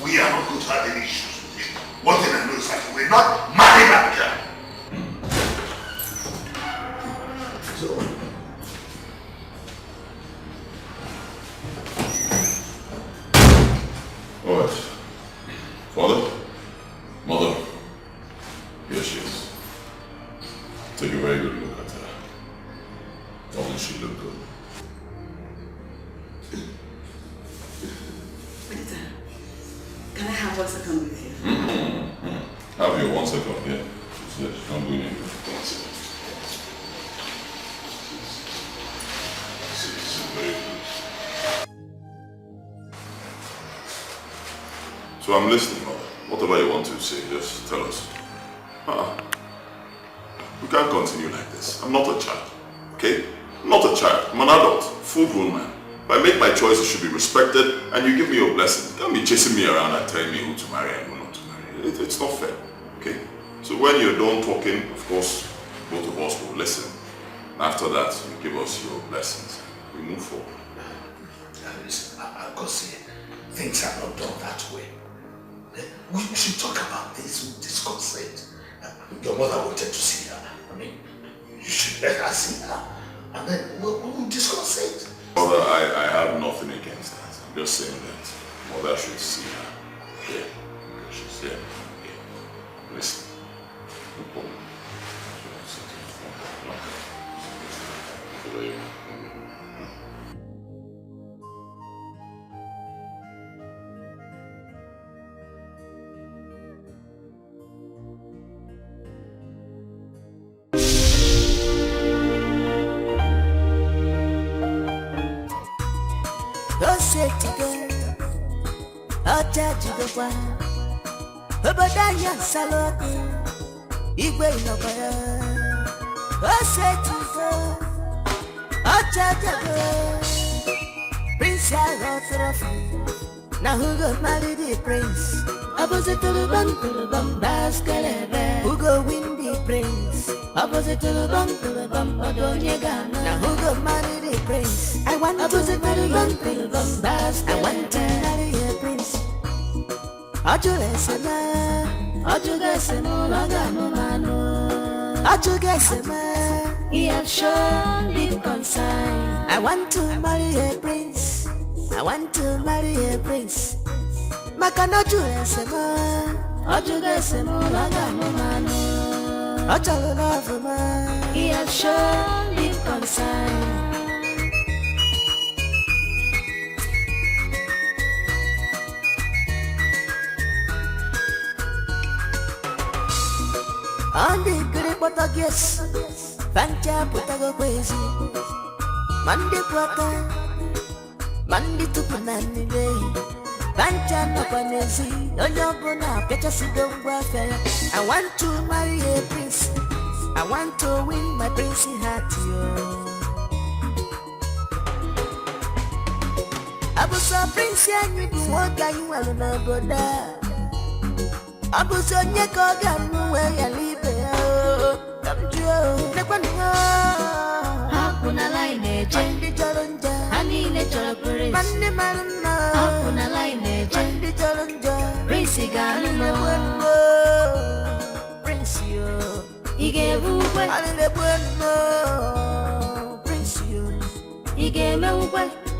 Speaker 12: We are not going to have any issues with him. One thing I know is that we're not marrying that girl. So,
Speaker 9: alright. Father? Mother? Here she is. Take a very good look at her. Doesn't she look good?
Speaker 20: Can I have 1 second with you?
Speaker 9: Have your 1 second, yeah. She said she's not doing anything. 1 second. She's very good. So I'm listening, Mother. Whatever you want to say, just tell us. We can't continue like this. I'm not a child, okay? I'm not a child. I'm an adult, full-grown man. If I make my choice, it should be respected, and you give me your blessing. You can't be chasing me around and telling me who to marry and who not to marry. It's not fair, okay? So when you're done talking, of course, both of us will listen. After that, you give us your blessings. We move forward.
Speaker 12: Listen, I've got to say, things are not done that way. We should talk about this with this consent. Your mother wanted to see her. I mean, you should let her see her. And then we'll discuss it.
Speaker 9: Mother, I have nothing against that. I'm just saying that Mother should see her. Yeah. She's there. Yeah. Listen. No problem.
Speaker 6: Obadanya Saloti, Igwe Nokaya, Osetigo, Ochajago, Prince Arothrofi, now who got married the prince? Opposite to the bum, Baskalebe, who go win the prince? Opposite to the bum, Odonyega, now who got married the prince? I want opposite to the bum, Baskalebe, I want to marry a prince. Ajugesema, Lagamumano. Ajugesema, he have shown deep concern. I want to marry a prince. I want to marry a prince. Makana Ajugesema, Lagamumano. Ajugesema, he have shown deep concern. On the great Portuguese, Pancha Putago Crazy, Monday Quaka, Monday to Punani Day, Pancha Napanesi, no Yogona, Petasido Warfare. I want to marry a prince, I want to win my princely heart, yo. I was a prince, and you do what you want to know, brother. I was on your car, where you live. Come to the one. Hakuna line, Jendi Jalonja, Hanine Jalapuri, Mandi Marana, Hakuna line, Jendi Jalonja, Risigan, Prince you, he gave you what I didn't know, Prince you, he gave me what.